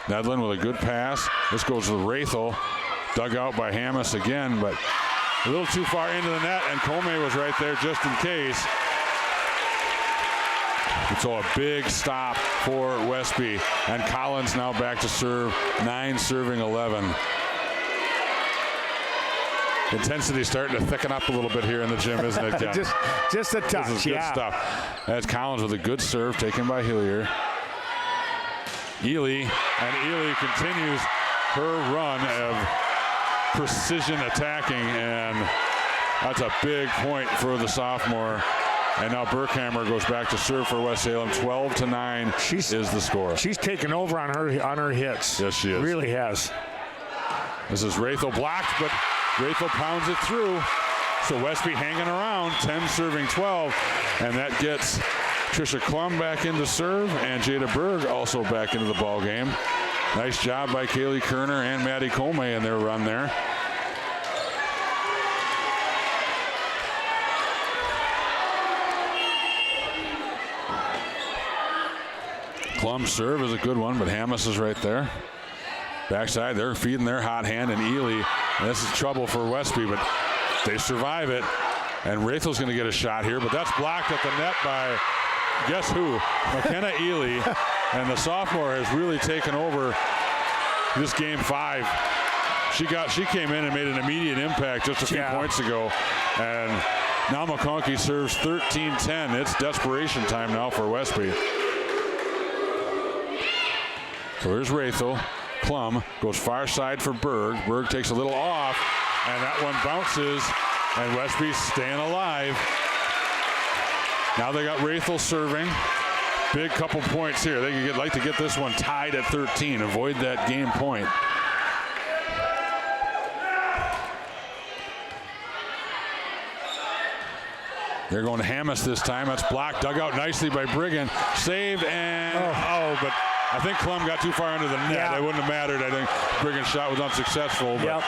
Nedlin with a good pass. This goes to Rathel. Dug out by Hammis again, but a little too far into the net, and Comey was right there just in case. And so a big stop for Westby, and Collins now back to serve, 9 serving 11. Intensity starting to thicken up a little bit here in the gym, isn't it, Ken? just a touch. This is good stuff. That's Collins with a good serve taken by Hillier. Ely continues her run of precision attacking, and that's a big point for the sophomore. And now Berkhammer goes back to serve for West Salem. 12-9 is the score. She's taken over on her hits. Yes, she is. Really has. This is Rathel blocked, but Rathel pounds it through. So Westby hanging around, 10 serving 12, and that gets Trisha Klum back into serve, and Jada Berg also back into the ball game. Nice job by Kaylee Kerner and Maddie Comey in their run there. Klum's serve is a good one, but Hammis is right there. Backside, they're feeding their hot hand, and Ely. And this is trouble for Westby, but they survive it. And Rathel's going to get a shot here, but that's blocked at the net by, guess who? McKenna Ely. And the sophomore has really taken over this game 5. She came in and made an immediate impact just a few points ago. And now McConkey serves 13-10. It's desperation time now for Westby. So here's Rathel. Klum goes far side for Berg. Berg takes a little off, and that one bounces, and Westby's staying alive. Now they got Rathel serving. Big couple points here. They could like to get this one tied at 13, avoid that game point. They're going to Hammis this time. That's blocked, dug out nicely by Briggan. Saved, and but I think Klum got too far under the net. It wouldn't have mattered. I think Briggan's shot was unsuccessful. But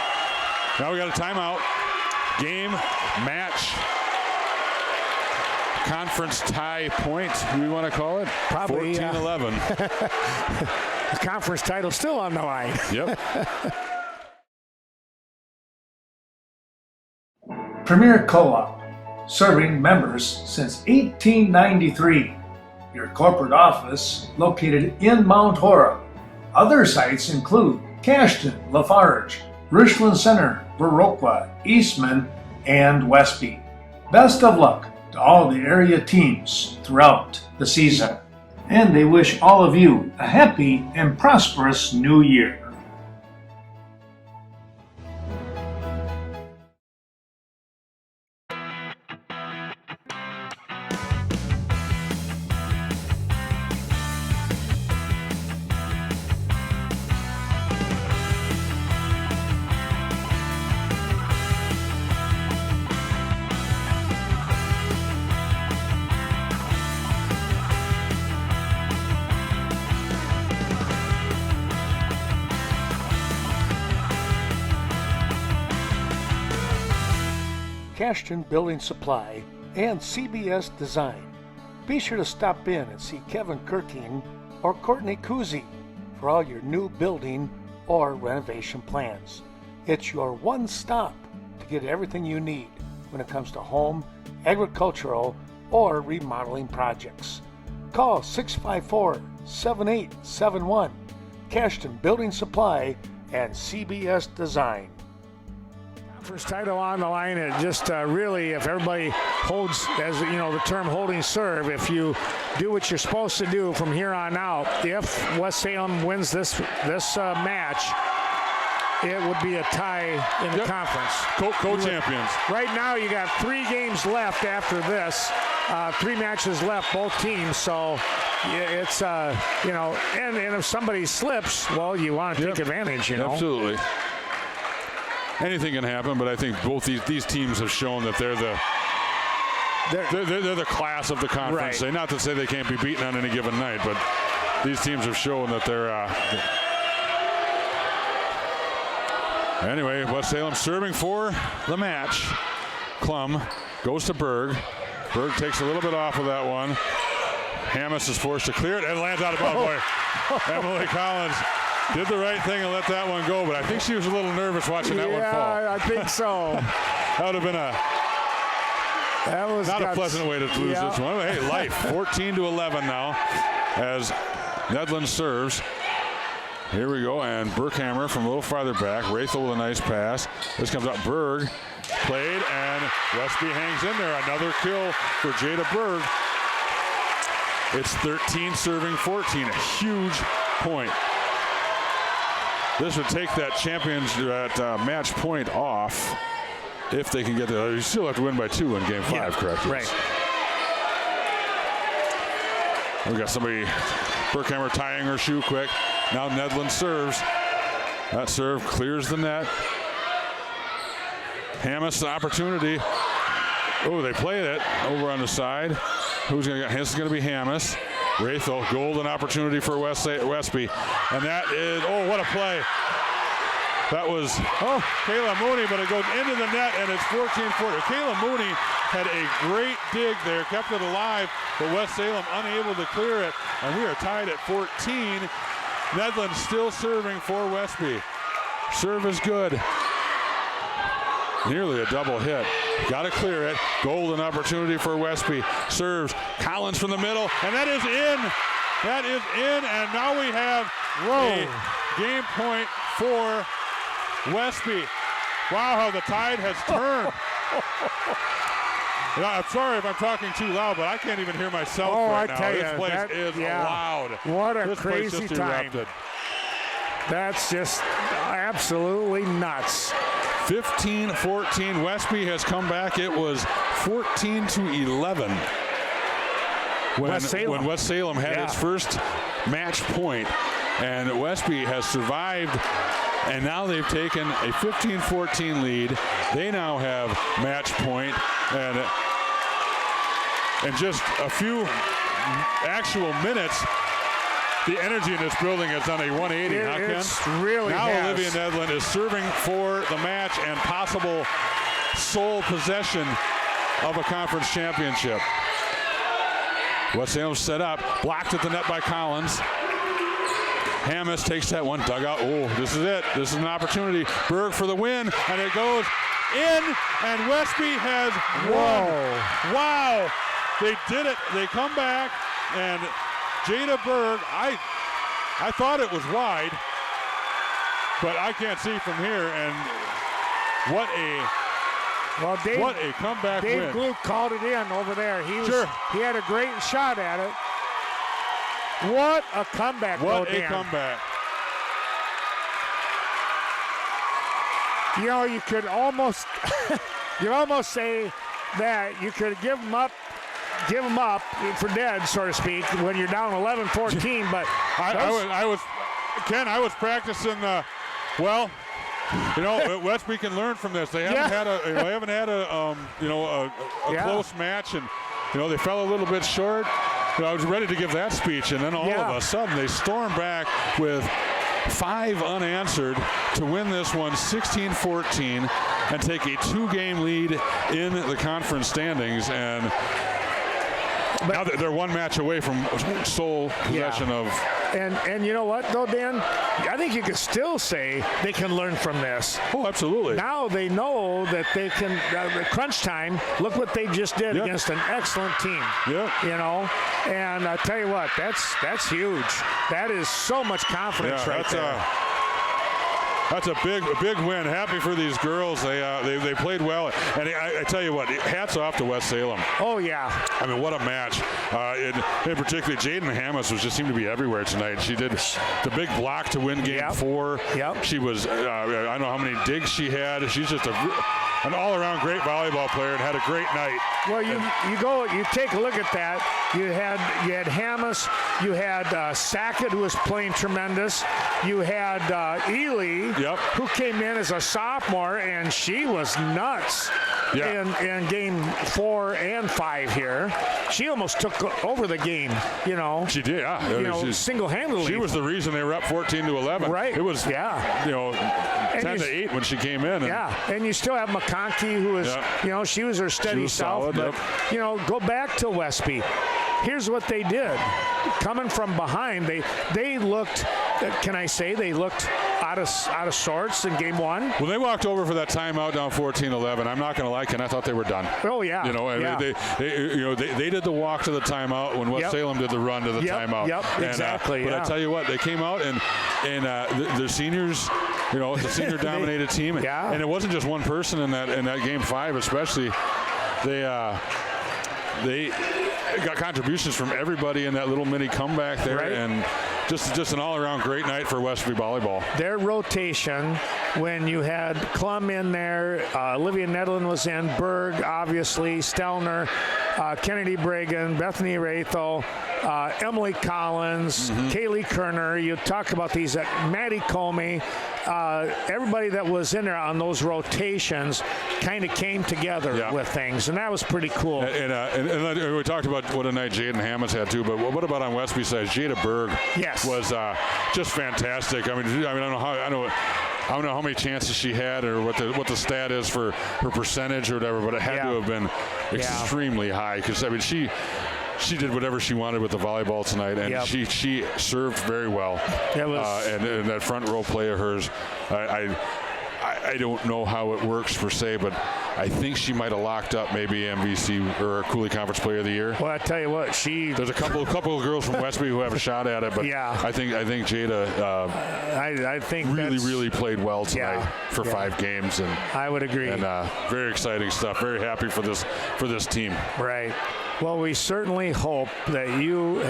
now we got a timeout. Game, match, conference tie point, do we want to call it? Probably 14-11. The conference title still on the line. Yep. Premier Co-op, serving members since 1893. Your corporate office located in Mount Horeb. Other sites include Cashton, Lafarge, Richland Center, Viroqua, Eastman, and Westby. Best of luck to all the area teams throughout the season. And they wish all of you a happy and prosperous new year. Cashton Building Supply, and CBS Design. Be sure to stop in and see Kevin Kirking or Courtney Kuzi for all your new building or renovation plans. It's your one stop to get everything you need when it comes to home, agricultural, or remodeling projects. Call 654-7871, Cashton Building Supply and CBS Design. First title on the line, and just really, if everybody holds, as you know, the term holding serve, if you do what you're supposed to do from here on out, if West Salem wins this match, it would be a tie in the conference. Co-champions. Right now, you got 3 games left after this. 3 matches left, both teams. So it's, you know, and if somebody slips, well, you want to take advantage, you know. Absolutely. Anything can happen, but I think both these teams have shown that they're the class of the conference. Right. Not to say they can't be beaten on any given night, but these teams have shown that they're. Anyway, West Salem serving for the match. Klum goes to Berg. Berg takes a little bit off of that one. Hammes is forced to clear it and lands out of bounds. Boy, Emily Collins did the right thing and let that one go, but I think she was a little nervous watching that one fall. Yeah, I think so. That would have been not a pleasant way to lose this one. Hey, life, 14-11 now as Nedlund serves. Here we go, and Burkhammer from a little farther back. Rathel with a nice pass. This comes up, Berg played, and Westby hangs in there. Another kill for Jada Berg. It's 13 serving 14, a huge point. This would take that match point off if they can get there. You still have to win by 2 in game 5, correct? Right. We got somebody, Burkhammer tying her shoe quick. Now Nedlund serves. That serve clears the net. Hammes the opportunity. Oh, they played it over on the side. Who's going to get? This is going to be Hammes. Rathel, golden opportunity for Westby. And that is, oh, what a play. That was, Kayla Mooney, but it goes into the net, and it's 14-14. Kayla Mooney had a great dig there, kept it alive, but West Salem unable to clear it, and we are tied at 14. Nedlund still serving for Westby. Serve is good. Nearly a double hit. Got to clear it. Golden opportunity for Westby. Serves. Collins from the middle, and that is in. That is in, and now we have a game point for Westby. Wow, how the tide has turned. I'm sorry if I'm talking too loud, but I can't even hear myself right now. This place is loud. What a crazy time. Erupted. That's just absolutely nuts. 15-14. Westby has come back. It was 14-11 when West Salem had its first match point, and Westby has survived, and now they've taken a 15-14 lead. They now have match point, and in just a few actual minutes, the energy in this building has done a 180, huh, Ken? It's really now has. Olivia Nedlund is serving for the match and possible sole possession of a conference championship. West Salem set up, blocked at the net by Collins. Hammes takes that one, dug out. Oh, this is it. This is an opportunity. Berg for the win, and it goes in, and Westby has won. Wow. They did it. They come back, and Jada Berg, I thought it was wide, but I can't see from here, and what a comeback win. Dave Gluck called it in over there. He had a great shot at it. What a comeback. What a comeback. You know, you could almost say that you could give them up for dead, so to speak, when you're down 11-14. But I was practicing. Westby can learn from this. They haven't had a close match, and they fell a little bit short. I was ready to give that speech, and then all of a sudden they storm back with 5 unanswered to win this one 16-14. and take a 2-game lead in the conference standings, and now they're one match away from sole possession of. And you know what, though, Dan? I think you could still say they can learn from this. Oh, absolutely. Now they know that they can, crunch time, look what they just did against an excellent team. Yeah. You know? And I tell you what, that's huge. That is so much confidence right there. That's a big win. Happy for these girls. They played well. And I tell you what, hats off to West Salem. Oh, yeah. I mean, what a match. In particular, Jaden Hammis just seemed to be everywhere tonight. She did the big block to win game 4. Yep. She was, I don't know how many digs she had. She's just an all-around great volleyball player and had a great night. Well, you take a look at that. You had Hammis, you had Sackett, who was playing tremendous. You had Ely, who came in as a sophomore, and she was nuts in game 4 and 5 here. She almost took over the game, you know. She did, yeah. Single-handedly. She was the reason they were up 14-11. Right. It was, 10-8 when she came in. And you still have McConkey, who was, she was her steady self. Solid, but, go back to Westby. Here's what they did. Coming from behind, they looked, can I say, they looked out of sorts in game 1. When they walked over for that timeout down 14-11, I'm not going to lie, and I thought they were done. Oh, yeah. They did the walk to the timeout when West Salem did the run to the timeout. Yep, exactly. But I tell you what, they came out and the seniors, it's a senior-dominated team. And it wasn't just one person in that game 5, especially. They got contributions from everybody in that little mini comeback there, and just an all-around great night for Westby volleyball. Their rotation, when you had Klum in there, Olivia Nedlin was in, Berg, obviously, Stelner, Kennedy Bragan, Bethany Rathel, Emily Collins, Kaylee Kerner. You talk about these, Maddie Comey. Everybody that was in there on those rotations kind of came together with things, and that was pretty cool. And we talked about what a night Jaden Hammis had too, but what about on Westby's side? Jada Berg was just fantastic. I mean, I don't know how many chances she had or what the stat is for her percentage or whatever, but it had to have been extremely high, because I mean she did whatever she wanted with the volleyball tonight, and she served very well. And that front row play of hers, I don't know how it works per se, but I think she might have locked up maybe MVC or Coulee Conference Player of the Year. Well, I tell you what, there's a couple of girls from Westby who have a shot at it, but I think Jada I think really played well tonight for 5 games, and I would agree. And very exciting stuff. Very happy for this team. Right. Well, we certainly hope that you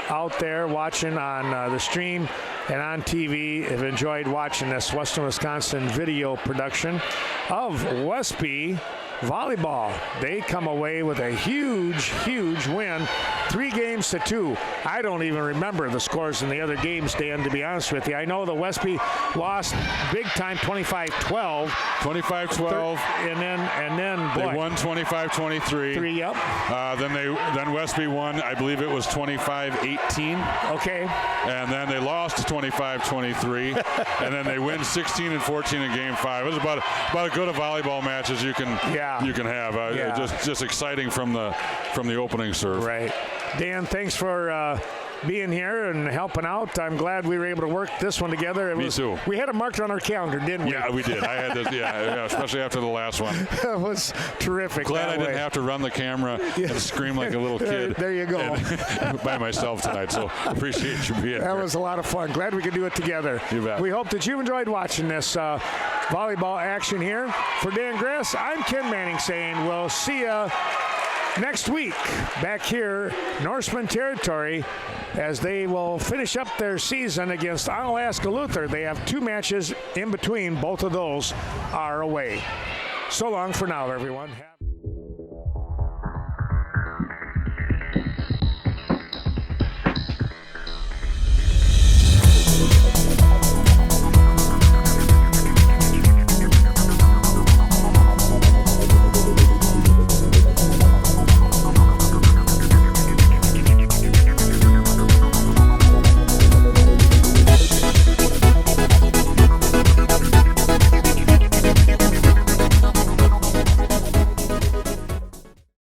out there watching on the stream and on TV have enjoyed watching this Western Wisconsin video production of Westby volleyball. They come away with a huge win, 3-2. I don't even remember the scores in the other games, Dan, to be honest with you. I know the Westby lost big time, 25-12. 25-12. And then boy, they won 25-23. Yep. Then Westby won, I believe it was 25-18. Okay. And then they lost 25-23. And then they win 16-14 in game 5. It was about as good a volleyball match as you can have. Just exciting from the opening serve. Right. Dan, thanks for being here and helping out. I'm glad we were able to work this one together. Me too. We had it marked on our calendar, didn't we? Yeah, we did. I had this, especially after the last one. It was terrific. Glad I didn't have to run the camera and scream like a little kid. There you go. By myself tonight, so appreciate you being here. That was a lot of fun. Glad we could do it together. You bet. We hope that you've enjoyed watching this volleyball action here. For Dan Grass, I'm Ken Manning saying we'll see you next week back here, Norsemen territory, as they will finish up their season against Onalaska Luther. They have 2 matches in between. Both of those are away. So long for now, everyone.